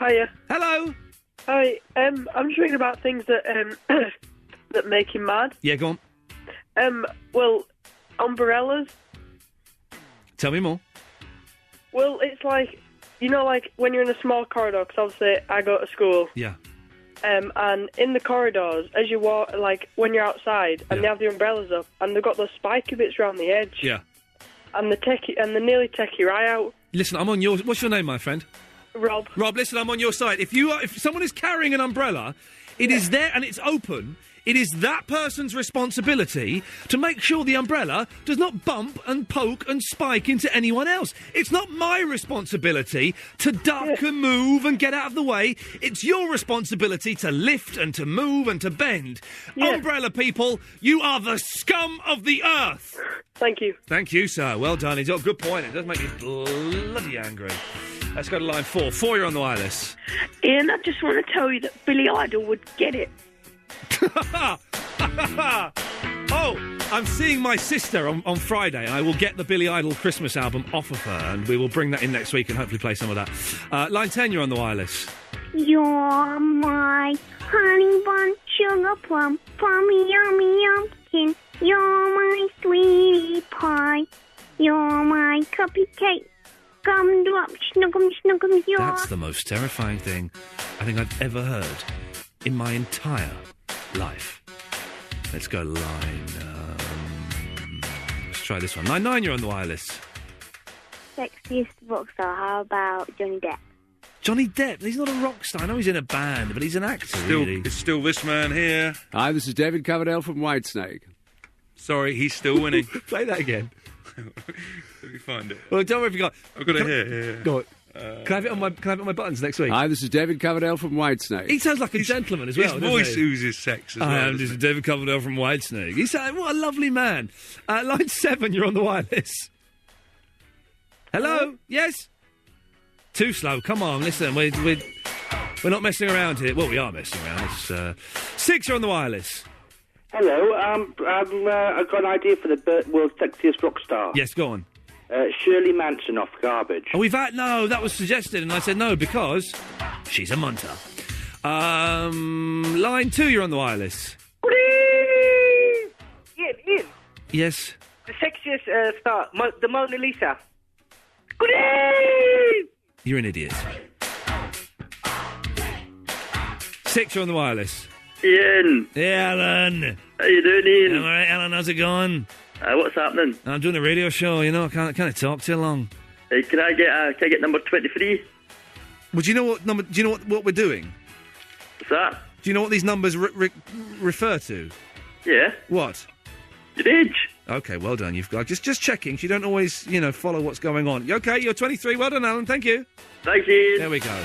Hiya. Hello. Hi, I'm just reading about things that that make him mad. Yeah, go on. Well, umbrellas. Tell me more. Well, it's like, you know, like when you're in a small corridor, because obviously I go to school. Yeah. And in the corridors, as you walk, like when you're outside, and they have the umbrellas up, and they've got those spiky bits around the edge. Yeah. And they nearly take your eye out. Listen, I'm on your... What's your name, my friend? Rob. Rob, listen, I'm on your side. If someone is carrying an umbrella, it is there and it's open... It is that person's responsibility to make sure the umbrella does not bump and poke and spike into anyone else. It's not my responsibility to duck and move and get out of the way. It's your responsibility to lift and to move and to bend. Umbrella people, you are the scum of the earth. Thank you. Thank you, sir. Well done. He's got a good point. It does make me bloody angry. Let's go to line 4. 4, you're on the wireless. Ian, I just want to tell you that Billy Idol would get it. Oh, I'm seeing my sister on Friday. I will get the Billy Idol Christmas album off of her, and we will bring that in next week and hopefully play some of that. Line 10, you're on the wireless. You're my honey bun, sugar plum, plummy yummy yumpkin. You're my sweetie pie. You're my cupcake. Gumdrop, snuggum, snuggum, you're... That's the most terrifying thing I think I've ever heard in my entire life. Let's go line... let's try this one. Line 9, you're on the wireless. Sexiest rock star, how about Johnny Depp? Johnny Depp? He's not a rock star. I know he's in a band, but he's an actor, really. It's still this man here. Hi, this is David Coverdale from Whitesnake. Sorry, he's still winning. Play that again. Let me find it. Well, don't worry if you got... I've got it here. Go on. Can I have it on my buttons next week? Hi, this is David Coverdale from Whitesnake. He sounds like a gentleman as well. His voice oozes sex as well. I am just David Coverdale from Whitesnake. What a lovely man. Line 7, you're on the wireless. Hello? Yes? Too slow. Come on, listen. We're not messing around here. Well, we are messing around. It's 6, you're on the wireless. Hello. I've got an idea for the world's sexiest rock star. Yes, go on. Shirley Manson off Garbage. Oh, no, that was suggested, and I said no because she's a munter. Line 2, you're on the wireless. Ian. Yes. The sexiest star, the Mona Lisa. You're an idiot. 6, you're on the wireless. Ian. Hey, Alan. How you doing, Ian? I'm all right, Alan. How's it going? What's happening? I'm doing a radio show, you know. I can't talk too long. Hey, can I get number 23? Well, do you know what number? Do you know what we're doing? What's that? Do you know what these numbers refer to? Yeah. What? Your age. Okay, well done. You've got just checking. You don't always, follow what's going on. Okay, you're 23. Well done, Alan. Thank you. Thank you. There we go.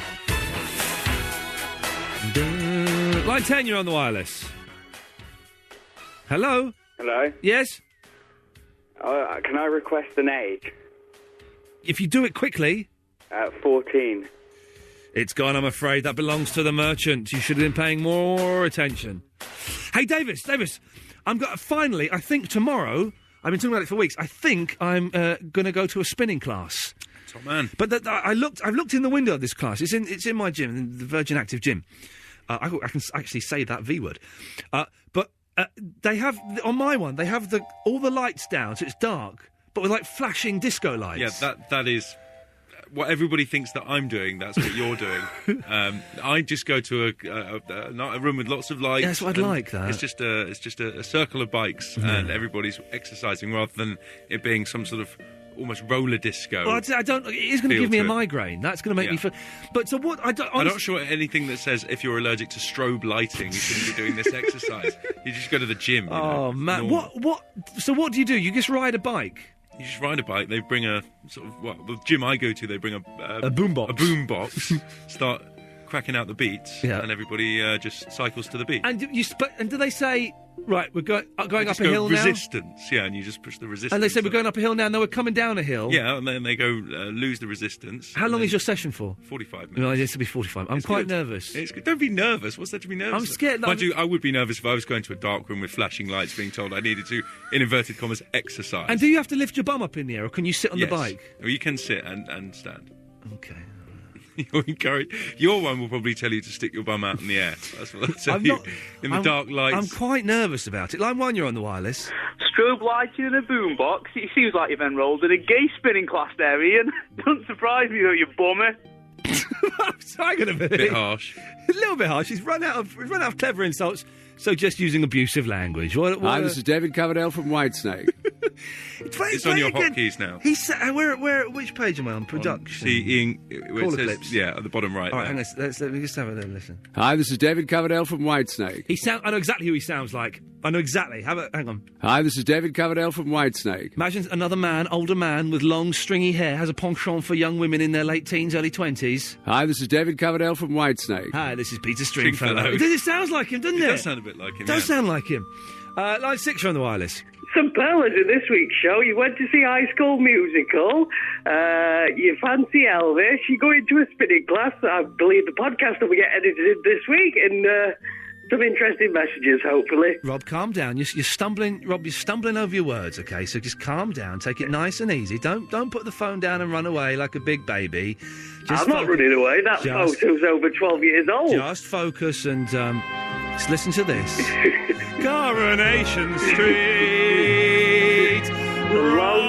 Line 10, you're on the wireless. Hello? Hello? Yes? Can I request an age? If you do it quickly... 14. It's gone, I'm afraid. That belongs to the merchant. You should have been paying more attention. Hey, Davis, finally, I think tomorrow... I've been talking about it for weeks. I think I'm going to go to a spinning class. Top man. But I've looked in the window of this class. It's in my gym, in the Virgin Active gym. I can actually say that V word. But they have, on my one, they have all the lights down, so it's dark, but with, flashing disco lights. Yeah, that is... What everybody thinks that I'm doing, that's what you're doing. I just go to a room with lots of lights. Yeah, that's what I'd like, that. It's just a circle of bikes, and everybody's exercising rather than it being some sort of almost roller disco. Well, I don't. It is going to give me a migraine. That's going to make me feel. But so what? I'm not sure anything that says if you're allergic to strobe lighting, you shouldn't be doing this exercise. You just go to the gym. Oh man, what? So what do? You just ride a bike? You just ride a bike. They bring a sort of the gym I go to. They bring a boombox. A boombox. Start cracking out the beats, yeah. And everybody just cycles to the beat. And do they say Right, we're going up a Just hill go now. resistance, yeah, and you just push the resistance. And they said we're going up a hill now. No, we're coming down a hill. Yeah, and then they go lose the resistance. How long is your session for? 45 minutes. No, it's to be 45. I'm quite good. nervous. It's good. Don't be nervous. What's there to be nervous? I'm scared. Mind you, I would be nervous if I was going to a dark room with flashing lights, being told I needed to, in inverted commas, exercise. And do you have to lift your bum up in the air, or can you sit on the bike? Or you can sit and stand. Okay. You're encouraged. Your one will probably tell you to stick your bum out in the air. That's what they'll tell you. In the dark lights. I'm quite nervous about it. Line 1, you're on the wireless. Strobe lighting in a boombox. It seems like you've enrolled in a gay spinning class there, Ian. Don't surprise me though, you bummer. Hang on a minute. Bit harsh. A little bit harsh. He's run out of clever insults, so just using abusive language. Hi, this is David Coverdale from Whitesnake. It's on your hotkeys now. Which page am I on? Production. See, Ian, where it Caller says, clips. yeah, at the bottom right. All right, there. hang on. Let me just have a little listen. Hi, this is David Coverdale from Whitesnake. I know exactly who he sounds like. I know exactly. Hang on. Hi, this is David Coverdale from Whitesnake. Imagine another man, older man, with long, stringy hair, has a penchant for young women in their late teens, early 20s. Hi, this is David Coverdale from Whitesnake. Hi, this is Peter Stringfellow. Stringfellow. It sounds like him, doesn't it? It does sound a bit like him. Does sound like him. Line 6, you're on the wireless. Some pearlers in this week's show. You went to see High School Musical. You fancy Elvis. You go into a spinning class. I believe the podcast will get edited this week, and some interesting messages, hopefully. Rob, calm down. You're stumbling. Rob, you're stumbling over your words. Okay, so just calm down. Take it nice and easy. Don't put the phone down and run away like a big baby. I'm not running away. That photo's over 12 years old. Just focus and just listen to this. Coronation Street. Rob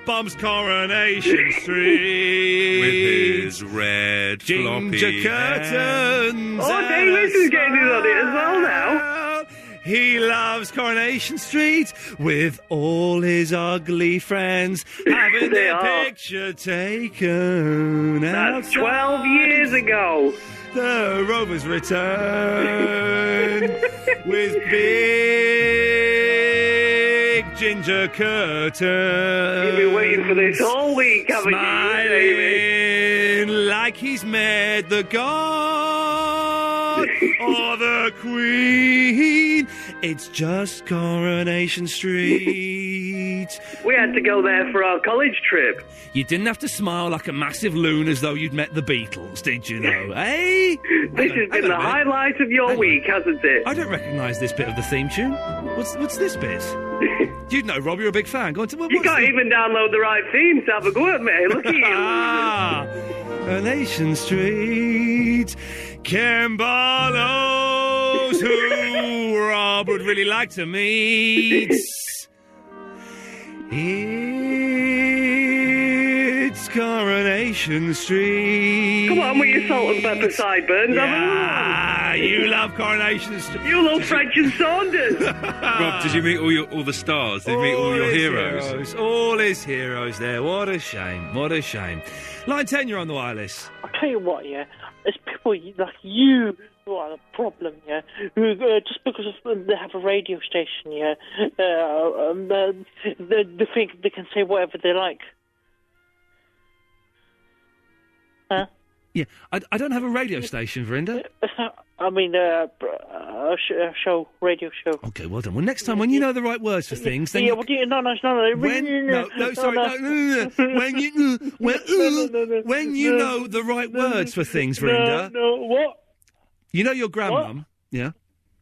bumps Coronation Street with his red ginger floppy curtains. Oh, Davis is getting in on it as well now. He loves Coronation Street with all his ugly friends having their picture taken. That's 12 years ago. The Rovers return with big ginger curtains. You've been waiting for this all week, haven't you, like he's met the god or the queen. It's just Coronation Street. We had to go there for our college trip. You didn't have to smile like a massive loon as though you'd met the Beatles, did you know? Eh? This has been the highlight of your week, hasn't it? I don't recognise this bit of the theme tune. What's this bit? You'd know, Rob, you're a big fan. Go on to, you can't even download the right theme to have a go at me. Look at you. Coronation Street. Kimberlos, who Rob would really like to meet. It's Coronation Street. Come on with your salt and pepper sideburns. Yeah, you love Coronation Street. You love French and Saunders. Rob, did you meet all the stars? Did you meet all your heroes? All his heroes there. What a shame. What a shame. Line 10, you're on the wireless. I'll tell you what, yeah, there's people like you who are the problem, yeah, who just because they have a radio station, yeah, they think they can say whatever they like. Huh? Yeah, I don't have a radio station, Verinda. I mean, a radio show. Okay, well done. Well, next time, when you know the right words for things, then... Yeah, well, no. When you know the right words for things, Verinda... No, what? You know your grandmum, yeah?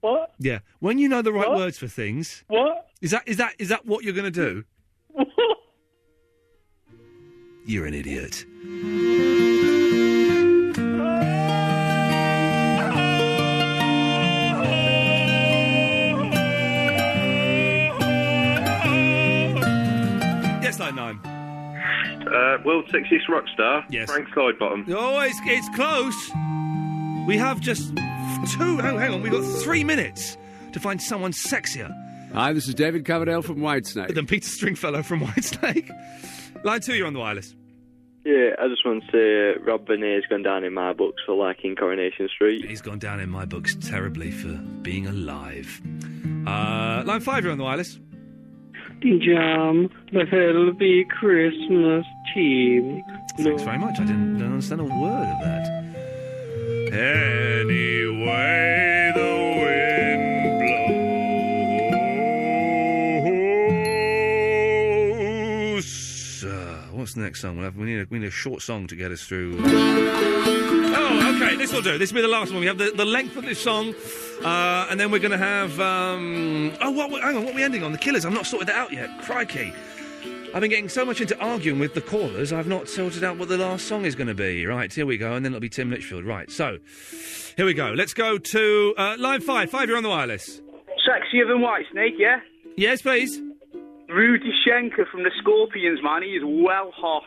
What? Yeah. When you know the right words for things... What? Is that what you're going to do? You're an idiot. Yes, line 9. World's sexiest rock star. Yes. Frank Sidebottom. Oh, it's close. We have just hang on, we've got 3 minutes to find someone sexier. Hi, this is David Coverdale from Whitesnake. Than Peter Stringfellow from Whitesnake. Line 2, you're on the wireless. Yeah, I just want to say Rob Benier's gone down in my books for liking Coronation Street. He's gone down in my books terribly for being alive. Line 5, you're on the wireless. Jam, there'll be Christmas team. Thanks very much. I didn't understand a word of that. Anyway, the wind What's the next song? We need a short song to get us through. Oh, okay, this will do. This will be the last one. We have the length of this song, and then we're going to have... hang on, what are we ending on? The Killers. I've not sorted that out yet. Crikey. I've been getting so much into arguing with the callers, I've not sorted out what the last song is going to be. Right, here we go, and then it'll be Tim Litchfield. Right, so, here we go. Let's go to line 5. 5, you're on the wireless. Sexier than Whitesnake, yeah? Yes, please. Rudy Schenker from the Scorpions, man. He is well hot.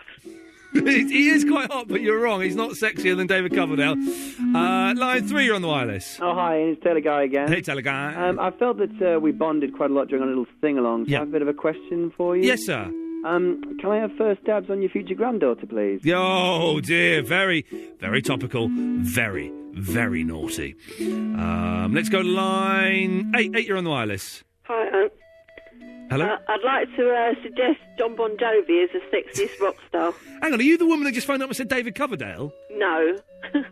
He is quite hot, but you're wrong. He's not sexier than David Coverdale. Line 3, you're on the wireless. Oh, hi, it's Taylor Guy again. Hey, Taylor Guy. I felt that we bonded quite a lot during our little sing-along, so I have a bit of a question for you. Yes, sir. Can I have first dabs on your future granddaughter, please? Oh, dear. Very, very topical. Very, very naughty. Let's go to line 8. 8, you're on the wireless. Hi, Hello? I'd like to suggest John Bon Jovi as the sexiest rock star. Hang on, are you the woman that just phoned up and said David Coverdale? No.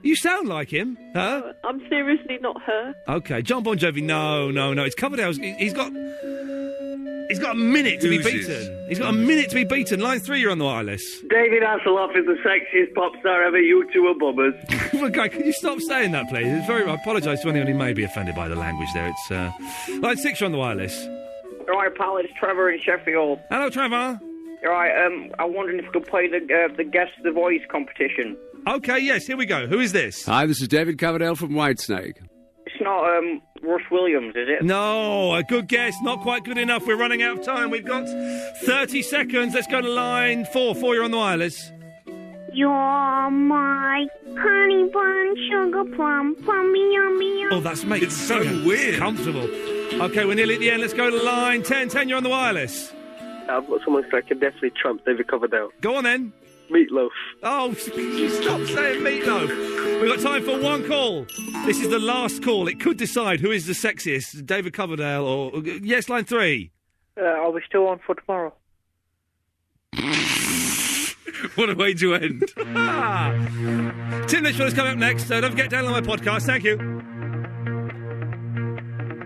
You sound like him. Huh? No, I'm seriously not her. Okay, John Bon Jovi, no. It's Coverdale's... He's got a minute to be beaten. He's got a minute to be beaten. Line 3, you're on the wireless. David Hasselhoff is the sexiest pop star ever. You two are bummers. Okay, can you stop saying that, please? It's very... I apologise to anyone who may be offended by the language there. It's... Line 6, you're on the wireless. All right, pal, it's Trevor in Sheffield. Hello, Trevor. All right, I'm wondering if we could play the Guess the Voice competition. Okay, yes, here we go. Who is this? Hi, this is David Coverdale from Whitesnake. It's not Russ Williams, is it? No, a good guess, not quite good enough. We're running out of time. We've got 30 seconds. Let's go to line 4. 4, you're on the wireless. You're my honey bun, sugar plum, plummy yummy yum. Oh, that's mate. It's so weird. Comfortable. Okay, we're nearly at the end. Let's go to line 10. 10, you're on the wireless. I've got someone that can definitely trump David Coverdale. Go on then. Meatloaf. Oh, stop saying Meatloaf. We've got time for one call. This is the last call. It could decide who is the sexiest, David Coverdale or... Yes, line 3. Are we still on for tomorrow? What a way to end. Tim Litchfield is coming up next. Don't forget to download my podcast. Thank you.